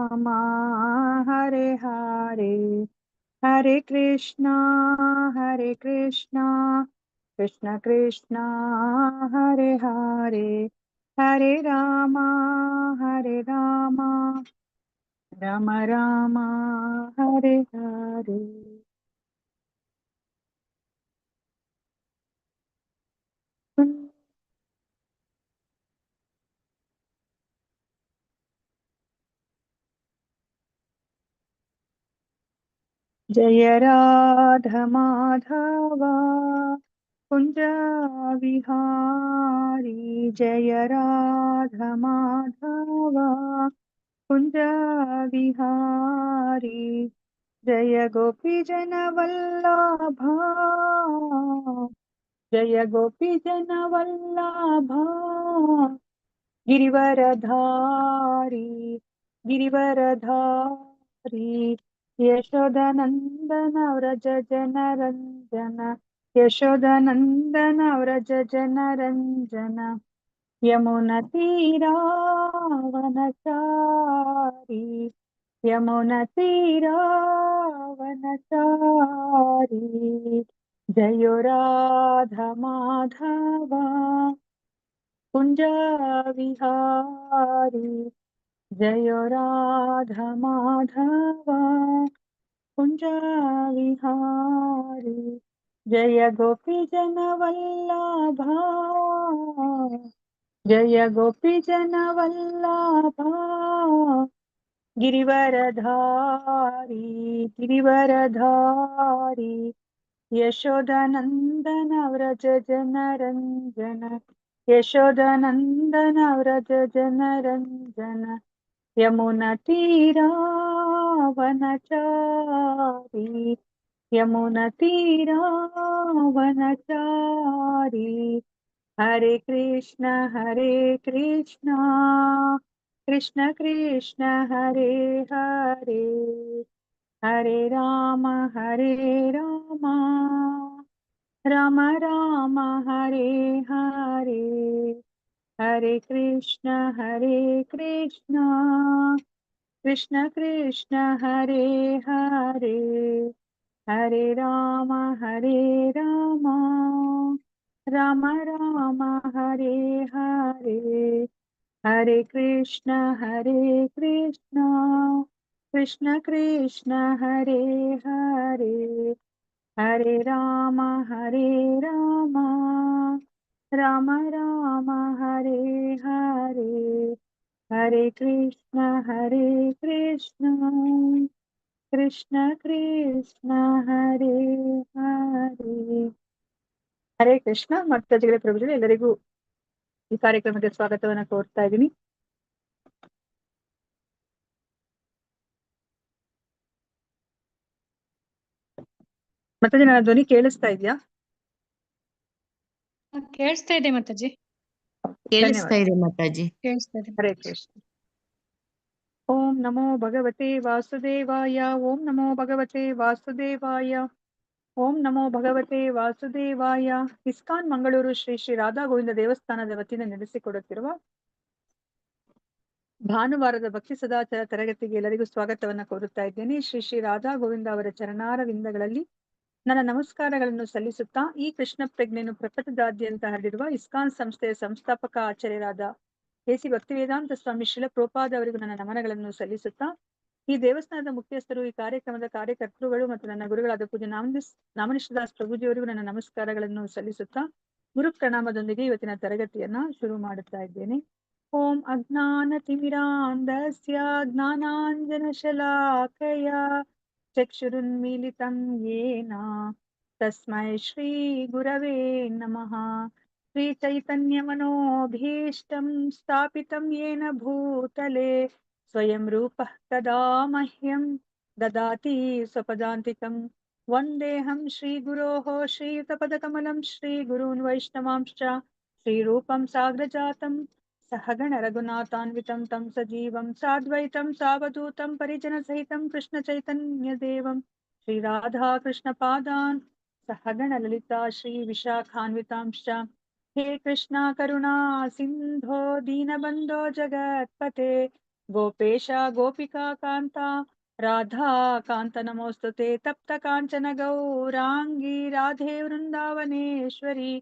राम हरे हरे, हरे कृष्णा कृष्ण कृष्ण हरे हरे, हरे राम राम राम हरे हरे। जय राधा माधव कुंज विहारी, जय राधा माधव कुंज विहारी, जय गोपी जन वल्लभा, जय गोपी जन वल्लभा, गिरिवरधारी गिरिवरधारी, यशोदनंदन व्रज जनरंजन, यशोदनंदन व्रज जनरंजन, यमुनतीरावनचारी, यमुनतीरावनचारी, जयो राधा माधव कुंज विहारी, जयो राधा माधव कुंज विहारी, जय गोपी जन वल्लभा, जय गोपी जन वल्लभा, गिरिवरधारी यशोदानंदन व्रज जनरंजन, यशोदानंदन व्रज जनरंजन, यमुनतीरावनचारी, यमुनतीरावनचारी, हरे कृष्ण कृष्ण कृष्ण हरे हरे, हरे राम राम राम हरे हरे, हरे कृष्ण कृष्ण कृष्ण हरे हरे, हरे राम राम राम हरे हरे, हरे कृष्ण कृष्ण कृष्ण हरे हरे, हरे राम राम राम हरे हरे, हरे कृष्ण कृष्ण कृष्ण हरे हरे, ಹರೇ ಕೃಷ್ಣ. ಮತ್ತಜಗಳ ಪ್ರಭುಗಳು ಎಲ್ಲರಿಗೂ ಈ ಕಾರ್ಯಕ್ರಮಕ್ಕೆ ಸ್ವಾಗತವನ್ನ ಕೋರ್ತಾ ಇದ್ದೀನಿ. ಮತ್ತೆ ನನ್ನ ಧ್ವನಿ ಕೇಳಿಸ್ತಾ ಇದೆಯಾ? ಕೇಳಿಸ್ತಾ ಇದೆ ಮಾತಾಜಿ. ಕೇಳಿಸ್ತಾ ಇದೆ ಮಾತಾಜಿ. ಕೇಳಿಸ್ತಾ ಇದೆ. ಹರೇ ಕೃಷ್ಣ. ಓಂ ನಮೋ ಭಗವತೆ ವಾಸುದೇವಾಯ, ಓಂ ನಮೋ ಭಗವತೆ ವಾಸುದೇವಾಯ, ಓಂ ನಮೋ ಭಗವತೆ ವಾಸುದೇವಾಯ. ಇಸ್ಕಾನ್ ಮಂಗಳೂರು ಶ್ರೀ ಶ್ರೀ ರಾಧಾ ಗೋವಿಂದ ದೇವಸ್ಥಾನದ ವತಿಯಿಂದ ನಡೆಸಿಕೊಡುತ್ತಿರುವ ಭಾನುವಾರದ ಭಕ್ತಿ ಸದಾಚಾರ ತರಗತಿಗೆ ಎಲ್ಲರಿಗೂ ಸ್ವಾಗತವನ್ನ ಕೋರುತ್ತಾ ಇದ್ದೇನೆ. ಶ್ರೀ ಶ್ರೀ ರಾಧಾ ಗೋವಿಂದ ಅವರ ಚರಣಾರವಿಂದಗಳಲ್ಲಿ ನನ್ನ ನಮಸ್ಕಾರಗಳನ್ನು ಸಲ್ಲಿಸುತ್ತಾ, ಈ ಕೃಷ್ಣ ಪ್ರಜ್ಞೆಯನ್ನು ಪ್ರಪಂಚದಾದ್ಯಂತ ಹರಡಿರುವ ಇಸ್ಕಾನ್ ಸಂಸ್ಥೆಯ ಸಂಸ್ಥಾಪಕ ಆಚಾರ್ಯರಾದ ಎಸಿ ಭಕ್ತಿವೇದಾಂತ ಸ್ವಾಮಿ ಶ್ರೀಲ ಪ್ರೋಪಾದ ಅವರಿಗೂ ನನ್ನ ನಮನಗಳನ್ನು ಸಲ್ಲಿಸುತ್ತಾ, ಈ ದೇವಸ್ಥಾನದ ಮುಖ್ಯಸ್ಥರು, ಈ ಕಾರ್ಯಕ್ರಮದ ಕಾರ್ಯಕರ್ತರುಗಳು ಮತ್ತು ನನ್ನ ಗುರುಗಳಾದ ಪೂಜ್ಯ ನಾಮನಿಷ್ಠದಾಸ್ ಪ್ರಭುಜಿಯವರಿಗೂ ನನ್ನ ನಮಸ್ಕಾರಗಳನ್ನು ಸಲ್ಲಿಸುತ್ತಾ, ಗುರು ಪ್ರಣಾಮದೊಂದಿಗೆ ಇವತ್ತಿನ ತರಗತಿಯನ್ನ ಶುರು ಮಾಡುತ್ತಾ ಇದ್ದೇನೆ. ಓಂ ಅಜ್ಞಾನತಿಮಿರಾಂಧಸ್ಯ ಜ್ಞಾನಾಂಜನಶಲಾಕಯ ಚಕ್ಷುರುನ್ಮೀಲಿತಂ ಯೇನ ತಸ್ಮೈ ಶ್ರೀ ಗುರವೇ ನಮಃ. ಶ್ರೀ ಚೈತನ್ಯಮನೋಭೀಷ್ಟಂ ಸ್ಥಾಪಿತಂ ಯೇನ ಭೂತಲೆ ಸ್ವಯಂ ರೂಪಃ ತದಾ ಮಹ್ಯಂ ದದಾತಿ ಸ್ವಪದಾಂತಿಕಂ. ವಂದೇಹಂ ಶ್ರೀ ಗುರೋಃ ಶ್ರೀಯುತಪದಕಮಲಂ ಶ್ರೀ ಗುರೂನ್ ವೈಷ್ಣವಾಂಶ್ಚ ಶ್ರೀರೂಪಂ ಸಾಗ್ರಜಾತಂ ಸಹಗಣ ರಘುನಾಥಾನ್ವಿತಂ ತಂ ಸಜೀವಂ ಸಾದ್ವೈತಂ ಸಾವಧೂತಂ ಪರಿಜನಸಹಿತಂ ಕೃಷ್ಣ ಚೈತನ್ಯ ದೇವಂ ಶ್ರೀ ರಾಧಾ ಕೃಷ್ಣ ಪಾದಾನ್ ಸಹಗಣ ಲಲಿತಾ ಶ್ರೀ ವಿಶಾಖಾನ್ವಿತಾಂಶ್ಚ. ಹೇ ಕೃಷ್ಣ ಕರುಣಾ ಸಿಂಧೋ ದೀನಬಂಧೋ ಜಗತ್ಪತೆ ಗೋಪೇಶ ಗೋಪಿಕಾ ಕಾಂತ ರಾಧಾ ಕಾಂತ ನಮೋಸ್ತುತೆ ತಪ್ತ ಕಾಂಚನ ಗೌರಾಂಗಿ ರಾಧೆ ವೃಂದಾವನೇಶ್ವರಿ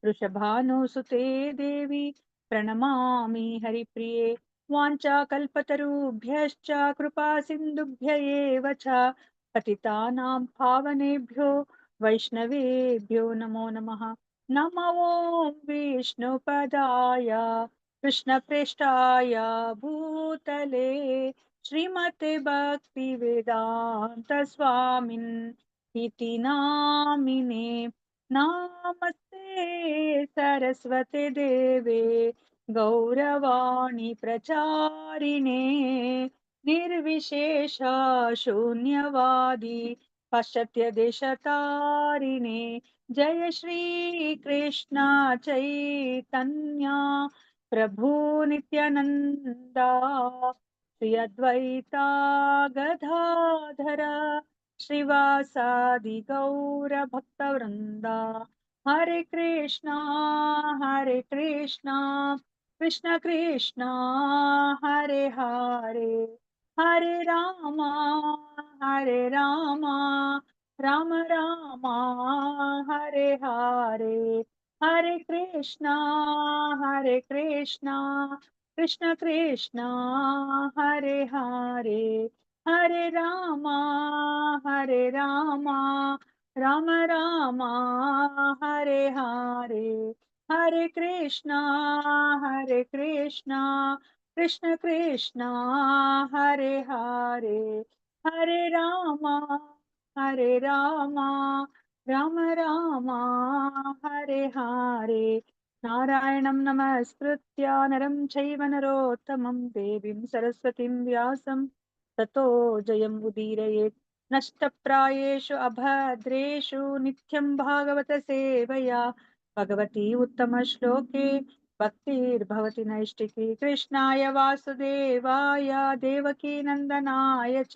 ವೃಷಭಾನುಸುತೆ ದೇವಿ ಪ್ರಣಮಾಮಿ ಹರಿಪ್ರಿಯೆ ವಾಂಚಾ ಕಲ್ಪತರುಭ್ಯಶ್ಚ ಕೃಪಾ ಸಿಂಧುಭ್ಯ ಏವ ಚ ಪತಿತಾನಾಂ ಪಾವನೇಭ್ಯೋ ವೈಷ್ಣವೇಭ್ಯೋ ನಮೋ ನಮಃ ನಮೋ ಓಂ ವಿಷ್ಣುಪದಾಯ कृष्णप्रेष्ठाय भूतले श्रीमते भक्ति वेदांत स्वामिन् इति नामिने नमस्ते सरस्वते देवे गौरवाणी प्रचारिणे निर्विशेष शून्यवादी पाश्चात्य देशतारिणे जय श्री कृष्ण चैतन्य प्रभु नित्यानंदा श्री अद्वैता गदाधर श्रीवासादि गौर भक्तवृंदा हरे कृष्णा कृष्ण कृष्णा हरे हरे हरे रामा राम राम हरे हरे हरे कृष्णा कृष्ण कृष्णा हरे हरे हरे रामा राम राम हरे हरे हरे कृष्णा कृष्ण कृष्णा हरे हरे हरे रामा राम राम हरे हरे नारायणं नमस्कृत्य नरं चैव नरोत्तमं देवीं सरस्वतीं व्यासं ततो जयम् उदीरयेत् नष्टप्रायेषु अभद्रेषु नित्यं भागवत सेवया भगवती उत्तमश्लोके भक्तिर्भवति नैष्टिकी कृष्णाय वासुदेवाय देवकी नन्दनाय च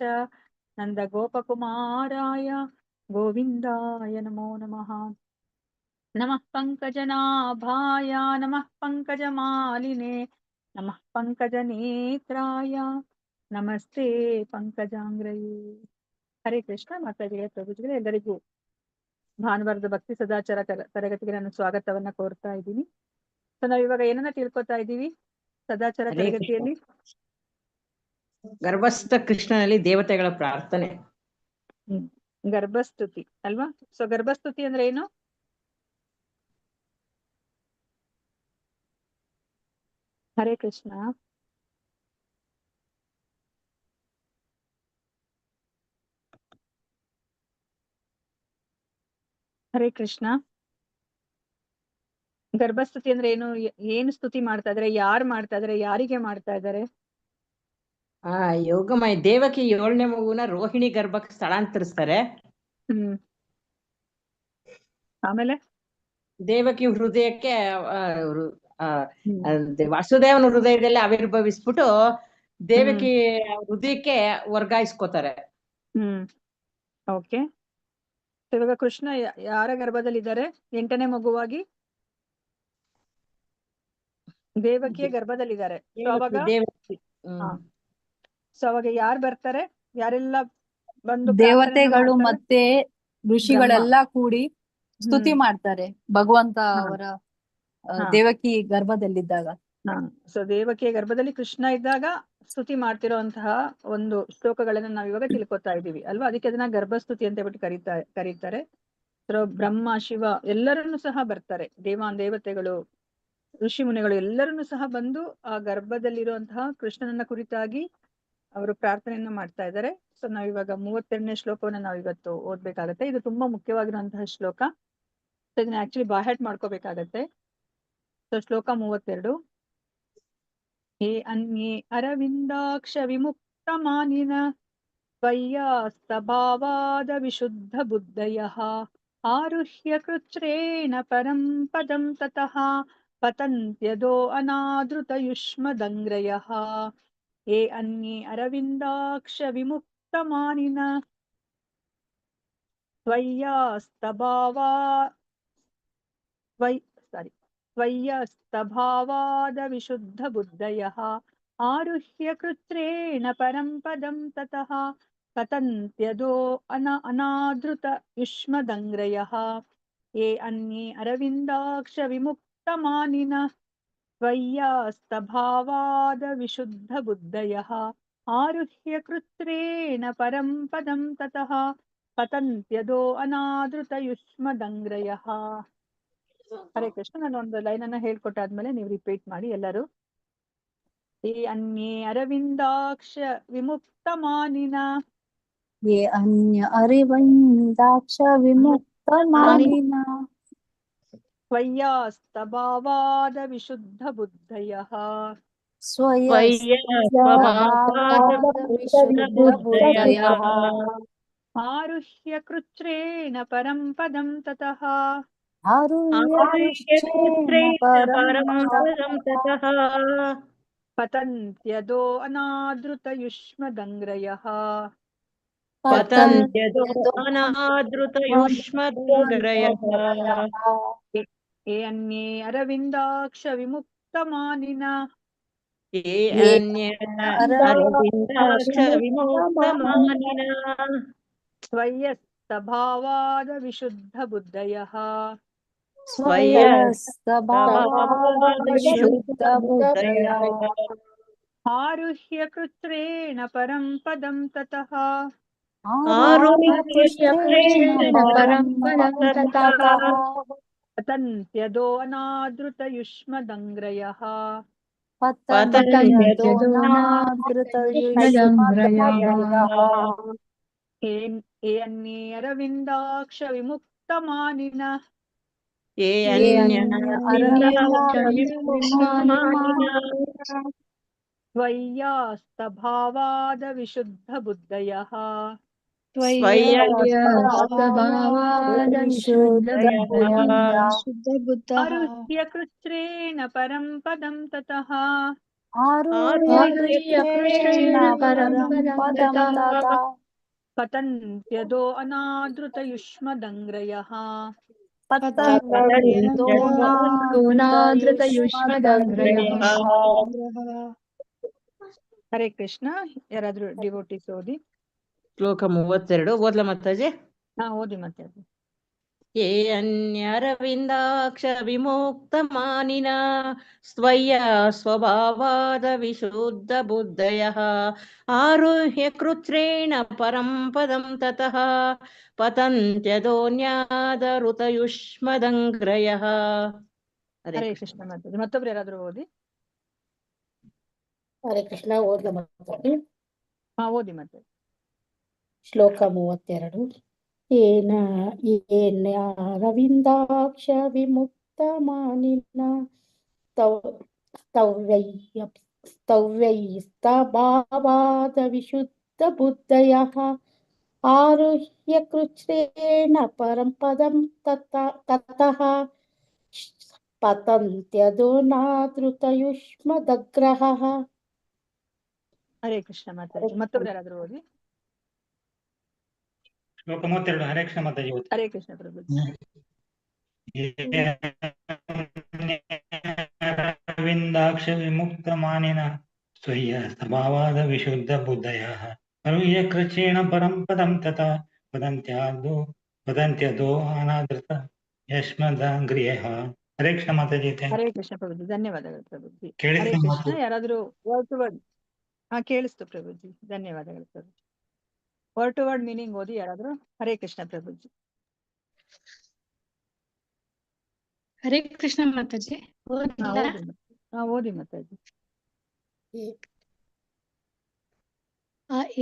नन्दगोपकुमाराय गोविन्दाय नमो नमः नमः पङ्कजनाभाय नमः पङ्कजमालिने नमः पङ्कजनेत्राय ನಮಸ್ತೆ ಪಂಕಜಾಂಗ್ರಯೇ. ಹರೇ ಕೃಷ್ಣ. ಮಾತಾಜಿಗೆ ಪ್ರಭುಜಿಗೆ ಎಲ್ಲರಿಗೂ ಭಾನುವಾರದ ಭಕ್ತಿ ಸದಾಚಾರ ತರಗತಿಗೆ ನಾನು ಸ್ವಾಗತವನ್ನ ಕೋರ್ತಾ ಇದ್ದೀನಿ. ಸೊ ನಾವ್ ಇವಾಗ ಏನನ್ನ ತಿಳ್ಕೊತಾ ಇದ್ದೀವಿ ಸದಾಚಾರ ತರಗತಿಯಲ್ಲಿ? ಗರ್ಭಸ್ಥ ಕೃಷ್ಣನಲ್ಲಿ ದೇವತೆಗಳ ಪ್ರಾರ್ಥನೆ. ಗರ್ಭಸ್ತುತಿ ಅಲ್ವಾ? ಸೊ ಗರ್ಭಸ್ತುತಿ ಅಂದ್ರೆ ಏನು? ಹರೇ ಕೃಷ್ಣ. ಹರೇ ಕೃಷ್ಣ. ಗರ್ಭಸ್ತುತಿ ಅಂದ್ರೆ ಏನು? ಏನು ಸ್ತುತಿ ಮಾಡ್ತಾ ಇದಾರೆ? ಯಾರು ಮಾಡ್ತಾ ಇದಾರೆ? ಯಾರಿಗೆ ಮಾಡ್ತಾ ಇದಾರೆ? ಯೋಗಮಯ ದೇವಕಿ 7ನೇ ಮಗುನ ರೋಹಿಣಿ ಗರ್ಭಕ್ಕೆ ಸ್ಥಳಾಂತರಿಸ್ತಾರೆ. ಆಮೇಲೆ ದೇವಕಿ ಹೃದಯಕ್ಕೆ ವಾಸುದೇವನ ಹೃದಯದಲ್ಲಿ ಆವಿರ್ಭವಿಸ್ಬಿಟ್ಟು ದೇವಕಿ ಹೃದಯಕ್ಕೆ ವರ್ಗಾಯಿಸ್ಕೋತಾರೆ. ಓಕೆ. ಇವಾಗ ಕೃಷ್ಣ ಯಾರ ಗರ್ಭದಲ್ಲಿ ಇದ್ದಾರೆ? 8ನೇ ಮಗುವಾಗಿ ದೇವಕಿಯ ಗರ್ಭದಲ್ಲಿದ್ದಾರೆ. ಸೊ ಅವಾಗ ಯಾರು ಬರ್ತಾರೆ? ಯಾರೆಲ್ಲ ಬಂದು ದೇವತೆಗಳು ಮತ್ತೆ ಋಷಿಗಳೆಲ್ಲ ಕೂಡಿ ಸ್ತುತಿ ಮಾಡ್ತಾರೆ ಭಗವಂತ ಅವರ ದೇವಕಿ ಗರ್ಭದಲ್ಲಿದ್ದಾಗ. ಸೊ ದೇವಕಿಯ ಗರ್ಭದಲ್ಲಿ ಕೃಷ್ಣ ಇದ್ದಾಗ ಸ್ತುತಿ ಮಾಡ್ತಿರೋಂತಹ ಒಂದು ಶ್ಲೋಕಗಳನ್ನ ನಾವ್ ಇವಾಗ ತಿಳ್ಕೊತಾ ಇದೀವಿ ಅಲ್ವಾ? ಅದಕ್ಕೆ ಅದನ್ನ ಗರ್ಭಸ್ತುತಿ ಅಂತ ಹೇಳ್ಬಿಟ್ಟು ಕರೀತಾರೆ. ಬ್ರಹ್ಮ ಶಿವ ಎಲ್ಲರನ್ನು ಸಹ ಬರ್ತಾರೆ. ದೇವತೆಗಳು ಋಷಿ ಮುನಿಗಳು ಎಲ್ಲರನ್ನು ಸಹ ಬಂದು ಆ ಗರ್ಭದಲ್ಲಿರುವಂತಹ ಕೃಷ್ಣನನ್ನ ಕುರಿತಾಗಿ ಅವರು ಪ್ರಾರ್ಥನೆಯನ್ನ ಮಾಡ್ತಾ ಇದ್ದಾರೆ. ಸೊ ನಾವಿವಾಗ 32ನೇ ಶ್ಲೋಕವನ್ನ ನಾವಿವತ್ತು ಓದ್ಬೇಕಾಗತ್ತೆ. ಇದು ತುಂಬಾ ಮುಖ್ಯವಾಗಿರುವಂತಹ ಶ್ಲೋಕ. ಸೊ ಇದನ್ನ ಆಕ್ಚುಲಿ ಬಾಹ್ಯಾಟ್ ಮಾಡ್ಕೋಬೇಕಾಗತ್ತೆ. ಸೊ ಶ್ಲೋಕ 32. ಹೇ ಅನ್ಯೇ ಅರವಿಂದಾಕ್ಷ ವಿಮುಕ್ತ ಮಾನಿನ ತ್ವಯ್ಯಾಸ್ತಭಾವಾದ ವಿಶುದ್ಧ ಬುದ್ಧಯಃ ಆರುಹ್ಯ ಕೃಚ್ರೇಣ ಪರಂ ಪದಂ ತತಃ ಪತಂತ್ಯದೋ ಅನಾದೃತಯುಷ್ಮದಂಗ್ರಯಃ. ಹೇ ಅನ್ಯೇ ಅರವಿಂದಾಕ್ಷ ವಿಮುಕ್ತ ಮಾನಿನ ತ್ವಯ್ಯಸ್ತಭಾವಾದ ವಿಶುದ್ಧ ಬುದ್ಧಯಃ ಆರುಹ್ಯ ಕೃತ್ರೇಣ ಪರಂ ಪದಂ ತತಃ ಪತಂತ್ಯದೋ ಅನಾದೃತ ಯುಷ್ಮದಂಗ್ರಯಃ ಯೇ ಅನ್ಯೇ ಅರವಿಂದಾಕ್ಷ ವಿಮುಕ್ತಮಾನಿನ ತ್ವಯ್ಯಾಸ್ತಭಾವಾದ ವಿಶುದ್ಧ ಬುದ್ಧಯಃ ಆರುಹ್ಯ ಕೃತ್ರೇಣ ಪರಂ ಪದಂ ತತಃ ಪತಂತ್ಯದೋ ಅನಾದೃತ ಯುಷ್ಮದಂಗ್ರಯಃ. ಹರೇ ಕೃಷ್ಣ. ನಾನು ಒಂದು ಲೈನ್ ಅನ್ನ ಹೇಳ್ಕೊಟ್ಟಾದ್ಮೇಲೆ ನೀವು ರಿಪೀಟ್ ಮಾಡಿ ಎಲ್ಲರೂ. ಯೇ ಅನ್ಯೇ ಅರವಿಂದಾಕ್ಷ ವಿಮುಕ್ತಮಾನಿನ ಯೇ ಅನ್ಯ ಅರವಿಂದಾಕ್ಷ ವಿಮುಕ್ತಮಾನಿನ ತ್ವಯ್ಯಾಸ್ತಭಾವಾದ ವಿಶುದ್ಧ ಬುದ್ಧಯಃ ಸ್ವಯಸ್ವಭಾವಾದ ವಿಶುದ್ಧ ಬುದ್ಧಯಃ ಆರುಹ್ಯ ಕೃಚ್ರೇಣ ಪರಂ ಪದಂ ತತಃ ಆರುಹ್ಯ ಕೃಚ್ಛ್ರೇಣ ಪರಂ ಪದಂ ತತಃ ಪತಂತ್ಯದೋ ಅನಾದೃತ ಯುಷ್ಮದಂಗ್ರಯಃ ಪತಂತ್ಯದೋ ಅನಾದೃತ ಯುಷ್ಮದಂಗ್ರಯಃ ಯೇ ಅನ್ಯೇ ಅರವಿಂದಾಕ್ಷ ವಿಮುಕ್ತಮಾನಿನ ಯೇ ಅನ್ಯ ಅರವಿಂದಾಕ್ಷ ವಿಮುಕ್ತಮಾನಿನ ಸ್ವಯಸ್ತಭಾವಾದ ವಿಶುದ್ಧ ಬುದ್ಧಯಃ ಸ್ವಯಸ್ತಭಾವಾದ ವಿಶುದ್ಧ ಬುದ್ಧಯಃ ಆರುಹ್ಯ ಕೃಚ್ರೇಣ ಪರಂ ಪದಂ ತತಃ ಆರುಹ್ಯ ಕೃಚ್ಛ್ರೇಣ ಪರಂ ಪದಂ ತತಃ ಪತಂತ್ಯದೋ ಅನಾದೃತ ಯುಷ್ಮದಂಗ್ರಯಃ ಪತಂತ್ಯದೋ ಅನಾದೃತ ಯುಷ್ಮದಂಗ್ರಯಃ ಯೇ ಅನ್ಯೇ ಅರವಿಂದಾಕ್ಷ ವಿಮುಕ್ತಮಾನಿನ ಯೇ ಯೇ ಅನ್ಯ ಅರವಿಂದಾಕ್ಷ ವಿಮುಕ್ತಮಾನಿನ ತ್ವಯ್ಯಾಸ್ತಭಾವಾದ ವಿಶುದ್ಧ ಬುದ್ಧಯಃ ಸ್ವಯಸ್ವಭಾವಾದ ವಿಶುದ್ಧ ಬುದ್ಧಯಃ ಆರುಹ್ಯ ಕೃಚ್ರೇಣ ಪರಂ ಪದಂ ತತಃ ಆರುಹ್ಯ ಕೃಚ್ಛ್ರೇಣ ಪರಂ ಪದಂ ತತಃ ಪತಂತ್ಯದೋ ಅನಾದೃತ ಯುಷ್ಮದಂಗ್ರಯಃ ಪತಂತ್ಯದೋ ಅನಾದೃತ ಯುಷ್ಮದಂಗ್ರಯಃ. ಹರೇ ಕೃಷ್ಣ. ಯಾರಾದ್ರೂ ಡಿವೋಟೀಸ್ ಓದಿ. ಶ್ಲೋಕ 32 ಓದ್ಲ ಮಾತಾಜಿ. ಓದಿ ಮತ್ತೆ ಅದು. ಯೇ ಅನ್ಯರವಿಂದಾಕ್ಷ ವಿಮುಕ್ತಮಾನಿನ ಸ್ವಯ್ಯ ಸ್ವಭಾವಾದ ವಿಶುದ್ಧ ಬುದ್ಧಯಃ ಆರುಹ್ಯ ಕೃಚ್ರೇಣ ಪರಂ ಪದಂ ತತಃ ಪತಂತ್ಯದೋನ್ಯಾದರುತಯುಷ್ಮದಂಗ್ರಯಃ. ಹರೇ ಕೃಷ್ಣ. ಮತ್ತೆ ಮತ್ತೊಬ್ರು ಯಾರಾದ್ರೂ ಓದಿ. ಹರೇ ಕೃಷ್ಣ. ಓದ್ಲ ಮಾತಾಡಿ. ಓದಿ ಮತ್ತೆ. ಶ್ಲೋಕ 32. ಏನ ಅರವಿಂದಾಕ್ಷ ವಿಮುಕ್ತಮಾನಿನ ಸ್ತವ್ಯೈಸ್ತಭಾವಾದ ವಿಶುದ್ಧ ಬುದ್ಧಯಃ ಆರುಹ್ಯ ಕೃಚ್ಛ್ರೇಣ ಪರಂ ಪದಂ ತತಃ ಪತಂತ್ಯದೋ ನಾದೃತ ಯುಷ್ಮದಗ್ರಹಃ. ಹರೇ ಕೃಷ್ಣ ಮಾತಾಜಿ. ಮತ್ತೊಬ್ರು ಯಾರಾದ್ರೂ ಓದಿ. ಶ್ಲೋಕ 32. ಹರೇ ಕೃಷ್ಣ ಮಾತಾಜಿ. ಹರೇ ಕೃಷ್ಣ ಪ್ರಭುಜಿ. ಅರವಿಂದಾಕ್ಷ ವಿಮುಕ್ತಮಾನಿನ ಸ್ವಯ್ಯ ಸ್ವಭಾವಾದ ವಿಶುದ್ಧ ಬುದ್ಧಯಃ ಆರುಹ್ಯ ಕೃಚ್ಛ್ರೇಣ ಪರಂ ಪದಂ ತತಃ ಪತಂತ್ಯದೋ ಅನಾದೃತ ಯುಷ್ಮದಂಗ್ರಯಃ. ಹರೇ ಕೃಷ್ಣ ಮಾತಾಜಿ. ಹರೇ ಕೃಷ್ಣ ಪ್ರಭುಜಿ. ಧನ್ಯವಾದಗಳು ಪ್ರಭುಜಿ. ಹರೇ ಕೇಳಿಸ್ತಾ ಕೃಷ್ಣ. ಮಾತು? ಯಾರಾದ್ರೂ ವರ್ಡ್ ಟು ವರ್ಡ್. ಕೇಳಿಸ್ತು ಪ್ರಭುಜಿ. ಧನ್ಯವಾದಗಳು ಪ್ರಭುಜಿ. ವರ್ಡ್ ಟು ವರ್ಡ್ ಮೀನಿಂಗ್ ಓದಿ ಯಾರಾದ್ರೂ. ಹರೇ ಕೃಷ್ಣ ಪ್ರಭುಜಿ. ಹರೇ ಕೃಷ್ಣ ಮಾತಾಜಿ. ಓದಿ ಮಾತಾಜಿ.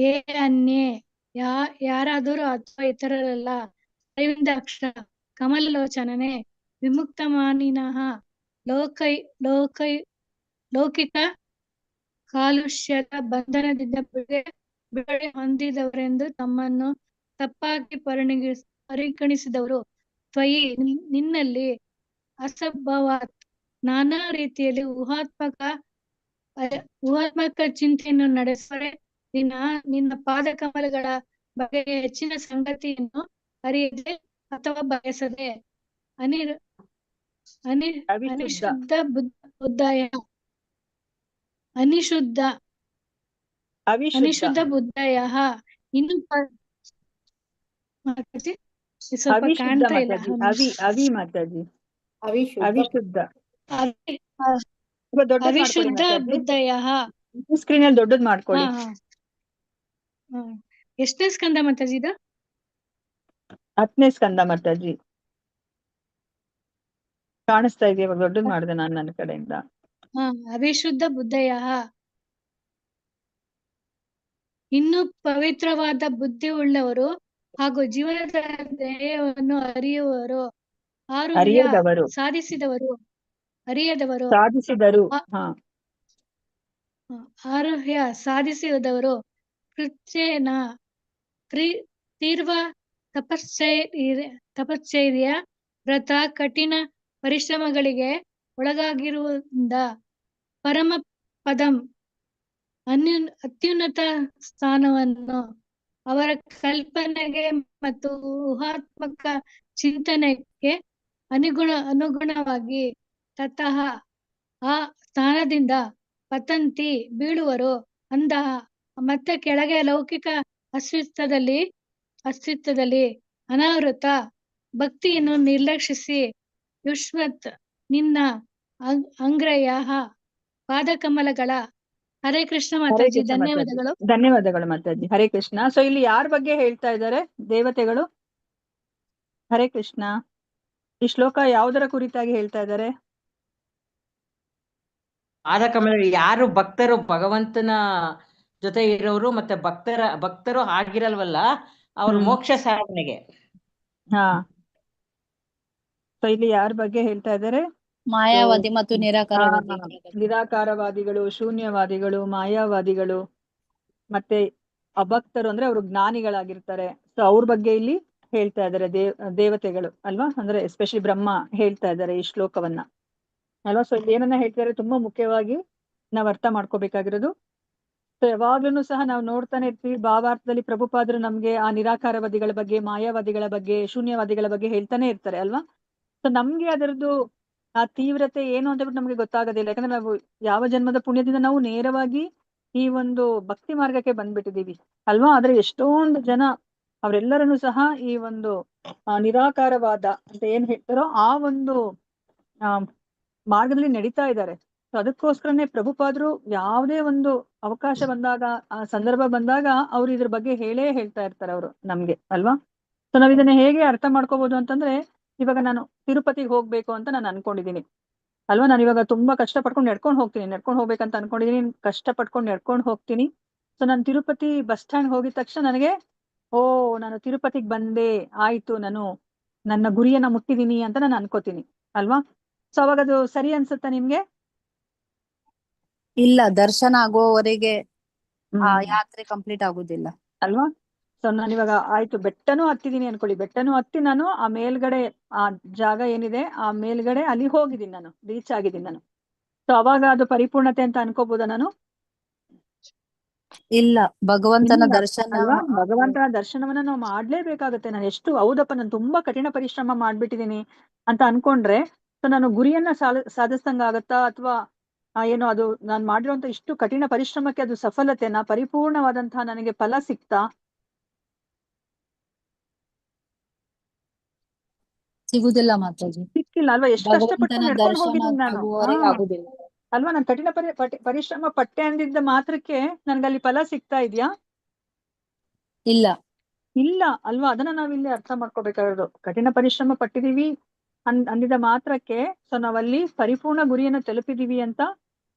ಏ ಅನ್ಯೇ ಯಾರಾದರೂ ಅಥವಾ ಇತರರೆಲ್ಲ ಅರವಿಂದಾಕ್ಷ ಕಮಲಲೋಚನನೆ ವಿಮುಕ್ತಮಾನಿನಃ ಲೌಕಿಕ ಕಾಲುಷ್ಯದ ಬಂಧನದಿಂದ ಬಿಡುಗಡೆ ಹೊಂದಿದವರೆಂದು ತಮ್ಮನ್ನು ತಪ್ಪಾಗಿ ಪರಿಗಣಿಸಿದವರು ತ್ವಯಿ ನಿನ್ನಲ್ಲಿ ಅಸಂಭವಾತ್ ನಾನಾ ರೀತಿಯಲ್ಲಿ ಊಹಾತ್ಮಕ ಚಿಂತೆಯನ್ನು ನಡೆಸುವರೆ ನಿನ್ನ ಪಾದಕಮಲಗಳ ಬಗೆಗೆ ಹೆಚ್ಚಿನ ಸಂಗತಿಯನ್ನು ಅರಿಯದೆ ಅಥವಾ ಬಯಸದೆ ಅನಿಶುದ್ಧ ಬುದ್ಧಯ ಅನಿಶುದ್ಧ ಅವಿಶುದ್ಧ ಬುದ್ಧಯಃ ಇನ್ನು ಮಾತಾಜಿ ಸ್ವಲ್ಪ ಅವಿಶುದ್ಧ ಕಾಣ್ತಾ ಇಲ್ಲ. ಮಾತಾಜಿ ಅವಿ ಮಾತಾಜಿ ಅವಿಶುದ್ಧ ಅವಿಶುದ್ಧ ಅವಿ- ಸ್ವಲ್ಪ ದೊಡ್ಡದ್ ಮಾಡ್ಕೊಳ್ಳಿ ಅವಿಶುದ್ಧ ಮಾತಾಜಿ, ಬುದ್ಧಯಃ. ಸ್ಕ್ರೀನ್ ಅಲ್ಲಿ ದೊಡ್ಡದ್ ಹಾ ಮಾಡ್ಕೊಳ್ಳಿ. ಹಾ ಹಾ. ಎಷ್ಟನೇ ಸ್ಕಂದ ಮಾತಾಜಿ ಇದು? 10ನೇ ಸ್ಕಂದ ಮಾತಾಜಿ. ಕಾಣಿಸ್ತಾ ಇದೆಯಾ? ಇವಾಗ ದೊಡ್ಡದ್ ಮಾಡಿದೆ ನಾನು ನನ್ನ ಕಡೆಯಿಂದ. ಹಾ. ಅವಿಶುದ್ಧ ಬುದ್ಧಯಃ ಇನ್ನು ಪವಿತ್ರವಾದ ಬುದ್ಧಿ ಉಳ್ಳವರು ಹಾಗೂ ಜೀವನದ ಧ್ಯೇಯವನ್ನು ಅರಿಯುವರು. ಆರುಹ್ಯ ಅರಿಯದವರು ಸಾಧಿಸಿದವರು ಸಾಧಿಸಿದರು. ಆ- ಹಾ ಆರುಹ್ಯ ಸಾಧಿಸಿದವರು ಕೃಚ್ಛೇನ ತೀರ್ವ ತಪಶ್ಚರ್ಯ ವ್ರತ ಕಠಿಣ ಪರಿಶ್ರಮಗಳಿಗೆ ಒಳಗಾಗಿರುವುದರಿಂದ ಪರಮ ಪದಂ ಅತ್ಯುನ್ನತ ಸ್ಥಾನವನ್ನು ಅವರ ಕಲ್ಪನೆಗೆ ಮತ್ತು ಊಹಾತ್ಮಕ ಚಿಂತನೆಗೆ ಅನುಗುಣವಾಗಿ ತತಃ ಆ ಸ್ಥಾನದಿಂದ ಪತಂತಿ ಬೀಳುವರು. ಅಂತಹ ಮತ್ತೆ ಕೆಳಗೆ ಲೌಕಿಕ ಅಸ್ತಿತ್ವದಲ್ಲಿ ಅನಾವೃತ ಭಕ್ತಿಯನ್ನು ನಿರ್ಲಕ್ಷಿಸಿ ಯುಷ್ಮತ್ ನಿನ್ನ ಅಂಗ್ರಯ ಪಾದಕಮಲಗಳ. ಹರೇ ಕೃಷ್ಣ ಹರೇ ಮಾತಾಜಿ, ಕೃಷ್ಣ ಮಾತಾಜಿ. ಧನ್ಯವಾದಗಳು. ಧನ್ಯವಾದಗಳು ಮಾತಾಜಿ. ಹರೇ ಕೃಷ್ಣ. ಸೊ ಇಲ್ಲಿ ಯಾರ ಬಗ್ಗೆ ಹೇಳ್ತಾ ಇದ್ದಾರೆ ದೇವತೆಗಳು? ಹರೇ ಕೃಷ್ಣ. ಈ ಶ್ಲೋಕ ಯಾವುದರ ಕುರಿತಾಗಿ ಹೇಳ್ತಾ ಇದ್ದಾರೆ? ಪಾದಕಮಲ ಯಾರು ಭಕ್ತರು ಭಗವಂತನ ಜೊತೆ ಇರೋರು ಮತ್ತೆ ಭಕ್ತರು ಆಗಿರಲ್ವಲ್ಲ ಅವ್ರ ಮೋಕ್ಷ ಸಾಧನೆಗೆ. ಹಾ. ಸೊ ಇಲ್ಲಿ ಯಾರ ಬಗ್ಗೆ ಹೇಳ್ತಾ ಇದ್ದಾರೆ? ಮಾಯಾವಾದಿ ಮತ್ತು ನಿರಾಕಾರವಾದಿ. ನಿರಾಕಾರವಾದಿಗಳು, ಶೂನ್ಯವಾದಿಗಳು, ಮಾಯಾವಾದಿಗಳು ಮತ್ತೆ ಅಭಕ್ತರು ಅಂದ್ರೆ ಅವರು ಜ್ಞಾನಿಗಳಾಗಿರ್ತಾರೆ. ಸೊ ಅವ್ರ ಬಗ್ಗೆ ಇಲ್ಲಿ ಹೇಳ್ತಾ ಇದ್ದಾರೆ ದೇವತೆಗಳು ಅಲ್ವಾ? ಅಂದ್ರೆ ಎಸ್ಪೆಷಲಿ ಬ್ರಹ್ಮ ಹೇಳ್ತಾ ಇದ್ದಾರೆ ಈ ಶ್ಲೋಕವನ್ನ ಅಲ್ವಾ? ಸೊ ಇಲ್ಲಿ ಏನನ್ನ ಹೇಳ್ತಾರೆ ತುಂಬಾ ಮುಖ್ಯವಾಗಿ ನಾವ್ ಅರ್ಥ ಮಾಡ್ಕೋಬೇಕಾಗಿರೋದು. ಸೊ ಯಾವಾಗ್ಲೂ ಸಹ ನಾವು ನೋಡ್ತಾನೆ ಇರ್ತೀವಿ ಭಾವಾರ್ಥದಲ್ಲಿ ಪ್ರಭುಪಾದರು ನಮ್ಗೆ ಆ ನಿರಾಕಾರವಾದಿಗಳ ಬಗ್ಗೆ, ಮಾಯಾವಾದಿಗಳ ಬಗ್ಗೆ, ಶೂನ್ಯವಾದಿಗಳ ಬಗ್ಗೆ ಹೇಳ್ತಾನೆ ಇರ್ತಾರೆ ಅಲ್ವಾ? ಸೊ ನಮ್ಗೆ ಅದರದ್ದು ಆ ತೀವ್ರತೆ ಏನು ಅಂತ ಬಿಟ್ಟು ನಮ್ಗೆ ಗೊತ್ತಾಗೋದಿಲ್ಲ. ಯಾಕಂದ್ರೆ ನಾವು ಯಾವ ಜನ್ಮದ ಪುಣ್ಯದಿಂದ ನಾವು ನೇರವಾಗಿ ಈ ಒಂದು ಭಕ್ತಿ ಮಾರ್ಗಕ್ಕೆ ಬಂದ್ಬಿಟ್ಟಿದೀವಿ ಅಲ್ವಾ? ಆದ್ರೆ ಎಷ್ಟೊಂದು ಜನ ಅವರೆಲ್ಲರನ್ನು ಸಹ ಈ ಒಂದು ನಿರಾಕಾರವಾದ ಅಂತ ಏನ್ ಹೇಳ್ತಾರೋ ಆ ಒಂದು ಮಾರ್ಗದಲ್ಲಿ ನಡೀತಾ ಇದ್ದಾರೆ. ಸೊ ಅದಕ್ಕೋಸ್ಕರನೇ ಪ್ರಭುಪಾದರು ಯಾವುದೇ ಒಂದು ಅವಕಾಶ ಬಂದಾಗ, ಆ ಸಂದರ್ಭ ಬಂದಾಗ ಅವ್ರು ಇದ್ರ ಬಗ್ಗೆ ಹೇಳ್ತಾ ಇರ್ತಾರೆ ಅವರು ನಮ್ಗೆ ಅಲ್ವಾ? ಸೊ ನಾವ್ ಇದನ್ನ ಹೇಗೆ ಅರ್ಥ ಮಾಡ್ಕೋಬಹುದು ಅಂತಂದ್ರೆ, ಇವಾಗ ನಾನು ತಿರುಪತಿಗೆ ಹೋಗ್ಬೇಕು ಅಂತ ನಾನು ಅನ್ಕೊಂಡಿದೀನಿ ಅಲ್ವಾ? ನಾನು ಇವಾಗ ತುಂಬಾ ಕಷ್ಟಪಟ್ಕೊಂಡು ನಡ್ಕೊಂಡು ಹೋಗ್ಬೇಕಂತ ಅನ್ಕೊಂಡಿದೀನಿ. ಕಷ್ಟಪಟ್ಕೊಂಡು ನಡ್ಕೊಂಡು ಹೋಗ್ತೀನಿ. ಸೊ ನಾನು ತಿರುಪತಿ ಬಸ್ ಸ್ಟ್ಯಾಂಡ್ ಹೋಗಿದ ತಕ್ಷಣ ನನಗೆ ನಾನು ತಿರುಪತಿಗೆ ಬಂದೆ, ಆಯ್ತು, ನಾನು ನನ್ನ ಗುರಿಯನ್ನ ಮುಟ್ಟಿದೀನಿ ಅಂತ ನಾನು ಅನ್ಕೋತೀನಿ ಅಲ್ವಾ? ಸೊ ಅವಾಗ ಅದು ಸರಿ ಅನ್ಸುತ್ತಾ ನಿಮ್ಗೆ? ಇಲ್ಲ, ದರ್ಶನ ಆಗೋವರೆಗೆ ಆ ಯಾತ್ರೆ ಕಂಪ್ಲೀಟ್ ಆಗುದಿಲ್ಲ ಅಲ್ವಾ? ಸೊ ನಾನು ಇವಾಗ ಆಯ್ತು ಬೆಟ್ಟನೂ ಹತ್ತಿದೀನಿ ಅನ್ಕೊಳ್ಳಿ, ಬೆಟ್ಟನೂ ಹತ್ತಿ ನಾನು ಆ ಮೇಲ್ಗಡೆ ಆ ಜಾಗ ಏನಿದೆ ಆ ಮೇಲ್ಗಡೆ ಅಲ್ಲಿ ಹೋಗಿದ್ದೀನಿ, ನಾನು ರೀಚ್ ಆಗಿದ್ದೀನಿ ನಾನು. ಸೊ ಅವಾಗ ಅದು ಪರಿಪೂರ್ಣತೆ ಅಂತ ಅನ್ಕೋಬಹುದಾ ನಾನು? ಇಲ್ಲ, ಭಗವಂತನ ಇಲ್ಲ ದರ್ಶನ ಅಲ್ವಾ? ಭಗವಂತನ ದರ್ಶನವನ್ನ ನಾವು ಮಾಡ್ಲೇಬೇಕಾಗತ್ತೆ. ನಾನು ಎಷ್ಟು ಹೌದಪ್ಪ ನಾನು ತುಂಬಾ ಕಠಿಣ ಪರಿಶ್ರಮ ಮಾಡ್ಬಿಟ್ಟಿದೀನಿ ಅಂತ ಅನ್ಕೊಂಡ್ರೆ ಸೊ ನಾನು ಗುರಿಯನ್ನ ಸಾಧಿಸ್ದಂಗ ಆಗತ್ತಾ? ಅಥವಾ ಏನೋ ಅದು ನಾನು ಮಾಡಿರುವಂತ ಇಷ್ಟು ಕಠಿಣ ಪರಿಶ್ರಮಕ್ಕೆ ಅದು ಸಫಲತೆನಾ, ಪರಿಪೂರ್ಣವಾದಂತಹ ನನಗೆ ಫಲ ಸಿಕ್ತಾ? ಸಿಗುದಿಲ್ಲ ಮಾತಾಜಿ. ಸಿಕ್ಕಿಲ್ಲ ಅಲ್ವಾ? ಎಷ್ಟು ಕಷ್ಟಪಟ್ಟು ಭಗವಂತನ ನಡ್ಕೊಂಡು ದರ್ಶನ ಹೋಗಿದ್ದೀನಿ ನಾನು ಆಗುವವರೆಗೆ ಆಗುದಿಲ್ಲ. ಅಲ್ವಾ? ನಾನು ಕಠಿಣ ಪರಿಶ್ರಮ ಪಟ್ಟೆ ಅಂದಿದ್ದ ಮಾತ್ರಕ್ಕೆ ನನ್ಗಲ್ಲಿ ಫಲ ಸಿಗ್ತಾ ಇದೆಯಾ? ಇಲ್ಲ ಇಲ್ಲ ಅಲ್ವಾ? ಅದನ್ನ ನಾವಿಲ್ಲಿ ಅರ್ಥ ಮಾಡ್ಕೋಬೇಕಾಗಿರೋದು. ಕಠಿಣ ಪರಿಶ್ರಮ ಪಟ್ಟಿದೀವಿ ಅಂದಿದ ಮಾತ್ರಕ್ಕೆ ಸೊ ನಾವಲ್ಲಿ ಪರಿಪೂರ್ಣ ಗುರಿಯನ್ನ ತಲುಪಿದೀವಿ ಅಂತ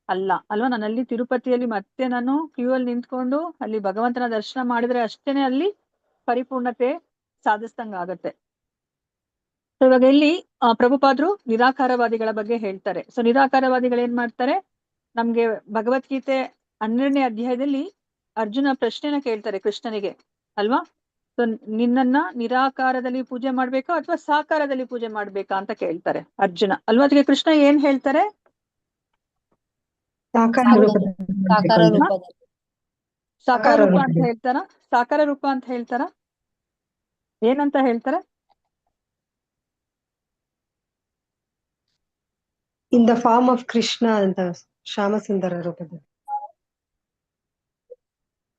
ಅಲ್ಲ ಅಲ್ವಾ? ನಾನಲ್ಲಿ ತಿರುಪತಿಯಲ್ಲಿ ಮತ್ತೆ ನಾನು ಕ್ಯೂ ಅಲ್ಲಿ ನಿಂತ್ಕೊಂಡು ಅಲ್ಲಿ ಭಗವಂತನ ದರ್ಶನ ಮಾಡಿದ್ರೆ ಅಷ್ಟೇನೆ ಅಲ್ಲಿ ಪರಿಪೂರ್ಣತೆ ಸಾಧಿಸ್ದಂಗ ಆಗತ್ತೆ. ಸೊ ಇವಾಗ ಇಲ್ಲಿ ಪ್ರಭುಪಾದರು ನಿರಾಕಾರವಾದಿಗಳ ಬಗ್ಗೆ ಹೇಳ್ತಾರೆ. ಸೊ ನಿರಾಕಾರವಾದಿಗಳು ಏನ್ ಮಾಡ್ತಾರೆ, ನಮ್ಗೆ ಭಗವದ್ಗೀತೆ 12ನೇ ಅಧ್ಯಾಯದಲ್ಲಿ ಅರ್ಜುನ ಪ್ರಶ್ನೆನ ಕೇಳ್ತಾರೆ ಕೃಷ್ಣನಿಗೆ ಅಲ್ವಾ? ಸೊ ನಿನ್ನನ್ನ ನಿರಾಕಾರದಲ್ಲಿ ಪೂಜೆ ಮಾಡ್ಬೇಕಾ ಅಥವಾ ಸಾಕಾರದಲ್ಲಿ ಪೂಜೆ ಮಾಡ್ಬೇಕಾ ಅಂತ ಕೇಳ್ತಾರೆ ಅರ್ಜುನ ಅಲ್ವಾ? ಅದಕ್ಕೆ ಕೃಷ್ಣ ಏನ್ ಹೇಳ್ತಾರೆ? ಸಾಕಾರ ರೂಪದಲ್ಲಿ. ಸಾಕಾರ ರೂಪ ಅಂತ ಹೇಳ್ತಾರ? ಸಾಕಾರ ರೂಪ ಅಂತ ಹೇಳ್ತಾರ? ಏನಂತ ಹೇಳ್ತಾರೆ? In the form of Krishna ಅಂತ, ಶ್ಯಾಮಸುಂದರ ರೂಪದಲ್ಲಿ.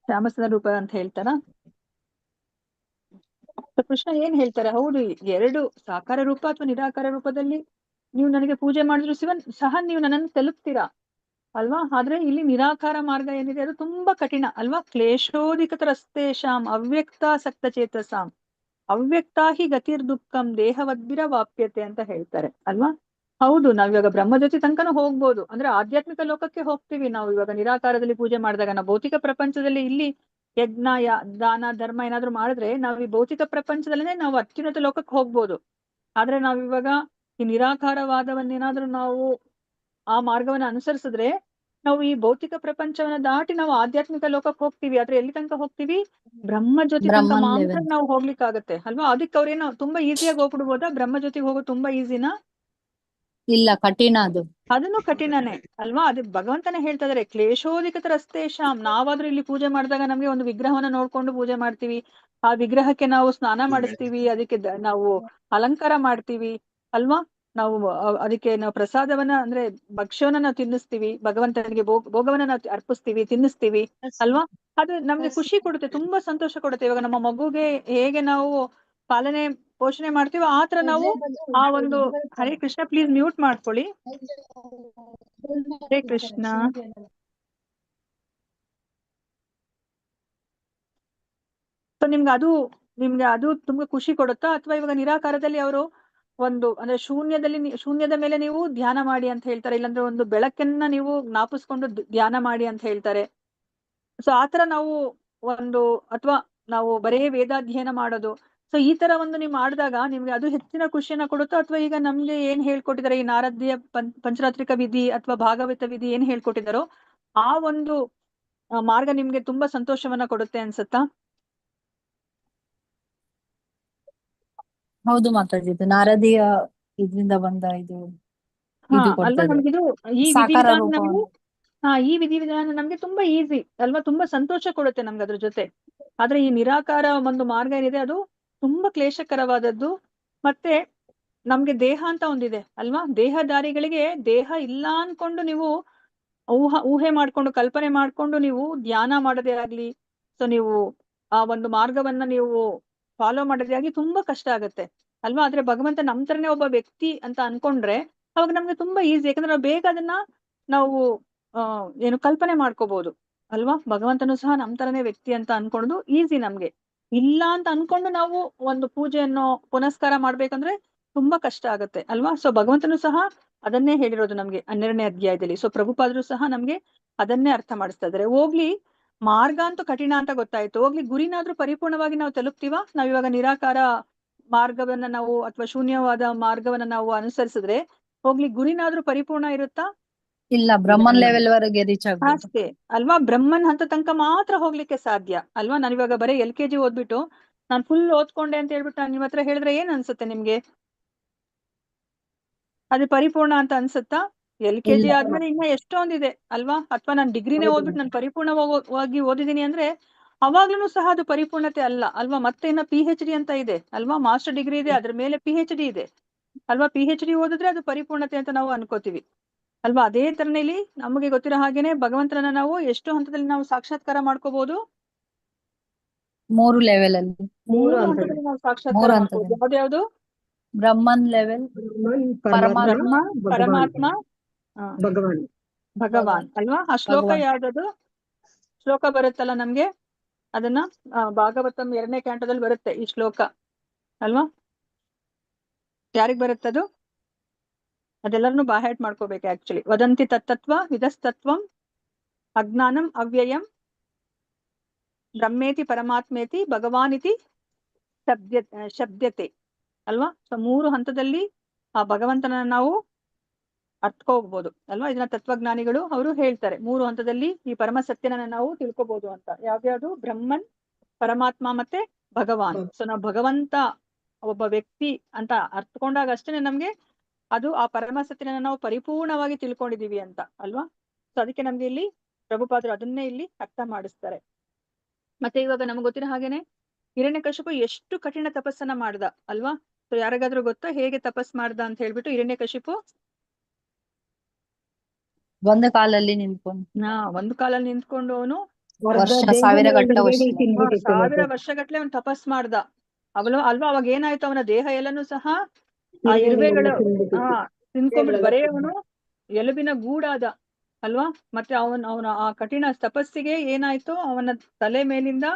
ಶ್ಯಾಮಸುಂದರ ರೂಪ ಅಂತ ಹೇಳ್ತಾರ. ಕೃಷ್ಣ ಏನ್ ಹೇಳ್ತಾರೆ, ಹೌದು, ಎರಡು ಸಾಕಾರ ರೂಪ ಅಥವಾ ನಿರಾಕಾರ ರೂಪದಲ್ಲಿ ನೀವು ನನಗೆ ಪೂಜೆ ಮಾಡಿದ್ರು ಸಹ ನೀವು ನನ್ನನ್ನು ತಲುಪ್ತೀರಾ ಅಲ್ವಾ. ಆದ್ರೆ ಇಲ್ಲಿ ನಿರಾಕಾರ ಮಾರ್ಗ ಏನಿದೆ ಅದು ತುಂಬಾ ಕಠಿಣ ಅಲ್ವಾ. ಕ್ಲೇಶೋದಿಕತರಸ್ತೇಷಾಂ ಅವ್ಯಕ್ತಾಸಕ್ತ ಚೇತಸಾಂ ಅವ್ಯಕ್ತಾ ಹಿ ಗತಿರ್ ದುಃಖಂ ದೇಹವದ್ಭಿರ ವಾಪ್ಯತೆ ಅಂತ ಹೇಳ್ತಾರೆ ಅಲ್ವಾ. ಹೌದು, ನಾವಿವಾಗ ಬ್ರಹ್ಮಜ್ಯೋತಿ ತನಕನೂ ಹೋಗ್ಬೋದು, ಅಂದ್ರೆ ಆಧ್ಯಾತ್ಮಿಕ ಲೋಕಕ್ಕೆ ಹೋಗ್ತೀವಿ ನಾವು ಇವಾಗ ನಿರಾಕಾರದಲ್ಲಿ ಪೂಜೆ ಮಾಡಿದಾಗ. ನಾವು ಭೌತಿಕ ಪ್ರಪಂಚದಲ್ಲಿ ಇಲ್ಲಿ ಯಜ್ಞ ದಾನ ಧರ್ಮ ಏನಾದ್ರು ಮಾಡಿದ್ರೆ ನಾವು ಈ ಭೌತಿಕ ಪ್ರಪಂಚದಲ್ಲೇ ನಾವು ಅತ್ಯುನ್ನತ ಲೋಕಕ್ಕೆ ಹೋಗ್ಬೋದು. ಆದ್ರೆ ನಾವಿವಾಗ ಈ ನಿರಾಕಾರವಾದವನ್ನೇನಾದ್ರೂ ನಾವು ಆ ಮಾರ್ಗವನ್ನ ಅನುಸರಿಸಿದ್ರೆ ನಾವು ಈ ಭೌತಿಕ ಪ್ರಪಂಚವನ್ನ ದಾಟಿ ನಾವು ಆಧ್ಯಾತ್ಮಿಕ ಲೋಕಕ್ಕೆ ಹೋಗ್ತೀವಿ. ಆದ್ರೆ ಎಲ್ಲಿ ತನಕ ಹೋಗ್ತೀವಿ, ಬ್ರಹ್ಮಜ್ಯೋತಿ ತನಕ ಬ್ರಹ್ಮನ್ ಮಾತ್ರ ಲೆವೆಲ್. ನಾವು ಹೋಗ್ಲಿಕ್ಕಾಗತ್ತೆ ಅಲ್ವಾ. ಅದಕ್ಕೆ ಅವ್ರೇನು ತುಂಬಾ ಈಸಿಯಾಗಿ ಹೋಗ್ಬಿಡ್ಬೋದಾ, ಬ್ರಹ್ಮಜ್ಯೋತಿಗೆ ಹೋಗೋದು ತುಂಬಾ ಈಸಿನಾ? ಇಲ್ಲ, ಕಠಿಣ ಅದು. ಅದನ್ನು ಕಠಿಣನೇ ಅಲ್ವಾ. ಅದು ಭಗವಂತನೇ ಹೇಳ್ತಾ ಇದಾರೆ, ಕ್ಲೇಶೋದಿಕತ ರಸ್ತೇಶಾಂ. ನಾವಾದ್ರೂ ಇಲ್ಲಿ ಪೂಜೆ ಮಾಡಿದಾಗ ನಮ್ಗೆ ಒಂದು ವಿಗ್ರಹವನ್ನ ನೋಡ್ಕೊಂಡು ಪೂಜೆ ಮಾಡ್ತೀವಿ, ಆ ವಿಗ್ರಹಕ್ಕೆ ನಾವು ಸ್ನಾನ ಮಾಡಿಸ್ತೀವಿ, ಅದಕ್ಕೆ ನಾವು ಅಲಂಕಾರ ಮಾಡ್ತೀವಿ ಅಲ್ವಾ. ನಾವು ಅದಕ್ಕೆ ನಾವು ಪ್ರಸಾದವನ್ನ ಅಂದ್ರೆ ಭಕ್ಷ್ಯವನ್ನ ನಾವು ತಿನ್ನಿಸ್ತೀವಿ, ಭಗವಂತನಿಗೆ ಭೋಗವನ್ನ ನಾವು ಅರ್ಪಿಸ್ತೀವಿ, ತಿನ್ನಿಸ್ತೀವಿ ಅಲ್ವಾ. ಅದು ನಮ್ಗೆ ಖುಷಿ ಕೊಡುತ್ತೆ, ತುಂಬಾ ಸಂತೋಷ ಕೊಡುತ್ತೆ. ಇವಾಗ ನಮ್ಮ ಮಗುಗೆ ಹೇಗೆ ನಾವು ಪಾಲನೆ ಪೋಷಣೆ ಮಾಡ್ತೀವೋ ಆತರ ನಾವು ಆ ಒಂದು ಹರೇ ಕೃಷ್ಣ, ಪ್ಲೀಸ್ ಮ್ಯೂಟ್ ಮಾಡ್ಕೊಳ್ಳಿ. ಹರೇ ಕೃಷ್ಣ. ಸೊ ನಿಮ್ಗೆ ಅದು ತುಂಬಾ ಖುಷಿ ಕೊಡುತ್ತಾ? ಅಥವಾ ಇವಾಗ ನಿರಾಕಾರದಲ್ಲಿ ಅವರು ಒಂದು ಅಂದ್ರೆ ಶೂನ್ಯದ ಮೇಲೆ ನೀವು ಧ್ಯಾನ ಮಾಡಿ ಅಂತ ಹೇಳ್ತಾರೆ, ಇಲ್ಲಾಂದ್ರೆ ಒಂದು ಬೆಳಕನ್ನ ನೀವು ಜ್ಞಾಪಿಸ್ಕೊಂಡು ಧ್ಯಾನ ಮಾಡಿ ಅಂತ ಹೇಳ್ತಾರೆ. ಸೊ ಆತರ ನಾವು ಒಂದು ಅಥವಾ ನಾವು ಬರೇ ವೇದಾಧ್ಯಯನ ಮಾಡೋದು, ಸೊ ಈ ತರ ಒಂದು ನೀವು ಮಾಡಿದಾಗ ನಿಮ್ಗೆ ಅದು ಹೆಚ್ಚಿನ ಖುಷಿಯನ್ನ ಕೊಡುತ್ತೋ? ಅಥವಾ ಈಗ ನಮ್ಗೆ ಏನ್ ಹೇಳ್ಕೊಟ್ಟಿದ್ದಾರೆ ಈ ನಾರದೀಯ ಪಂಚರಾತ್ರಿಕ ವಿಧಿ ಅಥವಾ ಭಾಗವತ ವಿಧಿ ಏನ್ ಹೇಳ್ಕೊಟ್ಟಿದಾರೋ ಆ ಒಂದು ಮಾರ್ಗ ನಿಮ್ಗೆ ತುಂಬಾ ಸಂತೋಷವನ್ನ ಕೊಡುತ್ತೆ ಅನ್ಸುತ್ತಾ? ಹೌದು ಮಾತಾಜಿ, ಇದು ನಾರದೀಯ ಇದರಿಂದ ಬಂದ ಇದು ಅಲ್ವಾ ಕೊಡ್ತದೆ ನಮ್ಗಿದು ಈ ಸಾಕಾರ ವಿಧಿವಿಧಾನ ರೂಪ. ನಮ್ಗೆ ಈ ವಿಧಿವಿಧಾನ ನಮ್ಗೆ ತುಂಬಾ ಈಸಿ ಅಲ್ವಾ, ತುಂಬಾ ಸಂತೋಷ ಕೊಡುತ್ತೆ ನಮ್ಗೆ ಅದ್ರ ಜೊತೆ. ಆದ್ರೆ ಈ ನಿರಾಕಾರ ಒಂದು ಮಾರ್ಗ ಏನಿದೆ ಅದು ತುಂಬಾ ಕ್ಲೇಶಕರವಾದದ್ದು. ಮತ್ತೆ ನಮ್ಗೆ ದೇಹ ಅಂತ ಒಂದಿದೆ ಅಲ್ವಾ, ದೇಹದಾರಿಗಳಿಗೆ ದೇಹ ಇಲ್ಲ ಅನ್ಕೊಂಡು ನೀವು ಊಹೆ ಮಾಡ್ಕೊಂಡು ಕಲ್ಪನೆ ಮಾಡ್ಕೊಂಡು ನೀವು ಧ್ಯಾನ ಮಾಡೋದೇ ಆಗ್ಲಿ, ಸೊ ನೀವು ಆ ಒಂದು ಮಾರ್ಗವನ್ನ ನೀವು ಫಾಲೋ ಮಾಡೋದೇ ಆಗ್ಲಿ ತುಂಬಾ ಕಷ್ಟ ಆಗತ್ತೆ ಅಲ್ವಾ. ಆದ್ರೆ ಭಗವಂತ ನಮ್ ತರನೇ ಒಬ್ಬ ವ್ಯಕ್ತಿ ಅಂತ ಅನ್ಕೊಂಡ್ರೆ ಅವಾಗ ನಮ್ಗೆ ತುಂಬಾ ಈಸಿ, ಯಾಕಂದ್ರೆ ನಾವು ಬೇಗ ಅದನ್ನ ನಾವು ಏನು ಕಲ್ಪನೆ ಮಾಡ್ಕೋಬಹುದು ಅಲ್ವಾ. ಭಗವಂತನು ಸಹ ನಮ್ ತರನೇ ವ್ಯಕ್ತಿ ಅಂತ ಅನ್ಕೊಳ್ಳೋದು ಈಸಿ ನಮ್ಗೆ. ಇಲ್ಲ ಅಂತ ಅನ್ಕೊಂಡು ನಾವು ಒಂದು ಪೂಜೆಯನ್ನು ಪುನಸ್ಕಾರ ಮಾಡ್ಬೇಕಂದ್ರೆ ತುಂಬಾ ಕಷ್ಟ ಆಗತ್ತೆ ಅಲ್ವಾ. ಸೊ ಭಗವಂತನು ಸಹ ಅದನ್ನೇ ಹೇಳಿರೋದು ನಮ್ಗೆ 12ನೇ ಅಧ್ಯಾಯದಲ್ಲಿ. ಸೊ ಪ್ರಭುಪಾದರು ಸಹ ನಮ್ಗೆ ಅದನ್ನೇ ಅರ್ಥ ಮಾಡಿಸ್ತಾ ಇದಾರೆ. ಹೋಗ್ಲಿ, ಮಾರ್ಗ ಅಂತೂ ಕಠಿಣ ಅಂತ ಗೊತ್ತಾಯ್ತು, ಹೋಗ್ಲಿ ಗುರಿನಾದ್ರೂ ಪರಿಪೂರ್ಣವಾಗಿ ನಾವು ತಲುಪ್ತೀವಾ? ನಾವ್ ಇವಾಗ ನಿರಾಕಾರ ಮಾರ್ಗವನ್ನ ನಾವು ಅಥವಾ ಶೂನ್ಯವಾದ ಮಾರ್ಗವನ್ನ ನಾವು ಅನುಸರಿಸಿದ್ರೆ ಹೋಗ್ಲಿ ಗುರಿನಾದ್ರೂ ಪರಿಪೂರ್ಣ ಇರುತ್ತಾ? ಇಲ್ಲ, ಬ್ರಹ್ಮನ್ ಲೆವೆಲ್ ವರೆಗೆ ರೀಚ್ ಆಗ್ಬೋದು ಅಷ್ಟೇ ಅಲ್ವಾ, ಬ್ರಹ್ಮನ್ ಹಂತ ತನಕ ಮಾತ್ರ ಹೋಗ್ಲಿಕ್ಕೆ ಸಾಧ್ಯ ಅಲ್ವಾ. ನಾನಿವಾಗ ಬರೀ LKG ಓದ್ಬಿಟ್ಟು ನಾನು ಫುಲ್ ಓದ್ಕೊಂಡೆ ಅಂತ ಹೇಳ್ಬಿಟ್ಟು ನಾನು ನಿಮ್ ಹತ್ರ ಹೇಳಿದ್ರೆ ಏನ್ ಅನ್ಸುತ್ತೆ ನಿಮ್ಗೆ? ಅದು ಪರಿಪೂರ್ಣ ಅಂತ ಅನ್ಸುತ್ತಾ? LKG ಇಲ್ಲ. ಆದ್ಮೇಲೆ ಇನ್ನ ಎಷ್ಟೊಂದಿದೆ ಅಲ್ವಾ. ಅಥವಾ ನಾನು ಡಿಗ್ರಿನೇ ಓದ್ಬಿಟ್ಟು ನಾನು ಪರಿಪೂರ್ಣವಾಗಿ ಓದಿದೀನಿ ಅಂದ್ರೆ ಅವಾಗ್ಲೂ ಸಹ ಅದು ಪರಿಪೂರ್ಣತೆ ಅಲ್ಲ ಅಲ್ವಾ. ಮತ್ತೆ ಇನ್ನ PhD ಅಂತ ಇದೆ ಅಲ್ವಾ, ಮಾಸ್ಟರ್ ಡಿಗ್ರಿ ಇದೆ, ಅದ್ರ ಮೇಲೆ PhD ಇದೆ ಅಲ್ವಾ. PhD ಓದಿದ್ರೆ ಅದು ಪರಿಪೂರ್ಣತೆ ಅಂತ ನಾವು ಅನ್ಕೋತೀವಿ ಅಲ್ವಾ. ಅದೇ ತರನೇಲಿ ನಮಗೆ ಗೊತ್ತಿರೋ ಹಾಗೇನೆ ಭಗವಂತನ ನಾವು ಎಷ್ಟು ಹಂತದಲ್ಲಿ ನಾವು ಸಾಕ್ಷಾತ್ಕಾರ ಮಾಡ್ಕೋಬಹುದು? 3 ಲೆವೆಲ್ ಅಲ್ಲಿ, 3 ಹಂತದಲ್ಲಿ ನಾವು ಸಾಕ್ಷಾತ್ಕಾರ 3 ಮಾಡ್ಕೋಬಹುದು. ಹಂತದಲ್ಲಿ. ಯಾವ್ದ್ಯಾವ್ದು? ಬ್ರಹ್ಮನ್ ಲೆವೆಲ್, ಪರಮಾತ್ಮ, ಬ್ರಹ್ಮ, ಪರಮಾತ್ಮ, ಭಗವಾನ್ ಅಲ್ವಾ. ಆ ಶ್ಲೋಕ ಭಗವಾನ್. ಯಾವ್ದದು? ಶ್ಲೋಕ ಬರುತ್ತಲ್ಲ ನಮ್ಗೆ, ಅದನ್ನ ಭಾಗವತಂ 2ನೇ ಕ್ಯಾಂಟದಲ್ಲಿ ಬರುತ್ತೆ ಈ ಶ್ಲೋಕ ಅಲ್ವಾ. ಯಾರಿಗ್ ಬರುತ್ತದು? ಅದೆಲ್ಲರನ್ನು ಬಾಹ್ಯಾಟ್ ಮಾಡ್ಕೋಬೇಕು ಆಕ್ಚುಲಿ. ವದಂತಿ ತತ್ತತ್ವ ವಿದಸ್ತತ್ವಂ ಅಜ್ಞಾನಂ ಅವ್ಯಯಂ ಬ್ರಹ್ಮೇತಿ ಪರಮಾತ್ಮೇತಿ ಭಗವಾನಿತಿ ಶಬ್ದತೆ ಅಲ್ವಾ. ಸೊ 3 ಹಂತದಲ್ಲಿ ಆ ಭಗವಂತನ ನಾವು ಅರ್ಥಕೋಬಹುದು ಅಲ್ವಾ. ಇದನ್ನ ತತ್ವಜ್ಞಾನಿಗಳು ಅವರು ಹೇಳ್ತಾರೆ 3 ಹಂತದಲ್ಲಿ ಈ ಪರಮ ಸತ್ಯನ ನಾವು ತಿಳ್ಕೊಬಹುದು ಅಂತ. ಯಾವ್ಯಾವ್ದು? ಬ್ರಹ್ಮನ್, ಪರಮಾತ್ಮ ಮತ್ತೆ ಭಗವಾನ್. ಸೊ ನಾವು ಭಗವಂತ ಒಬ್ಬ ವ್ಯಕ್ತಿ ಅಂತ ಅರ್ಥಕೊಂಡಾಗ ಅಷ್ಟೇನೆ ನಮ್ಗೆ ಅದು ಆ ಪರಮ ಸತ್ಯನ ನಾವು ಪರಿಪೂರ್ಣವಾಗಿ ತಿಳ್ಕೊಂಡಿದೀವಿ ಅಂತ ಅಲ್ವಾ. ಸೊ ಅದಕ್ಕೆ ನಮ್ಗೆ ಇಲ್ಲಿ ಪ್ರಭುಪಾದರು ಅದನ್ನೇ ಇಲ್ಲಿ ಅರ್ಥ ಮಾಡಿಸ್ತಾರೆ. ಮತ್ತೆ ಇವಾಗ ನಮ್ಗೆ ಗೊತ್ತಿರೋ ಹಾಗೇನೆ ಹಿರಣ್ಯಕಶಿಪು ಎಷ್ಟು ಕಠಿಣ ತಪಸ್ಸನ್ನ ಮಾಡ್ದ ಅಲ್ವಾ. ಸೊ ಯಾರಿಗಾದ್ರೂ ಗೊತ್ತಾ ಹೇಗೆ ತಪಸ್ ಮಾಡ್ದ ಅಂತ ಹೇಳ್ಬಿಟ್ಟು? ಹಿರಣ್ಯಕಶಿಪು ಒಂದು ಕಾಲಲ್ಲಿ ನಿಂತ್ಕೊಂಡು ಒಂದು ಕಾಲಲ್ಲಿ ನಿಂತ್ಕೊಂಡು ಅವನು ವರ್ಷ ಸಾವಿರ ಗಟ್ಟಲೆ ವರ್ಷ ಸಾವಿರ ವರ್ಷಗಟ್ಲೆ ಅವ್ನು ತಪಸ್ ಮಾಡ್ದ. ಅಲ್ವಾ ಅವಾಗ ಏನಾಯ್ತು, ಅವನ ದೇಹ ಎಲ್ಲನೂ ಸಹ ಆ ಇರುವೆಗಳು ತಿನ್ಕೊಂಡ್ಬಿಟ್ಟು ಬರೇ ಅವನು ಎಲುಬಿನ ಗೂಡಾದ ಅಲ್ವಾ. ಮತ್ತೆ ಅವನ ಆ ಕಠಿಣ ತಪಸ್ಸಿಗೆ ಏನಾಯ್ತು, ಅವನ ತಲೆ ಮೇಲಿಂದ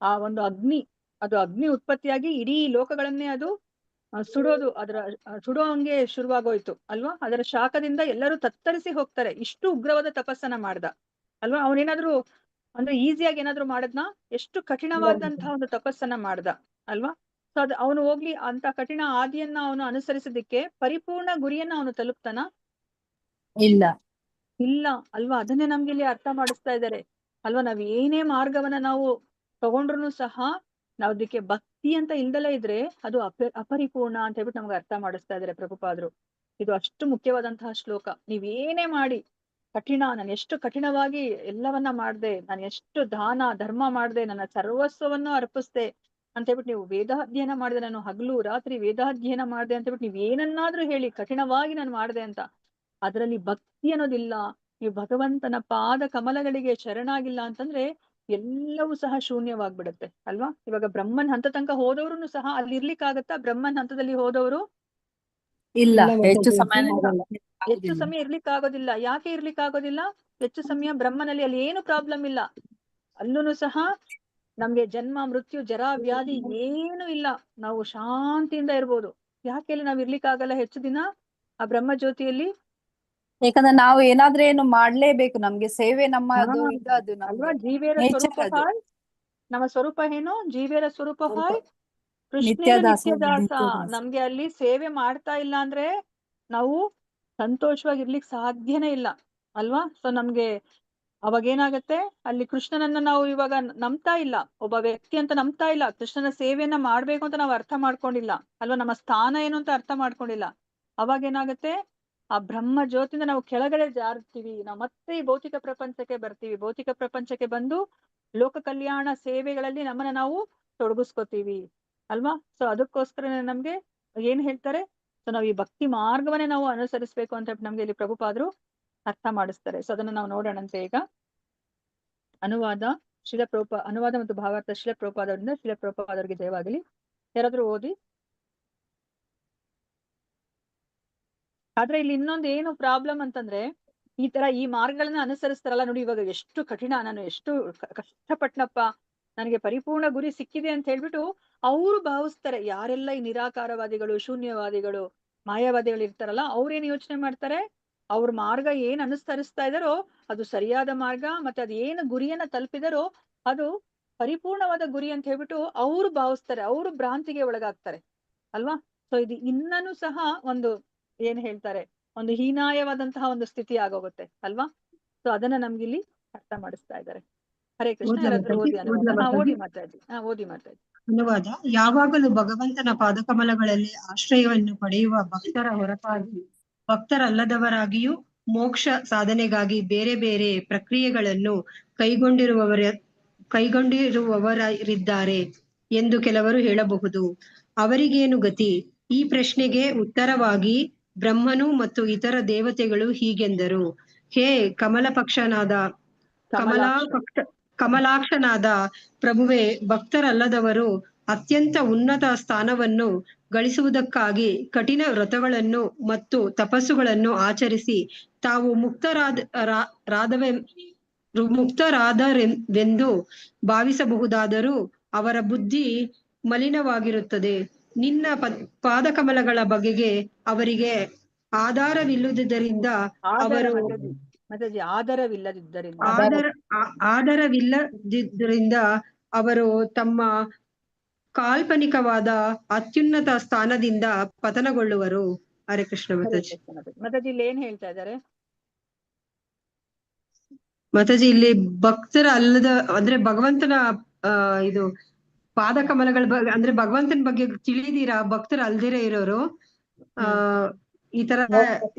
ಆ ಒಂದು ಅಗ್ನಿ ಉತ್ಪತ್ತಿಯಾಗಿ ಇಡೀ ಲೋಕಗಳನ್ನೇ ಅದು ಸುಡೋದು, ಸುಡೋ ಹಂಗೆ ಶುರುವಾಗೋಯ್ತು ಅಲ್ವಾ. ಅದರ ಶಾಖದಿಂದ ಎಲ್ಲರೂ ತತ್ತರಿಸಿ ಹೋಗ್ತಾರೆ. ಇಷ್ಟು ಉಗ್ರವಾದ ತಪಸ್ಸನ್ನ ಮಾಡ್ದ ಅಲ್ವಾ. ಅವನೇನಾದ್ರೂ ಅಂದ್ರೆ ಈಸಿಯಾಗಿ ಏನಾದ್ರು ಮಾಡದ್ನ, ಎಷ್ಟು ಕಠಿಣವಾದಂತಹ ಒಂದು ತಪಸ್ಸನ್ನ ಮಾಡ್ದ ಅಲ್ವಾ. ಸೊ ಅವನು ಹೋಗ್ಲಿ ಅಂತ ಕಠಿಣ ಆದಿಯನ್ನ ಅವನು ಅನುಸರಿಸೋದಿಕ್ಕೆ ಪರಿಪೂರ್ಣ ಗುರಿಯನ್ನ ಅವನು ತಲುಪ್ತಾನ? ಇಲ್ಲ ಅಲ್ವಾ. ಅದನ್ನೇ ನಮ್ಗೆ ಇಲ್ಲಿ ಅರ್ಥ ಮಾಡಿಸ್ತಾ ಇದ್ದಾರೆ ಅಲ್ವಾ. ನಾವ್ ಏನೇ ಮಾರ್ಗವನ್ನ ನಾವು ತಗೊಂಡ್ರು ಸಹ ನಾವ್ ಅದಕ್ಕೆ ಭಕ್ತಿ ಅಂತ ಇಲ್ದಲೇ ಇದ್ರೆ ಅದು ಅಪರಿಪೂರ್ಣ ಅಂತ ಹೇಳ್ಬಿಟ್ಟು ನಮ್ಗೆ ಅರ್ಥ ಮಾಡಿಸ್ತಾ ಇದ್ದಾರೆ ಪ್ರಭುಪಾದರು. ಇದು ಅಷ್ಟು ಮುಖ್ಯವಾದಂತಹ ಶ್ಲೋಕ. ನೀವೇನೇ ಮಾಡಿ ನಾನು ಎಷ್ಟು ಕಠಿಣವಾಗಿ ಎಲ್ಲವನ್ನ ಮಾಡ್ದೆ, ನಾನು ಎಷ್ಟು ದಾನ ಧರ್ಮ ಮಾಡ್ದೆ, ನನ್ನ ಸರ್ವಸ್ವವನ್ನು ಅರ್ಪಿಸ್ದೆ ಅಂತ ಹೇಳ್ಬಿಟ್ಟು ನೀವು ವೇದಾಧ್ಯಯನ ಮಾಡಿದೆ, ನಾನು ಹಗಲು ರಾತ್ರಿ ವೇದಾಧ್ಯಯನ ಮಾಡ್ದೆ ಅಂತ ಹೇಳ್ಬಿಟ್ಟು ನೀವ್ ಏನನ್ನಾದ್ರೂ ಹೇಳಿ ಕಠಿಣವಾಗಿ ನಾನು ಮಾಡ್ದೆ ಅಂತ, ಅದರಲ್ಲಿ ಭಕ್ತಿ ಅನ್ನೋದಿಲ್ಲ, ನೀವು ಭಗವಂತನ ಪಾದ ಕಮಲಗಳಿಗೆ ಶರಣಾಗಿಲ್ಲ ಅಂತಂದ್ರೆ ಎಲ್ಲವೂ ಸಹ ಶೂನ್ಯವಾಗ್ಬಿಡುತ್ತೆ ಅಲ್ವಾ. ಇವಾಗ ಬ್ರಹ್ಮನ್ ಹಂತ ತನಕ ಹೋದವ್ರು ಸಹ ಅಲ್ಲಿ ಇರ್ಲಿಕ್ಕಾಗತ್ತಾ? ಬ್ರಹ್ಮನ್ ಹಂತದಲ್ಲಿ ಹೋದವರು ಇಲ್ಲ, ಹೆಚ್ಚು ಸಮಯ ಇರ್ಲಿಕ್ಕಾಗೋದಿಲ್ಲ. ಯಾಕೆ ಇರ್ಲಿಕ್ಕಾಗೋದಿಲ್ಲ? ಹೆಚ್ಚು ಸಮಯ ಬ್ರಹ್ಮನಲ್ಲಿ ಅಲ್ಲಿ ಏನು ಪ್ರಾಬ್ಲಮ್ ಇಲ್ಲ. ಅಲ್ಲೂ ಸಹ ನಮ್ಗೆ ಜನ್ಮ ಮೃತ್ಯು ಜರಾ ವ್ಯಾಧಿ ಏನು ಇಲ್ಲ, ನಾವು ಶಾಂತಿಯಿಂದ ಇರ್ಬೋದು. ಯಾಕೆ ಅಲ್ಲಿ ನಾವ್ ಇರ್ಲಿಕ್ಕಾಗಲ್ಲ ಹೆಚ್ಚು ದಿನ ಆ ಬ್ರಹ್ಮ ಜ್ಯೋತಿಯಲ್ಲಿ? ಯಾಕಂದ್ರೆ ನಾವು ಏನಾದ್ರೇನು ಮಾಡ್ಲೇಬೇಕು, ನಮ್ಗೆ ಸೇವೆ ನಮ್ಮ ಅಲ್ವಾ. ಜೀವೇರ ಸ್ವರೂಪ ಹಾಯ್, ನಮ್ಮ ಸ್ವರೂಪ ಏನು? ಜೀವೇರ ಸ್ವರೂಪ ಹಾಯ್ ಕೃಷ್ಣೇರ ನಿತ್ಯದಾಸ. ನಮ್ಗೆ ಅಲ್ಲಿ ಸೇವೆ ಮಾಡ್ತಾ ಇಲ್ಲ ಅಂದ್ರೆ ನಾವು ಸಂತೋಷವಾಗಿರ್ಲಿಕ್ಕೆ ಸಾಧ್ಯನೇ ಇಲ್ಲ ಅಲ್ವಾ. ಸೊ ನಮ್ಗೆ ಅವಾಗ ಏನಾಗತ್ತೆ, ಅಲ್ಲಿ ಕೃಷ್ಣನನ್ನ ನಾವು ಇವಾಗ ನಂಬ್ತಾ ಇಲ್ಲ, ಒಬ್ಬ ವ್ಯಕ್ತಿ ಅಂತ ನಂಬ್ತಾ ಇಲ್ಲ, ಕೃಷ್ಣನ ಸೇವೆಯನ್ನ ಮಾಡ್ಬೇಕು ಅಂತ ನಾವು ಅರ್ಥ ಮಾಡ್ಕೊಂಡಿಲ್ಲ ಅಲ್ವಾ, ನಮ್ಮ ಸ್ಥಾನ ಏನು ಅಂತ ಅರ್ಥ ಮಾಡ್ಕೊಂಡಿಲ್ಲ. ಅವಾಗ ಏನಾಗತ್ತೆ, ಆ ಬ್ರಹ್ಮ ಜ್ಯೋತಿಯಿಂದ ನಾವು ಕೆಳಗಡೆ ಜಾರ್ತೀವಿ, ನಾವು ಮತ್ತೆ ಈ ಭೌತಿಕ ಪ್ರಪಂಚಕ್ಕೆ ಬರ್ತೀವಿ. ಭೌತಿಕ ಪ್ರಪಂಚಕ್ಕೆ ಬಂದು ಲೋಕ ಕಲ್ಯಾಣ ಸೇವೆಗಳಲ್ಲಿ ನಮ್ಮನ್ನ ನಾವು ತೊಡಗಿಸ್ಕೊತೀವಿ ಅಲ್ವಾ. ಸೊ ಅದಕ್ಕೋಸ್ಕರ ನಮ್ಗೆ ಏನ್ ಹೇಳ್ತಾರೆ, ಸೊ ನಾವ್ ಈ ಭಕ್ತಿ ಮಾರ್ಗವನ್ನೇ ನಾವು ಅನುಸರಿಸ್ಬೇಕು ಅಂತ ನಮ್ಗೆ ಇಲ್ಲಿ ಪ್ರಭುಪಾದರು ಅರ್ಥ ಮಾಡಿಸ್ತಾರೆ. ಸೊ ಅದನ್ನ ನಾವು ನೋಡೋಣಂತೆ ಈಗ. ಅನುವಾದ ಅನುವಾದ ಮತ್ತು ಭಾವಾರ್ಥ ಶಿಲಪ್ರಭುಪಾದವರಿಂದ. ಶಿಲಪ್ರಭುಪಾದವರಿಗೆ ಜಯವಾಗಲಿ. ಯಾರಾದ್ರೂ ಓದಿ. ಆದ್ರೆ ಇಲ್ಲಿ ಇನ್ನೊಂದು ಏನು ಪ್ರಾಬ್ಲಮ್ ಅಂತಂದ್ರೆ, ಈ ತರ ಈ ಮಾರ್ಗಗಳನ್ನ ಅನುಸರಿಸ್ತಾರಲ್ಲ ನೋಡಿ, ಇವಾಗ ಎಷ್ಟು ಕಠಿಣ, ನಾನು ಎಷ್ಟು ಕಷ್ಟಪಟ್ನಪ್ಪ, ನನಗೆ ಪರಿಪೂರ್ಣ ಗುರಿ ಸಿಕ್ಕಿದೆ ಅಂತ ಹೇಳ್ಬಿಟ್ಟು ಅವರು ಭಾವಿಸ್ತಾರೆ. ಯಾರೆಲ್ಲ ಈ ನಿರಾಕಾರವಾದಿಗಳು, ಶೂನ್ಯವಾದಿಗಳು, ಮಾಯಾವಾದಿಗಳು ಇರ್ತಾರಲ್ಲ, ಅವ್ರೇನ್ ಯೋಚನೆ ಮಾಡ್ತಾರೆ, ಅವ್ರ ಮಾರ್ಗ ಏನ್ ಅನುಸರಿಸ್ತಾ ಇದಾರೋ ಅದು ಸರಿಯಾದ ಮಾರ್ಗ, ಮತ್ತೆ ಅದ್ ಏನು ಗುರಿಯನ್ನ ತಲುಪಿದಾರೋ ಅದು ಪರಿಪೂರ್ಣವಾದ ಗುರಿ ಅಂತ ಹೇಳ್ಬಿಟ್ಟು ಅವ್ರು ಭಾವಿಸ್ತಾರೆ, ಅವರು ಭ್ರಾಂತಿಗೆ ಒಳಗಾಗ್ತಾರೆ ಅಲ್ವಾ. ಸೊ ಇದು ಇನ್ನೂ ಸಹ ಒಂದು ಏನ್ ಹೇಳ್ತಾರೆ, ಒಂದು ಹೀನಾಯವಾದಂತಹ ಒಂದು ಸ್ಥಿತಿ ಆಗೋಗುತ್ತೆ ಅಲ್ವಾ. ಸೊ ಅದನ್ನ ನಮ್ಗಿಲ್ಲಿ ಅರ್ಥ ಮಾಡಿಸ್ತಾ ಇದ್ದಾರೆ. ಹರೇ ಕೃಷ್ಣ. ಯಾರಾದ್ರೂ ಓದಿ ಅನುವಾದ. ಓದಿ ಮಾತಾಡಿ. ಓದಿ ಮಾತಾಡಿ. ಅನುವಾದ. ಯಾವಾಗಲೂ ಭಗವಂತನ ಪಾದಕಮಲಗಳಲ್ಲಿ ಆಶ್ರಯವನ್ನು ಪಡೆಯುವ ಭಕ್ತರ ಹೊರತಾಗಿ ಭಕ್ತರಲ್ಲದವರಾಗಿಯೂ ಮೋಕ್ಷ ಸಾಧನೆಗಾಗಿ ಬೇರೆ ಬೇರೆ ಪ್ರಕ್ರಿಯೆಗಳನ್ನು ಕೈಗೊಂಡಿರುವವರಿದ್ದಾರೆ ಎಂದು ಕೆಲವರು ಹೇಳಬಹುದು. ಅವರಿಗೇನು ಗತಿ? ಈ ಪ್ರಶ್ನೆಗೆ ಉತ್ತರವಾಗಿ ಬ್ರಹ್ಮನು ಮತ್ತು ಇತರ ದೇವತೆಗಳು ಹೀಗೆಂದರು. ಹೇ ಕಮಲಾಕ್ಷನಾದ ಪ್ರಭುವೇ, ಭಕ್ತರಲ್ಲದವರು ಅತ್ಯಂತ ಉನ್ನತ ಸ್ಥಾನವನ್ನು ಗಳಿಸುವುದಕ್ಕಾಗಿ ಕಠಿಣ ವ್ರತಗಳನ್ನು ಮತ್ತು ತಪಸ್ಸುಗಳನ್ನು ಆಚರಿಸಿ ತಾವು ಮುಕ್ತರಾದರೆಂದು ಭಾವಿಸಬಹುದಾದರೂ ಅವರ ಬುದ್ಧಿ ಮಲಿನವಾಗಿರುತ್ತದೆ. ನಿನ್ನ ಪಾದಕಮಲಗಳ ಬಗೆಗೆ ಅವರಿಗೆ ಆಧಾರವಿಲ್ಲದಿದ್ದರಿಂದ ಅವರು ತಮ್ಮ ಕಾಲ್ಪನಿಕವಾದ ಅತ್ಯುನ್ನತ ಸ್ಥಾನದಿಂದ ಪತನಗೊಳ್ಳುವರು. ಹರೇ ಕೃಷ್ಣ. ಮಾತಾಜಿ ಇಲ್ಲಿ ಏನ್ ಹೇಳ್ತಾ ಇದ್ದಾರೆ ಮಾತಾಜಿ? ಇಲ್ಲಿ ಭಕ್ತರ ಅಲ್ಲದ ಅಂದ್ರೆ ಭಗವಂತನ ಇದು ಪಾದಕಮಲಗಳ ಬಗ್ಗೆ ಅಂದ್ರೆ ಭಗವಂತನ ಬಗ್ಗೆ ತಿಳಿದೀರಾ, ಭಕ್ತರ ಅಲ್ದಿರ ಇರೋರು ಈ ತರ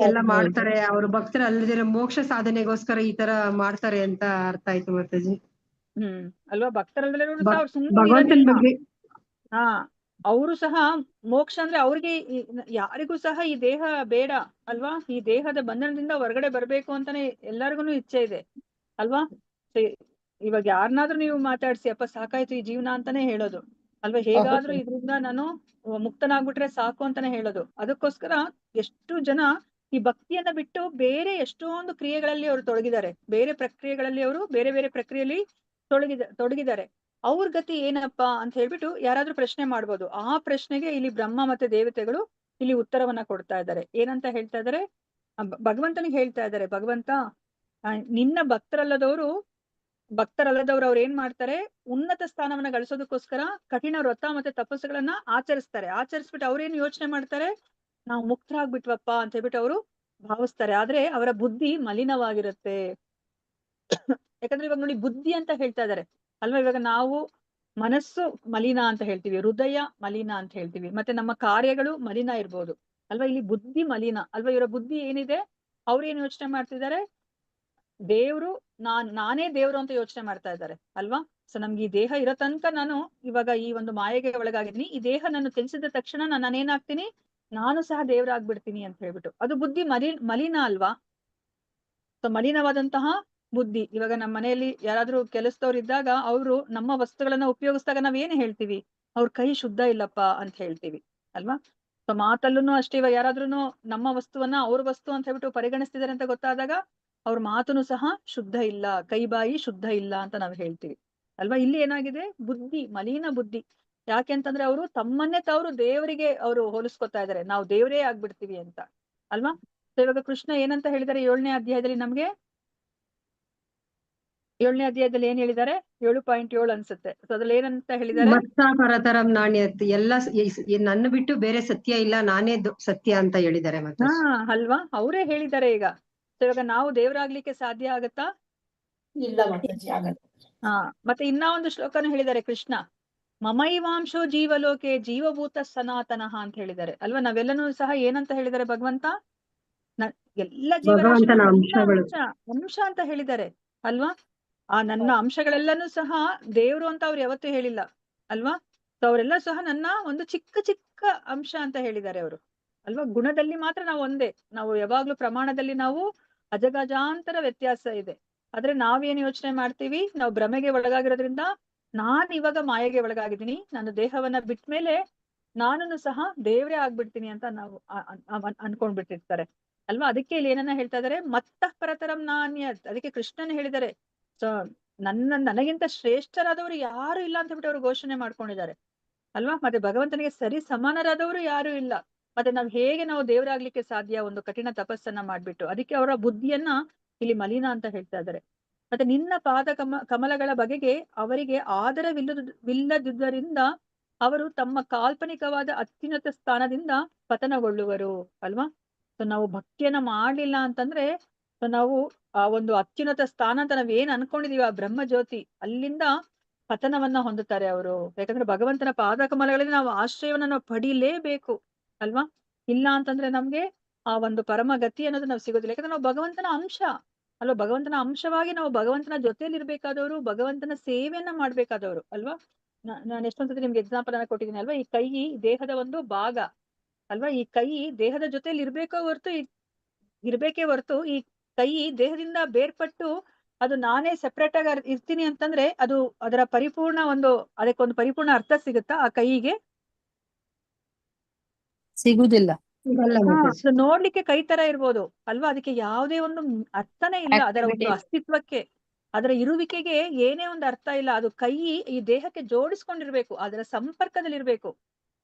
ಎಲ್ಲ ಮಾಡ್ತಾರೆ, ಅವ್ರು ಭಕ್ತರ ಅಲ್ಲದಿರೋ ಮೋಕ್ಷ ಸಾಧನೆಗೋಸ್ಕರ ಈ ತರ ಮಾಡ್ತಾರೆ ಅಂತ ಅರ್ಥ ಆಯ್ತು ಮಾತಾಜಿ. ಅಲ್ವಾ. ಭಕ್ತರಲ್ಲದೆ ಭಗವಂತನ ಬಗ್ಗೆ ಅವರು ಸಹ ಮೋಕ್ಷ ಅಂದ್ರೆ ಅವ್ರಿಗೆ ಯಾರಿಗೂ ಸಹ ಈ ದೇಹ ಬೇಡ ಅಲ್ವಾ. ಈ ದೇಹದ ಬಂಧನದಿಂದ ಹೊರಗಡೆ ಬರ್ಬೇಕು ಅಂತಾನೆ ಎಲ್ಲರಿಗೂ ಇಚ್ಛೆ ಇದೆ ಅಲ್ವಾ. ಇವಾಗ ಯಾರನ್ನಾದ್ರೂ ನೀವು ಮಾತಾಡ್ಸಿ ಅಪ್ಪ ಸಾಕಾಯ್ತು ಈ ಜೀವನ ಅಂತಾನೆ ಹೇಳೋದು ಅಲ್ವಾ, ಹೇಗಾದ್ರೂ ಹೌದು. ಇದ್ರಿಂದ ನಾನು ಮುಕ್ತನಾಗ್ಬಿಟ್ರೆ ಸಾಕು ಅಂತಾನೆ ಹೇಳೋದು. ಅದಕ್ಕೋಸ್ಕರ ಎಷ್ಟು ಜನ ಈ ಭಕ್ತಿಯನ್ನ ಬಿಟ್ಟು ಬೇರೆ ಎಷ್ಟೊಂದು ಕ್ರಿಯೆಗಳಲ್ಲಿ ಅವರು ತೊಡಗಿದ್ದಾರೆ, ಬೇರೆ ಪ್ರಕ್ರಿಯೆಗಳಲ್ಲಿ ಅವರು ಬೇರೆ ಬೇರೆ ಪ್ರಕ್ರಿಯೆಯಲ್ಲಿ ತೊಡಗಿದ್ದಾರೆ. ಅವ್ರ ಗತಿ ಏನಪ್ಪಾ ಅಂತ ಹೇಳ್ಬಿಟ್ಟು ಯಾರಾದ್ರೂ ಪ್ರಶ್ನೆ ಮಾಡ್ಬೋದು. ಆ ಪ್ರಶ್ನೆಗೆ ಇಲ್ಲಿ ಬ್ರಹ್ಮ ಮತ್ತೆ ದೇವತೆಗಳು ಇಲ್ಲಿ ಉತ್ತರವನ್ನ ಕೊಡ್ತಾ ಇದ್ದಾರೆ. ಏನಂತ ಹೇಳ್ತಾ ಇದ್ದಾರೆ, ಭಗವಂತನಿಗೆ ಹೇಳ್ತಾ ಇದ್ದಾರೆ, ಭಗವಂತ ನಿನ್ನ ಭಕ್ತರಲ್ಲದವರು ಅವ್ರು ಏನ್ ಮಾಡ್ತಾರೆ, ಉನ್ನತ ಸ್ಥಾನವನ್ನ ಗಳಿಸೋದಕ್ಕೋಸ್ಕರ ಕಠಿಣ ವ್ರತ ಮತ್ತೆ ತಪಸ್ಸುಗಳನ್ನ ಆಚರಿಸ್ಬಿಟ್ಟು ಅವ್ರೇನು ಯೋಚನೆ ಮಾಡ್ತಾರೆ, ನಾವು ಮುಕ್ತರಾಗ್ಬಿಟ್ವಪ್ಪ ಅಂತ ಹೇಳ್ಬಿಟ್ಟು ಅವರು ಭಾವಿಸ್ತಾರೆ. ಆದ್ರೆ ಅವರ ಬುದ್ಧಿ ಮಲಿನವಾಗಿರುತ್ತೆ. ಯಾಕಂದ್ರೆ ಇವಾಗ ನೋಡಿ ಬುದ್ಧಿ ಅಂತ ಹೇಳ್ತಾ ಇದಾರೆ ಅಲ್ವಾ, ಇವಾಗ ನಾವು ಮನಸ್ಸು ಮಲಿನ ಅಂತ ಹೇಳ್ತೀವಿ, ಹೃದಯ ಮಲಿನ ಅಂತ ಹೇಳ್ತೀವಿ, ಮತ್ತೆ ನಮ್ಮ ಕಾರ್ಯಗಳು ಮಲಿನ ಇರ್ಬೋದು ಅಲ್ವಾ. ಇಲ್ಲಿ ಬುದ್ಧಿ ಮಲಿನ ಅಲ್ವಾ, ಇವರ ಬುದ್ಧಿ ಏನಿದೆ, ಅವ್ರೇನ್ ಯೋಚನೆ ಮಾಡ್ತಿದ್ದಾರೆ, ದೇವ್ರು ನಾನೇ ದೇವ್ರು ಅಂತ ಯೋಚನೆ ಮಾಡ್ತಾ ಇದ್ದಾರೆ ಅಲ್ವಾ. ಸೊ ನಮ್ಗೆ ಈ ದೇಹ ಇರೋ ತನಕ ನಾನು ಇವಾಗ ಈ ಒಂದು ಮಾಯೆಗೆ ಒಳಗಾಗಿದ್ದೀನಿ, ಈ ದೇಹ ನಾನು ತಿಳಿಸಿದ ತಕ್ಷಣ ನಾನೇನಾಗ್ತೀನಿ, ನಾನು ಸಹ ದೇವ್ರಾಗ್ಬಿಡ್ತೀನಿ ಅಂತ ಹೇಳ್ಬಿಟ್ಟು ಅದು ಬುದ್ಧಿ ಮಲಿನ ಅಲ್ವಾ. ಸೊ ಮಲಿನವಾದಂತಹ ಬುದ್ಧಿ. ಇವಾಗ ನಮ್ಮ ಮನೆಯಲ್ಲಿ ಯಾರಾದ್ರೂ ಕೆಲಸದವ್ರು ಇದ್ದಾಗ ಅವರು ನಮ್ಮ ವಸ್ತುಗಳನ್ನ ಉಪಯೋಗಿಸಿದಾಗ ನಾವ್ ಏನ್ ಹೇಳ್ತೀವಿ, ಅವ್ರ ಕೈ ಶುದ್ಧ ಇಲ್ಲಪ್ಪ ಅಂತ ಹೇಳ್ತೀವಿ ಅಲ್ವಾ. ಸೊ ಮಾತಲ್ಲೂ ಅಷ್ಟೇ, ಇವಾಗ ಯಾರಾದ್ರೂ ನಮ್ಮ ವಸ್ತುವನ್ನ ಅವ್ರ ವಸ್ತು ಅಂತ ಹೇಳ್ಬಿಟ್ಟು ಪರಿಗಣಿಸ್ತಿದ್ದಾರೆ ಅಂತ ಗೊತ್ತಾದಾಗ ಅವ್ರ ಮಾತನು ಸಹ ಶುದ್ಧ ಇಲ್ಲ, ಕೈ ಬಾಯಿ ಶುದ್ಧ ಇಲ್ಲ ಅಂತ ನಾವು ಹೇಳ್ತೀವಿ ಅಲ್ವಾ. ಇಲ್ಲಿ ಏನಾಗಿದೆ, ಬುದ್ಧಿ ಮಲಿನ ಬುದ್ಧಿ. ಯಾಕೆ ಅಂತಂದ್ರೆ ಅವರು ತಮ್ಮನ್ನೇ ತಾವ್ರು ದೇವರಿಗೆ ಅವರು ಹೋಲಿಸ್ಕೊತಾ ಇದಾರೆ, ನಾವು ದೇವರೇ ಆಗ್ಬಿಡ್ತೀವಿ ಅಂತ ಅಲ್ವಾ. ಸೊ ಇವಾಗ ಕೃಷ್ಣ ಏನಂತ ಹೇಳಿದಾರೆ 7ನೇ ಅಧ್ಯಾಯದಲ್ಲಿ, ನಮ್ಗೆ 7ನೇ ಅಧ್ಯಾಯದಲ್ಲಿ ಏನ್ ಹೇಳಿದ್ದಾರೆ, 7.7 ಅನ್ಸುತ್ತೆ. ಸೊ ಅದ್ರಲ್ಲಿ ಏನಂತ ಹೇಳಿದ್ದಾರೆ, ಮತ್ತ ಪರತರಂ ನಾಣ್ಯತ್ ಎಲ್ಲ ನನ್ನ ಬಿಟ್ಟು ಬೇರೆ ಸತ್ಯ ಇಲ್ಲ, ನಾನೇ ಸತ್ಯ ಅಂತ ಹೇಳಿದ್ದಾರೆ ಮತ್ತೆ. ಅಲ್ವಾ, ಅವರೇ ಹೇಳಿದ್ದಾರೆ ಈಗ. ಸೊ ಇವಾಗ ನಾವು ದೇವರಾಗ್ಲಿಕ್ಕೆ ಸಾಧ್ಯ ಆಗತ್ತಾ, ಇಲ್ಲ ಮಾತಾಜಿ ಆಗಲ್ಲ. ಮತ್ತೆ ಇನ್ನ ಒಂದು ಶ್ಲೋಕನು ಹೇಳಿದ್ದಾರೆ ಕೃಷ್ಣ, ಮಮೈವಾಂಶೋ ಜೀವಲೋಕೆ ಜೀವಭೂತ ಸನಾತನಃ ಅಂತ ಹೇಳಿದ್ದಾರೆ ಅಲ್ವಾ. ನಾವೆಲ್ಲನೂ ಸಹ ಏನಂತ ಹೇಳಿದ್ದಾರೆ ಭಗವಂತ, ಎಲ್ಲ ಜೀವರಾಶಿ ಭಗವಂತನ ಅಂಶಗಳು. ಅಂಶ ಅಂತ ಹೇಳಿದ್ದಾರೆ ಅಲ್ವಾ. ನನ್ನ ಅಂಶಗಳೆಲ್ಲನೂ ಸಹ ದೇವ್ರು ಅಂತ ಅವ್ರು ಯಾವತ್ತೂ ಹೇಳಿಲ್ಲ ಅಲ್ವಾ. ಸೊ ಅವರೆಲ್ಲ ಸಹ ನನ್ನ ಒಂದು ಚಿಕ್ಕ ಚಿಕ್ಕ ಅಂಶ ಅಂತ ಹೇಳಿದ್ದಾರೆ ಅವರು ಅಲ್ವಾ. ಗುಣದಲ್ಲಿ ಮಾತ್ರ ನಾವು ಒಂದೇ, ನಾವು ಯಾವಾಗ್ಲೂ ಪ್ರಮಾಣದಲ್ಲಿ ನಾವು ಅಜಗಜಾಂತರ ವ್ಯತ್ಯಾಸ ಇದೆ. ಆದ್ರೆ ನಾವೇನ್ ಯೋಚನೆ ಮಾಡ್ತೀವಿ, ನಾವು ಭ್ರಮೆಗೆ ಒಳಗಾಗಿರೋದ್ರಿಂದ ನಾನ್ ಇವಾಗ ಮಾಯೆಗೆ ಒಳಗಾಗಿದ್ದೀನಿ, ನಾನು ದೇಹವನ್ನ ಬಿಟ್ಮೇಲೆ ನಾನು ಸಹ ದೇವ್ರೇ ಆಗ್ಬಿಡ್ತೀನಿ ಅಂತ ನಾವು ಅನ್ಕೊಂಡ್ಬಿಟ್ಟಿರ್ತಾರೆ ಅಲ್ವಾ. ಅದಕ್ಕೆ ಇಲ್ಲಿ ಏನನ್ನ ಹೇಳ್ತಾ ಇದಾರೆ, ಮತ್ತ ಪರತರಂ ನಾಣ್ಯತ್. ಅದಕ್ಕೆ ಕೃಷ್ಣನ್ ಹೇಳಿದ್ದಾರೆ, ಸೊ ನನಗಿಂತ ಶ್ರೇಷ್ಠರಾದವರು ಯಾರು ಇಲ್ಲ ಅಂತ ಬಿಟ್ಟು ಅವ್ರು ಘೋಷಣೆ ಮಾಡ್ಕೊಂಡಿದ್ದಾರೆ ಅಲ್ವಾ. ಮತ್ತೆ ಭಗವಂತನಿಗೆ ಸರಿ ಸಮಾನರಾದವರು ಯಾರು ಇಲ್ಲ. ಮತ್ತೆ ನಾವು ದೇವರಾಗ್ಲಿಕ್ಕೆ ಸಾಧ್ಯ, ಒಂದು ಕಠಿಣ ತಪಸ್ಸನ್ನ ಮಾಡ್ಬಿಟ್ಟು. ಅದಕ್ಕೆ ಅವರ ಬುದ್ಧಿಯನ್ನ ಇಲ್ಲಿ ಮಲಿನ ಅಂತ ಹೇಳ್ತಾ ಇದ್ದಾರೆ. ಮತ್ತೆ ನಿನ್ನ ಪಾದ ಕಮಲಗಳ ಬಗೆಗೆ ಅವರಿಗೆ ಆದರವಿಲ್ಲದಿದ್ದರಿಂದ ಅವರು ತಮ್ಮ ಕಾಲ್ಪನಿಕವಾದ ಅತ್ಯುನ್ನತ ಸ್ಥಾನದಿಂದ ಪತನಗೊಳ್ಳುವರು ಅಲ್ವಾ. ಸೊ ನಾವು ಭಕ್ತಿಯನ್ನ ಮಾಡ್ಲಿಲ್ಲ ಅಂತಂದ್ರೆ, ಸೊ ನಾವು ಆ ಒಂದು ಅತ್ಯುನ್ನತ ಸ್ಥಾನ ಅಂತ ನಾವ್ ಏನ್ ಅನ್ಕೊಂಡಿದೀವಿ, ಆ ಬ್ರಹ್ಮ ಜ್ಯೋತಿ, ಅಲ್ಲಿಂದ ಪತನವನ್ನ ಹೊಂದುತ್ತಾರೆ ಅವರು. ಯಾಕಂದ್ರೆ ಭಗವಂತನ ಪಾದ ಕಮಲಗಳಲ್ಲಿ ನಾವು ಆಶ್ರಯವನ್ನ ನಾವು ಪಡೀಲೇಬೇಕು ಅಲ್ವಾ. ಇಲ್ಲ ಅಂತಂದ್ರೆ ನಮ್ಗೆ ಆ ಒಂದು ಪರಮ ಗತಿ ಅನ್ನೋದು ನಾವು ಸಿಗೋದಿಲ್ಲ. ಯಾಕಂದ್ರೆ ನಾವು ಭಗವಂತನ ಅಂಶ ಅಲ್ವಾ, ಭಗವಂತನ ಅಂಶವಾಗಿ ನಾವು ಭಗವಂತನ ಜೊತೆಲಿ ಇರ್ಬೇಕಾದವರು, ಭಗವಂತನ ಸೇವೆಯನ್ನ ಮಾಡ್ಬೇಕಾದವರು ಅಲ್ವಾ. ನಾನು ಎಷ್ಟೊಂದ್ ಸತಿ ನಿಮ್ಗೆ ಎಕ್ಸಾಂಪಲ್ ಅನ್ನ ಕೊಟ್ಟಿದ್ದೀನಿ ಅಲ್ವಾ. ಈ ಕೈ ದೇಹದ ಒಂದು ಭಾಗ ಅಲ್ವಾ, ಈ ಕೈ ದೇಹದ ಜೊತೆಲಿ ಇರ್ಬೇಕೇ ಹೊರತು ಈ ಕೈ ದೇಹದಿಂದ ಬೇರ್ಪಟ್ಟು ಅದು ನಾನೇ ಸೆಪರೇಟ್ ಆಗಿ ಇರ್ತೀನಿ ಅಂತಂದ್ರೆ ಅದು ಅದರ ಪರಿಪೂರ್ಣ ಅದಕ್ಕೊಂದು ಪರಿಪೂರ್ಣ ಅರ್ಥ ಸಿಗುತ್ತಾ ಆ ಕೈಗೆ? ಸಿಗುದಿಲ್ಲ. ನೋಡ್ಲಿಕ್ಕೆ ಕೈ ತರ ಇರ್ಬೋದು ಅಲ್ವಾ, ಅದಕ್ಕೆ ಯಾವುದೇ ಒಂದು ಅರ್ಥನೇ ಇಲ್ಲ, ಅದರ ಒಂದು ಅಸ್ತಿತ್ವಕ್ಕೆ, ಅದರ ಇರುವಿಕೆಗೆ ಏನೇ ಒಂದು ಅರ್ಥ ಇಲ್ಲ. ಅದು ಕೈ ಈ ದೇಹಕ್ಕೆ ಜೋಡಿಸ್ಕೊಂಡಿರ್ಬೇಕು, ಅದರ ಸಂಪರ್ಕದಲ್ಲಿರ್ಬೇಕು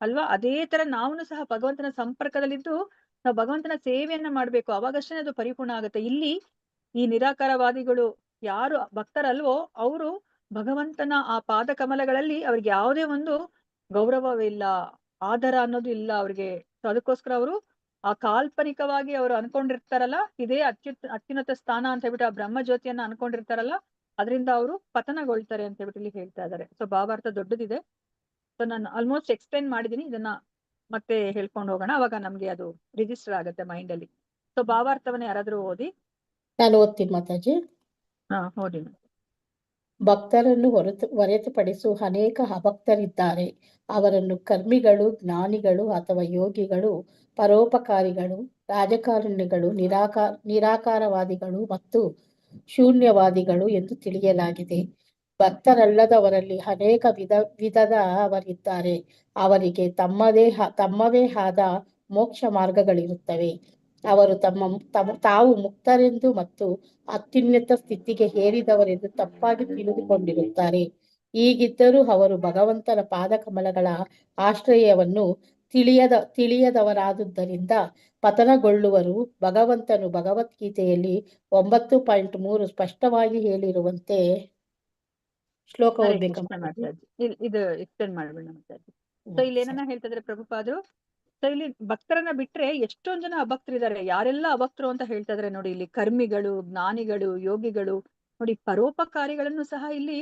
ಅಲ್ವಾ. ಅದೇ ತರ ನಾವು ಸಹ ಭಗವಂತನ ಸಂಪರ್ಕದಲ್ಲಿದ್ದು ನಾವು ಭಗವಂತನ ಸೇವೆಯನ್ನ ಮಾಡ್ಬೇಕು, ಅವಾಗಷ್ಟೇ ಅದು ಪರಿಪೂರ್ಣ ಆಗುತ್ತೆ. ಇಲ್ಲಿ ಈ ನಿರಾಕಾರವಾದಿಗಳು ಯಾರು ಭಕ್ತರಲ್ವೋ ಅವರು ಭಗವಂತನ ಆ ಪಾದ ಕಮಲಗಳಲ್ಲಿ ಅವ್ರಿಗೆ ಯಾವುದೇ ಒಂದು ಗೌರವವಿಲ್ಲ, ಆದರ ಅನ್ನೋದು ಇಲ್ಲ ಅವ್ರಿಗೆ. ಸೊ ಅದಕ್ಕೋಸ್ಕರ ಅವರು ಆ ಕಾಲ್ಪನಿಕವಾಗಿ ಅವರು ಅನ್ಕೊಂಡಿರ್ತಾರಲ್ಲ, ಇದೇ ಅತ್ಯುನ್ನತ ಸ್ಥಾನ ಅಂತ ಹೇಳ್ಬಿಟ್ಟು ಆ ಬ್ರಹ್ಮ ಜ್ಯೋತಿಯನ್ನ ಅನ್ಕೊಂಡಿರ್ತಾರಲ್ಲ, ಅದರಿಂದ ಅವರು ಪತನಗೊಳ್ತಾರೆ ಅಂತ ಹೇಳ್ಬಿಟ್ಟು ಇಲ್ಲಿ ಹೇಳ್ತಾ ಇದ್ದಾರೆ. ಸೊ ಭಾವಾರ್ಥ ದೊಡ್ಡದಿದೆ. ಸೊ ನಾನು ಆಲ್ಮೋಸ್ಟ್ ಎಕ್ಸ್ಪ್ಲೈನ್ ಮಾಡಿದೀನಿ, ಇದನ್ನ ಮತ್ತೆ ಹೇಳ್ಕೊಂಡು ಹೋಗೋಣ, ಅವಾಗ ನಮ್ಗೆ ಅದು ರಿಜಿಸ್ಟರ್ ಆಗುತ್ತೆ ಮೈಂಡ್ ಅಲ್ಲಿ. ಸೊ ಭಾವಾರ್ಥವನ್ನ ಯಾರಾದ್ರೂ ಓದಿ. ನಾನು ಓದ್ತೀನಿ ಮಾತಾಜಿ. ಓದಿ. ಭಕ್ತರನ್ನು ಹೊರತುಪಡಿಸುವ ಅನೇಕ ಅಭಕ್ತರಿದ್ದಾರೆ. ಅವರನ್ನು ಕರ್ಮಿಗಳು, ಜ್ಞಾನಿಗಳು ಅಥವಾ ಯೋಗಿಗಳು, ಪರೋಪಕಾರಿಗಳು, ರಾಜಕಾರಣಿಗಳು, ನಿರಾಕಾರವಾದಿಗಳು ಮತ್ತು ಶೂನ್ಯವಾದಿಗಳು ಎಂದು ತಿಳಿಯಲಾಗಿದೆ. ಭಕ್ತರಲ್ಲದವರಲ್ಲಿ ಅನೇಕ ವಿಧದವರಿದ್ದಾರೆ. ಅವರಿಗೆ ತಮ್ಮವೇ ಆದ ಮೋಕ್ಷ ಮಾರ್ಗಗಳಿರುತ್ತವೆ. ಅವರು ತಾವು ಮುಕ್ತರೆಂದು ಮತ್ತು ಅತ್ಯುನ್ನತ ಸ್ಥಿತಿಗೆ ಏರಿದವರೆಂದು ತಪ್ಪಾಗಿ ತಿಳಿದುಕೊಂಡಿರುತ್ತಾರೆ. ಹೀಗಿದ್ದರೂ ಅವರು ಭಗವಂತನ ಪಾದಕಮಲಗಳ ಆಶ್ರಯವನ್ನು ತಿಳಿಯದವರಾದುದರಿಂದ ಪತನಗೊಳ್ಳುವರು. ಭಗವಂತನು ಭಗವದ್ಗೀತೆಯಲ್ಲಿ 9.3 ಸ್ಪಷ್ಟವಾಗಿ ಹೇಳಿರುವಂತೆ ಶ್ಲೋಕ ಹರೇ ಓದ್ಬೇಕಮ್ಮ ಕೃಷ್ಣ ಮಾತಾಜಿ. ಇದು ಎಕ್ಸ್ಟೆಂಡ್ ಮಾಡ್ಬೇಡ ಮಾತಾಜಿ. ಸೊ ಇಲ್ಲಿ ಏನನ್ನ ಹೇಳ್ತಿದ್ರೆ ಪ್ರಭುಪಾದರು, ಸೊ ಇಲ್ಲಿ ಭಕ್ತರನ್ನ ಬಿಟ್ರೆ ಎಷ್ಟೊಂದ್ ಜನ ಅಭಕ್ತರಿದ್ದಾರೆ. ಯಾರೆಲ್ಲ ಅಭಕ್ತರು ಅಂತ ಹೇಳ್ತಾ ಇದಾರೆ ನೋಡಿ. ಇಲ್ಲಿ ಕರ್ಮಿಗಳು, ಜ್ಞಾನಿಗಳು, ಯೋಗಿಗಳು, ನೋಡಿ ಪರೋಪಕಾರಿಗಳನ್ನು ಸಹ ಇಲ್ಲಿ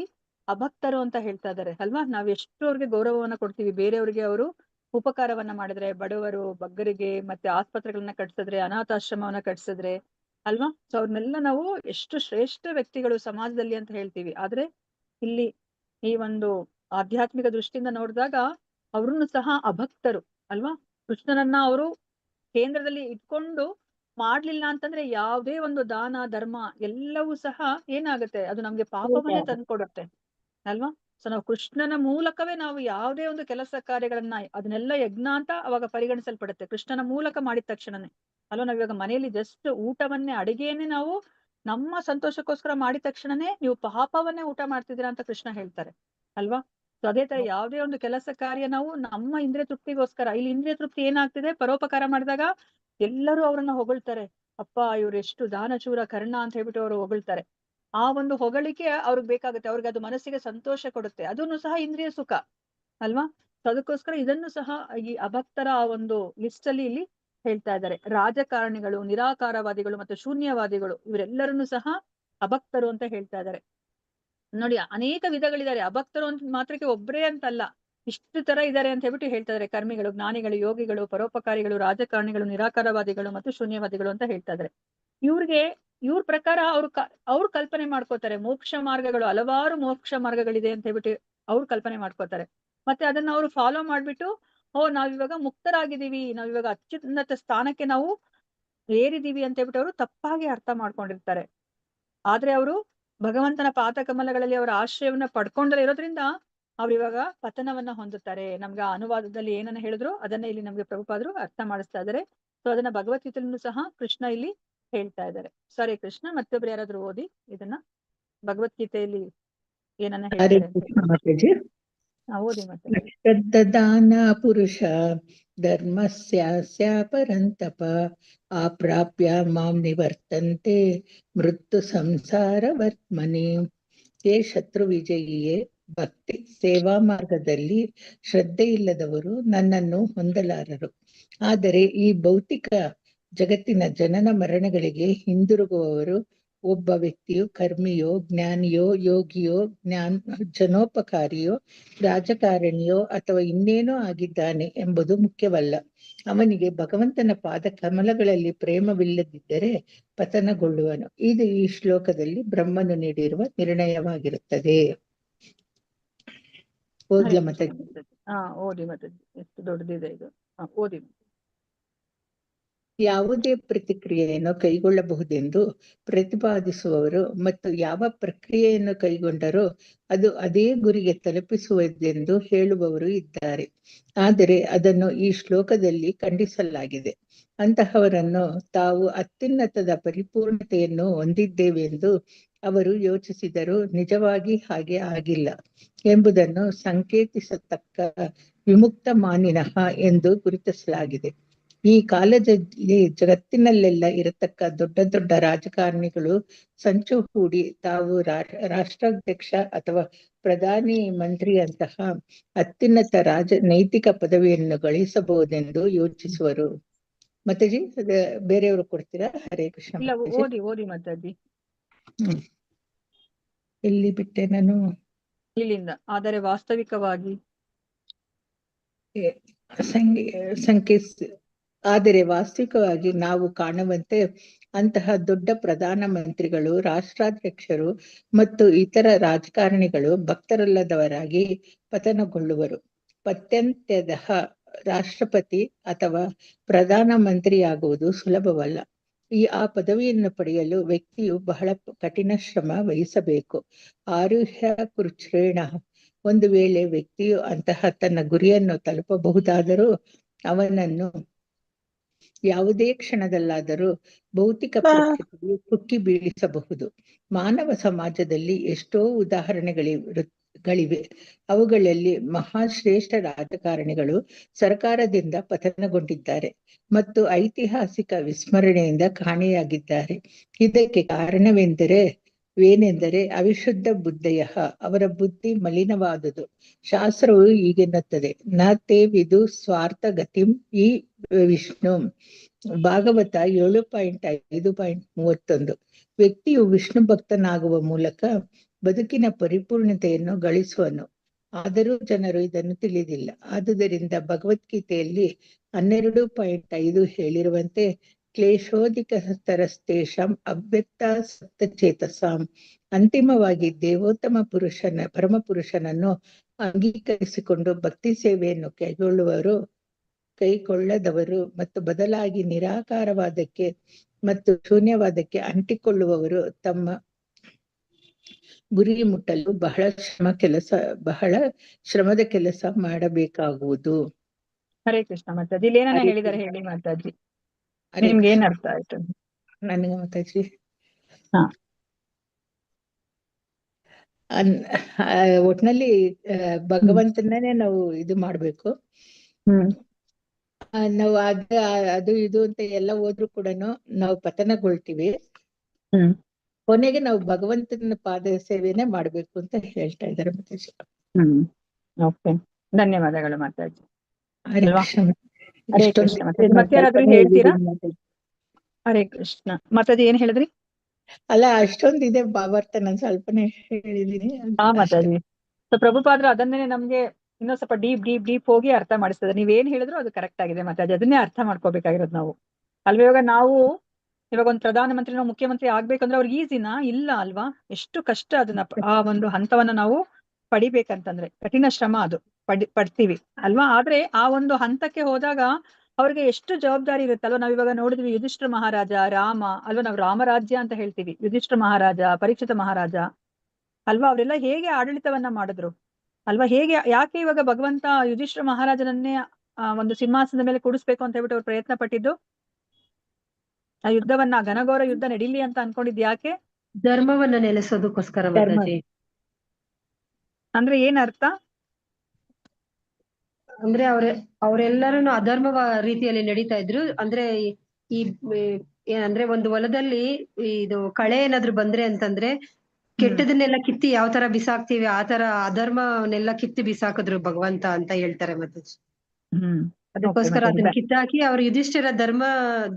ಅಭಕ್ತರು ಅಂತ ಹೇಳ್ತಾ ಇದಾರೆ ಅಲ್ವಾ. ನಾವ್ ಎಷ್ಟು ಅವ್ರಿಗೆ ಗೌರವವನ್ನ ಕೊಡ್ತೀವಿ. ಬೇರೆಯವ್ರಿಗೆ ಅವರು ಉಪಕಾರವನ್ನ ಮಾಡಿದ್ರೆ, ಬಡವರು ಬಗ್ಗರಿಗೆ ಮತ್ತೆ ಆಸ್ಪತ್ರೆಗಳನ್ನ ಕಟ್ಸಿದ್ರೆ, ಅನಾಥಾಶ್ರಮವನ್ನ ಕಟ್ಸಿದ್ರೆ ಅಲ್ವಾ. ಸೊ ಅವ್ರನ್ನೆಲ್ಲ ನಾವು ಎಷ್ಟು ಶ್ರೇಷ್ಠ ವ್ಯಕ್ತಿಗಳು ಸಮಾಜದಲ್ಲಿ ಅಂತ ಹೇಳ್ತೀವಿ. ಆದ್ರೆ ಇಲ್ಲಿ ಈ ಒಂದು ಆಧ್ಯಾತ್ಮಿಕ ದೃಷ್ಟಿಯಿಂದ ನೋಡಿದಾಗ ಅವ್ರನ್ನು ಸಹ ಅಭಕ್ತರು ಅಲ್ವಾ. ಕೃಷ್ಣನನ್ನ ಅವರು ಕೇಂದ್ರದಲ್ಲಿ ಇಟ್ಕೊಂಡು ಮಾಡ್ಲಿಲ್ಲ ಅಂತಂದ್ರೆ ಯಾವುದೇ ಒಂದು ದಾನ ಧರ್ಮ ಎಲ್ಲವೂ ಸಹ ಏನಾಗುತ್ತೆ, ಅದು ನಮ್ಗೆ ಪಾಪವನ್ನೇ ತಂದ್ಕೊಡುತ್ತೆ ಅಲ್ವಾ. ಸೊ ನಾವು ಕೃಷ್ಣನ ಮೂಲಕವೇ ನಾವು ಯಾವುದೇ ಒಂದು ಕೆಲಸ ಕಾರ್ಯಗಳನ್ನ ಅದನ್ನೆಲ್ಲ ಯಜ್ಞ ಅಂತ ಅವಾಗ ಪರಿಗಣಿಸಲ್ಪಡುತ್ತೆ, ಕೃಷ್ಣನ ಮೂಲಕ ಮಾಡಿದ ತಕ್ಷಣನೇ ಅಲ್ವಾ. ನಾವ್ ಇವಾಗ ಮನೆಯಲ್ಲಿ ಜಸ್ಟ್ ಊಟವನ್ನೇ ಅಡಿಗೆಯನ್ನೇ ನಾವು ನಮ್ಮ ಸಂತೋಷಕ್ಕೋಸ್ಕರ ಮಾಡಿದ ತಕ್ಷಣನೇ ನೀವು ಪಾಪವನ್ನೇ ಊಟ ಮಾಡ್ತಿದ್ದೀರಾ ಅಂತ ಕೃಷ್ಣ ಹೇಳ್ತಾರೆ ಅಲ್ವಾ. ಸೊ ಅದೇ ತರ ಯಾವುದೇ ಒಂದು ಕೆಲಸ ಕಾರ್ಯ ನಾವು ನಮ್ಮ ಇಂದ್ರಿಯ ತೃಪ್ತಿಗೋಸ್ಕರ, ಇಲ್ಲಿ ಇಂದ್ರಿಯ ತೃಪ್ತಿ ಏನಾಗ್ತಿದೆ, ಪರೋಪಕಾರ ಮಾಡಿದಾಗ ಎಲ್ಲರೂ ಅವ್ರನ್ನ ಹೊಗಳ್ತಾರೆ. ಅಪ್ಪ ಇವ್ರು ಎಷ್ಟು ದಾನಚೂರ ಕರ್ಣ ಅಂತ ಹೇಳ್ಬಿಟ್ಟು ಅವರು ಹೊಗಳ್ತಾರೆ. ಆ ಒಂದು ಹೊಗಳಿಕೆ ಅವ್ರಿಗೆ ಬೇಕಾಗುತ್ತೆ, ಅವ್ರಿಗೆ ಅದು ಮನಸ್ಸಿಗೆ ಸಂತೋಷ ಕೊಡುತ್ತೆ. ಅದನ್ನು ಸಹ ಇಂದ್ರಿಯ ಸುಖ ಅಲ್ವಾ. ಸೊ ಅದಕ್ಕೋಸ್ಕರ ಇದನ್ನು ಸಹ ಈ ಅಭಕ್ತರ ಆ ಒಂದು ಲಿಸ್ಟ್ ಅಲ್ಲಿ ಇಲ್ಲಿ ಹೇಳ್ತಾ ಇದ್ದಾರೆ. ರಾಜಕಾರಣಿಗಳು, ನಿರಾಕಾರವಾದಿಗಳು ಮತ್ತು ಶೂನ್ಯವಾದಿಗಳು ಇವರೆಲ್ಲರನ್ನು ಸಹ ಅಭಕ್ತರು ಅಂತ ಹೇಳ್ತಾ ಇದ್ದಾರೆ ನೋಡಿ. ಅನೇಕ ವಿಧಗಳಿದ್ದಾರೆ. ಅಭಕ್ತರು ಅಂತ ಮಾತ್ರಕ್ಕೆ ಒಬ್ರೇ ಅಂತಲ್ಲ, ಇಷ್ಟು ತರ ಇದ್ದಾರೆ ಅಂತ ಹೇಳ್ಬಿಟ್ಟು ಹೇಳ್ತಾ ಇದಾರೆ. ಕರ್ಮಿಗಳು, ಜ್ಞಾನಿಗಳು, ಯೋಗಿಗಳು, ಪರೋಪಕಾರಿಗಳು, ರಾಜಕಾರಣಿಗಳು, ನಿರಾಕಾರವಾದಿಗಳು ಮತ್ತು ಶೂನ್ಯವಾದಿಗಳು ಅಂತ ಹೇಳ್ತಾ ಇದಾರೆ. ಇವ್ರ ಪ್ರಕಾರ ಅವ್ರು ಕಲ್ಪನೆ ಮಾಡ್ಕೋತಾರೆ ಮೋಕ್ಷ ಮಾರ್ಗಗಳು, ಹಲವಾರು ಮೋಕ್ಷ ಮಾರ್ಗಗಳಿದೆ ಅಂತ ಹೇಳ್ಬಿಟ್ಟು ಅವ್ರು ಕಲ್ಪನೆ ಮಾಡ್ಕೋತಾರೆ. ಮತ್ತೆ ಅದನ್ನ ಅವ್ರು ಫಾಲೋ ಮಾಡ್ಬಿಟ್ಟು ನಾವಿವಾಗ ಮುಕ್ತರಾಗಿದ್ದೀವಿ, ನಾವಿವಾಗ ಅತ್ಯುನ್ನತ ಸ್ಥಾನಕ್ಕೆ ನಾವು ಏರಿದೀವಿ ಅಂತ ಹೇಳ್ಬಿಟ್ಟು ಅವರು ತಪ್ಪಾಗಿ ಅರ್ಥ ಮಾಡ್ಕೊಂಡಿರ್ತಾರೆ. ಆದ್ರೆ ಅವರು ಭಗವಂತನ ಪಾದ ಕಮಲಗಳಲ್ಲಿ ಅವರ ಆಶ್ರಯವನ್ನ ಪಡ್ಕೊಂಡೇ ಇರೋದ್ರಿಂದ ಅವ್ರು ಇವಾಗ ಪತನವನ್ನ ಹೊಂದುತ್ತಾರೆ. ನಮ್ಗೆ ಆ ಅನುವಾದದಲ್ಲಿ ಏನನ್ನ ಹೇಳಿದ್ರು ಅದನ್ನ ಇಲ್ಲಿ ನಮ್ಗೆ ಪ್ರಭುಪಾದರು ಅರ್ಥ ಮಾಡಿಸ್ತಾ ಇದಾರೆ. ಸೊ ಅದನ್ನ ಭಗವದ್ಗೀತೆಯಲ್ಲೂ ಸಹ ಕೃಷ್ಣ ಇಲ್ಲಿ ಹೇಳ್ತಾ ಇದ್ದಾರೆ. ಸರಿ ಕೃಷ್ಣ, ಮತ್ತೊಬ್ರು ಯಾರಾದ್ರೂ ಓದಿ ಇದನ್ನ ಭಗವದ್ಗೀತೆಯಲ್ಲಿ ಏನನ್ನ ಹೇಳ್ತಾರೆ. ಓದಿ ಮತ್ತೆ. ಶ್ರದ್ಧಾನ ಪುರುಷ ಧರ್ಮಸ್ಯಾಸ್ಯ ಪರಂತಪ ಆಪ್ರಾಪ್ಯ ಮಾಂ ನಿವರ್ತಂತೆ ಮೃತ್ಯು ಸಂಸಾರ ವರ್ತ್ಮನಿ. ಹೇ ಶತ್ರು ವಿಜಯಿಯೇ, ಭಕ್ತಿ ಸೇವಾ ಮಾರ್ಗದಲ್ಲಿ ಶ್ರದ್ಧೆ ಇಲ್ಲದವರು ನನ್ನನ್ನು ಹೊಂದಲಾರರು. ಆದರೆ ಈ ಭೌತಿಕ ಜಗತ್ತಿನ ಜನನ ಮರಣಗಳಿಗೆ ಹಿಂದಿರುಗುವವರು ಒಬ್ಬ ವ್ಯಕ್ತಿಯು ಕರ್ಮಿಯೋ, ಜ್ಞಾನಿಯೋ, ಯೋಗಿಯೋ, ಜನೋಪಕಾರಿಯೋ, ರಾಜಕಾರಣಿಯೋ ಅಥವಾ ಇನ್ನೇನೋ ಆಗಿದ್ದಾನೆ ಎಂಬುದು ಮುಖ್ಯವಲ್ಲ. ಅವನಿಗೆ ಭಗವಂತನ ಪಾದ ಕಮಲಗಳಲ್ಲಿ ಪ್ರೇಮವಿಲ್ಲದಿದ್ದರೆ ಪತನಗೊಳ್ಳುವನು. ಇದು ಈ ಶ್ಲೋಕದಲ್ಲಿ ಬ್ರಹ್ಮನು ನೀಡಿರುವ ನಿರ್ಣಯವಾಗಿರುತ್ತದೆ. ಓದ್ಲ ಮತ್ತೆ? ಓದಿ ಮತ್ತೆ, ಎಷ್ಟು ದೊಡ್ಡದಿದೆ ಇದು, ಓದಿ. ಯಾವುದೇ ಪ್ರತಿಕ್ರಿಯೆಯನ್ನು ಕೈಗೊಳ್ಳಬಹುದೆಂದು ಪ್ರತಿಪಾದಿಸುವವರು ಮತ್ತು ಯಾವ ಪ್ರಕ್ರಿಯೆಯನ್ನು ಕೈಗೊಂಡರೂ ಅದು ಅದೇ ಗುರಿಗೆ ತಲುಪಿಸುವುದೆಂದು ಹೇಳುವವರು ಇದ್ದಾರೆ. ಆದರೆ ಅದನ್ನು ಈ ಶ್ಲೋಕದಲ್ಲಿ ಖಂಡಿಸಲಾಗಿದೆ. ಅಂತಹವರನ್ನು ತಾವು ಅತ್ಯುನ್ನತದ ಪರಿಪೂರ್ಣತೆಯನ್ನು ಹೊಂದಿದ್ದೇವೆಂದು ಅವರು ಯೋಚಿಸಿದರೂ ನಿಜವಾಗಿ ಹಾಗೆ ಆಗಿಲ್ಲ ಎಂಬುದನ್ನು ಸಂಕೇತಿಸತಕ್ಕ ವಿಮುಕ್ತ ಮಾನಿನಃ ಎಂದು ಗುರುತಿಸಲಾಗಿದೆ. ಈ ಕಾಲದಲ್ಲಿ ಜಗತ್ತಿನಲ್ಲೆಲ್ಲ ಇರತಕ್ಕ ದೊಡ್ಡ ದೊಡ್ಡ ರಾಜಕಾರಣಿಗಳು ಸಂಚು ಹೂಡಿ ತಾವು ರಾಷ್ಟ್ರಾಧ್ಯಕ್ಷ ಅಥವಾ ಪ್ರಧಾನಿ ಮಂತ್ರಿಯಂತಹ ಅತ್ಯುನ್ನತ ನೈತಿಕ ಪದವಿಯನ್ನು ಗಳಿಸಬಹುದೆಂದು ಯೋಚಿಸುವರು. ಮತ್ತಜಿ ಬೇರೆಯವರು ಕೊಡ್ತೀರಾ? ಹರೇ ಕೃಷ್ಣ. ಓದಿ ಮಾತಾಜಿ. ಎಲ್ಲಿ ಬಿಟ್ಟೆ ನಾನು? ಇಲ್ಲಿಂದ. ಆದರೆ ವಾಸ್ತವಿಕವಾಗಿ ಆದರೆ ವಾಸ್ತವಿಕವಾಗಿ ನಾವು ಕಾಣುವಂತೆ ಅಂತಹ ದೊಡ್ಡ ಪ್ರಧಾನ ಮಂತ್ರಿಗಳು, ರಾಷ್ಟ್ರಾಧ್ಯಕ್ಷರು ಮತ್ತು ಇತರ ರಾಜಕಾರಣಿಗಳು ಭಕ್ತರಲ್ಲದವರಾಗಿ ಪತನಗೊಳ್ಳುವರು. ಪತ್ಯಂತ್ಯದ ರಾಷ್ಟ್ರಪತಿ ಅಥವಾ ಪ್ರಧಾನ ಮಂತ್ರಿಯಾಗುವುದು ಸುಲಭವಲ್ಲ. ಆ ಪದವಿಯನ್ನು ಪಡೆಯಲು ವ್ಯಕ್ತಿಯು ಬಹಳ ಕಠಿಣ ಶ್ರಮ ವಹಿಸಬೇಕು. ಆರುಹ್ಯ ಕೃಚ್ಛ್ರೇಣ. ಒಂದು ವೇಳೆ ವ್ಯಕ್ತಿಯು ಅಂತಹ ತನ್ನ ಗುರಿಯನ್ನು ತಲುಪಬಹುದಾದರೂ ಅವನನ್ನು ಯಾವುದೇ ಕ್ಷಣದಲ್ಲಾದರೂ ಭೌತಿಕ ಪ್ರಕೃತಿಯು ಕುಕ್ಕಿ ಬೀಳಿಸಬಹುದು. ಮಾನವ ಸಮಾಜದಲ್ಲಿ ಎಷ್ಟೋ ಉದಾಹರಣೆಗಳಿವೆ. ಅವುಗಳಲ್ಲಿ ಮಹಾಶ್ರೇಷ್ಠ ರಾಜಕಾರಣಿಗಳು ಸರ್ಕಾರದಿಂದ ಪತನಗೊಂಡಿದ್ದಾರೆ ಮತ್ತು ಐತಿಹಾಸಿಕ ವಿಸ್ಮರಣೆಯಿಂದ ಕಾಣೆಯಾಗಿದ್ದಾರೆ. ಇದಕ್ಕೆ ಕಾರಣವೇನೆಂದರೆ ಅವಿಶುದ್ಧ ಬುದ್ಧಯ, ಅವರ ಬುದ್ಧಿ ಮಲಿನವಾದುದು. ಶಾಸ್ತ್ರವು ಹೀಗೆನ್ನುತ್ತದೆ, ನ ತೇ ವಿದು ಸ್ವಾರ್ಥ ಗತಿಂ ಈ ವಿಷ್ಣು. ಭಾಗವತ 7.5.31. ವ್ಯಕ್ತಿಯು ವಿಷ್ಣು ಭಕ್ತನಾಗುವ ಮೂಲಕ ಬದುಕಿನ ಪರಿಪೂರ್ಣತೆಯನ್ನು ಗಳಿಸುವನು. ಆದರೂ ಜನರು ಇದನ್ನು ತಿಳಿದಿಲ್ಲ. ಆದುದರಿಂದ ಭಗವದ್ಗೀತೆಯಲ್ಲಿ 12.5 ಹೇಳಿರುವಂತೆ ಕ್ಲೇಶೋಧಿಕ ತರಸ್ತೇಷಾಂ ಅವ್ಯಕ್ತ ಸಪ್ತಚೇತಸಾಂ. ಅಂತಿಮವಾಗಿ ದೇವೋತ್ತಮ ಪರಮಪುರುಷನನ್ನು ಅಂಗೀಕರಿಸಿಕೊಂಡು ಭಕ್ತಿ ಸೇವೆಯನ್ನು ಕೈಗೊಳ್ಳದವರು ಮತ್ತು ಬದಲಾಗಿ ನಿರಾಕಾರವಾದಕ್ಕೆ ಮತ್ತು ಶೂನ್ಯವಾದಕ್ಕೆ ಅಂಟಿಕೊಳ್ಳುವವರು ತಮ್ಮ ಗುರಿ ಮುಟ್ಟಲು ಬಹಳ ಶ್ರಮದ ಕೆಲಸ ಮಾಡಬೇಕಾಗುವುದು. ಹರೇ ಕೃಷ್ಣ ಮಾತಾಜಿ. ಇಲ್ಲಿ ಏನನ್ನ ಹರೇ ಹೇಳಿದ್ದಾರೆ ಕೃಷ್ಣ. ಹೇಳಿ ಮಾತಾಜಿ, ಹರೇ ನಿಮ್ಗೆ ಏನ್ ಕೃಷ್ಣ. ಅರ್ಥ ಆಯ್ತು? ನನಗೆ ಮಾತಾಜಿ ಹಾ. ಒಟ್ನಲ್ಲಿ ಭಗವಂತನೇ ನಾವು ಇದು ಮಾಡ್ಬೇಕು. ನಾವು ಅದು ಇದು ಅಂತ ಎಲ್ಲ ಹೋದ್ರು ಕೂಡ ನಾವು ಪತನಗೊಳ್ತೀವಿ. ಕೊನೆಗೆ ನಾವು ಭಗವಂತನ ಪಾದ ಸೇವೆನೆ ಮಾಡ್ಬೇಕು ಅಂತ ಹೇಳ್ತಾ ಇದ್ದಾರೆ ಮಾತಾಜಿ. ಓಕೆ, ಧನ್ಯವಾದಗಳು ಮಾತಾಜಿ. ಹರೇ ಅಲ್ವಾ? ಕೃಷ್ಣ. ಹರೇ ಇಷ್ಟೊಂದು ಕೃಷ್ಣ ಮಾತಾಜಿ. ಮತ್ತೆ ಯಾರಾದ್ರೂ ಕಲ್ಪನೆ ಹೇಳ್ತೀರಾ? ಇದೆ ಮಾತಾಜಿ. ಹರೇ ಕೃಷ್ಣ ಮಾತಾಜಿ, ಏನ್ ಹೇಳಿದ್ರಿ? ಅಲ್ಲ, ಅಷ್ಟೊಂದಿದೆ ಭಾವಾರ್ಥ, ನಾನು ಸ್ವಲ್ಪನೇ ಹೇಳಿದೀನಿ ಹಾ ಅಷ್ಟೇ. ಮಾತಾಜಿ. ಸೊ ಪ್ರಭುಪಾದ್ರ ಅದನ್ನೇ ನಮ್ಗೆ ಇನ್ನೊಂದ್ ಸ್ವಲ್ಪ ಡೀಪ್ ಹೋಗಿ ಅರ್ಥ ಮಾಡಿಸ್ತದೆ. ನೀವೇನ್ ಹೇಳಿದ್ರು ಅದು ಕರೆಕ್ಟ್ ಆಗಿದೆ ಮಾತಾಜಿ. ಅದನ್ನೇ ಅರ್ಥ ಮಾಡ್ಕೋಬೇಕಾಗಿರೋದು ನಾವು ಅಲ್ವಾ. ಇವಾಗ ಒಂದು ಪ್ರಧಾನ ಮಂತ್ರಿ ನಾವು ಮುಖ್ಯಮಂತ್ರಿ ಆಗ್ಬೇಕಂದ್ರೆ ಅವ್ರಿಗೆ ಈಸಿನಾ? ಇಲ್ಲ ಅಲ್ವಾ. ಎಷ್ಟು ಕಷ್ಟ ಅದನ್ನ ಆ ಒಂದು ಹಂತವನ್ನ ನಾವು ಪಡಿಬೇಕಂತಂದ್ರೆ ಕಠಿಣ ಶ್ರಮ ಅದು ಪಡ್ತೀವಿ ಅಲ್ವಾ. ಆದ್ರೆ ಆ ಒಂದು ಹಂತಕ್ಕೆ ಹೋದಾಗ ಅವ್ರಿಗೆ ಎಷ್ಟು ಜವಾಬ್ದಾರಿ ಇರುತ್ತಲ್ವಾ. ನಾವ್ ಇವಾಗ ನೋಡಿದ್ವಿ ಯುಧಿಷ್ಠಿರ ಮಹಾರಾಜ, ರಾಮ ಅಲ್ವಾ. ನಾವು ರಾಮರಾಜ್ಯ ಅಂತ ಹೇಳ್ತೀವಿ. ಯುಧಿಷ್ಠಿರ ಮಹಾರಾಜ, ಪರೀಕ್ಷಿತ ಮಹಾರಾಜ ಅಲ್ವಾ. ಅವರೆಲ್ಲ ಹೇಗೆ ಆಡಳಿತವನ್ನ ಮಾಡಿದ್ರು ಅಲ್ವಾ. ಯಾಕೆ ಇವಾಗ ಭಗವಂತ ಯುಧಿಷ್ಠಿರ ಮಹಾರಾಜನನ್ನೇ ಒಂದು ಸಿಂಹಾಸನದ ಮೇಲೆ ಕೂಡಿಸ್ಬೇಕು ಅಂತ ಹೇಳ್ಬಿಟ್ಟು ಅವ್ರು ಪ್ರಯತ್ನ ಪಟ್ಟಿದ್ದು? ಆ ಯುದ್ಧವನ್ನ ಘನಘೋರ ಯುದ್ಧ ನಡೀಲಿ ಅಂತ ಅನ್ಕೊಂಡಿದ್ ಯಾಕೆ? ಧರ್ಮವನ್ನ ನೆಲೆಸೋದಕ್ಕೋಸ್ಕರ ಮಾತಾಜಿ. ಅಂದ್ರೆ ಏನ್ ಅರ್ಥ? ಅಂದ್ರೆ ಅವರೆಲ್ಲರೂ ಅಧರ್ಮ ರೀತಿಯಲ್ಲಿ ನಡೀತಾ ಇದ್ರು. ಅಂದ್ರೆ ಏನಂದ್ರೆ ಒಂದು ಹೊಲದಲ್ಲಿ ಇದು ಕಳೆ ಏನಾದ್ರು ಬಂದ್ರೆ ಅಂತಂದ್ರೆ ಕೆಟ್ಟದನ್ನೆಲ್ಲ ಕಿತ್ತಿ ಯಾವ ತರ ಬಿಸಾಕ್ತಿವಿ ಆ ತರ ಅಧರ್ಮವನ್ನೆಲ್ಲ ಕಿತ್ತಿ ಬಿಸಾಕಿದ್ರು ಭಗವಂತ ಅಂತ ಹೇಳ್ತಾರೆ ಮಾತಾಜಿ. ಅದಕ್ಕೋಸ್ಕರ ಅದನ್ನ ಕಿತ್ತಾಕಿ ಅವ್ರ ಯುಧಿಷ್ಠಿರ